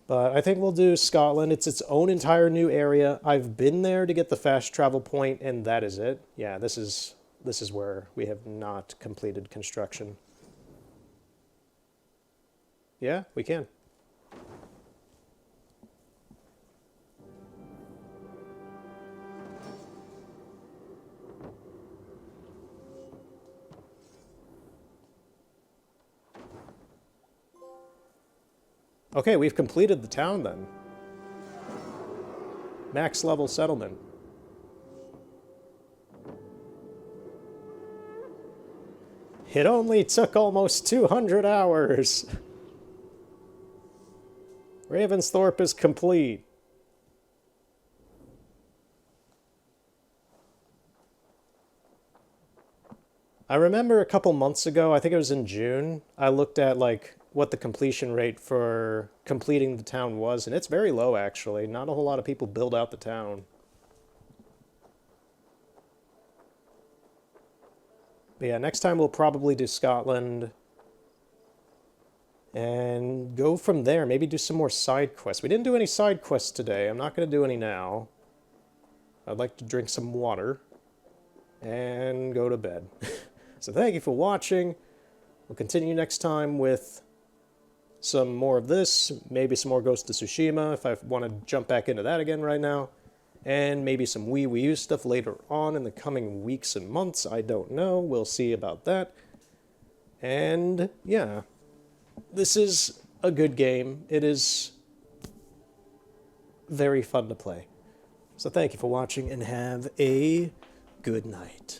But I think we'll do Scotland. It's its own entire new area. I've been there to get the fast travel point, and that is it. Yeah, this is where we have not completed construction. Yeah, we can. Okay, we've completed the town then. Max level settlement. It only took almost 200 hours. Ravensthorpe is complete. I remember a couple months ago, I think it was in June, I looked at like what the completion rate for completing the town was, and it's very low actually. Not a whole lot of people build out the town. But yeah, next time we'll probably do Scotland. And go from there. Maybe do some more side quests. We didn't do any side quests today. I'm not going to do any now. I'd like to drink some water. And go to bed. So thank you for watching. We'll continue next time with some more of this. Maybe some more Ghost of Tsushima if I want to jump back into that again right now. And maybe some Wii U stuff later on in the coming weeks and months. I don't know. We'll see about that. And yeah. This is a good game. It is very fun to play. So thank you for watching and have a good night.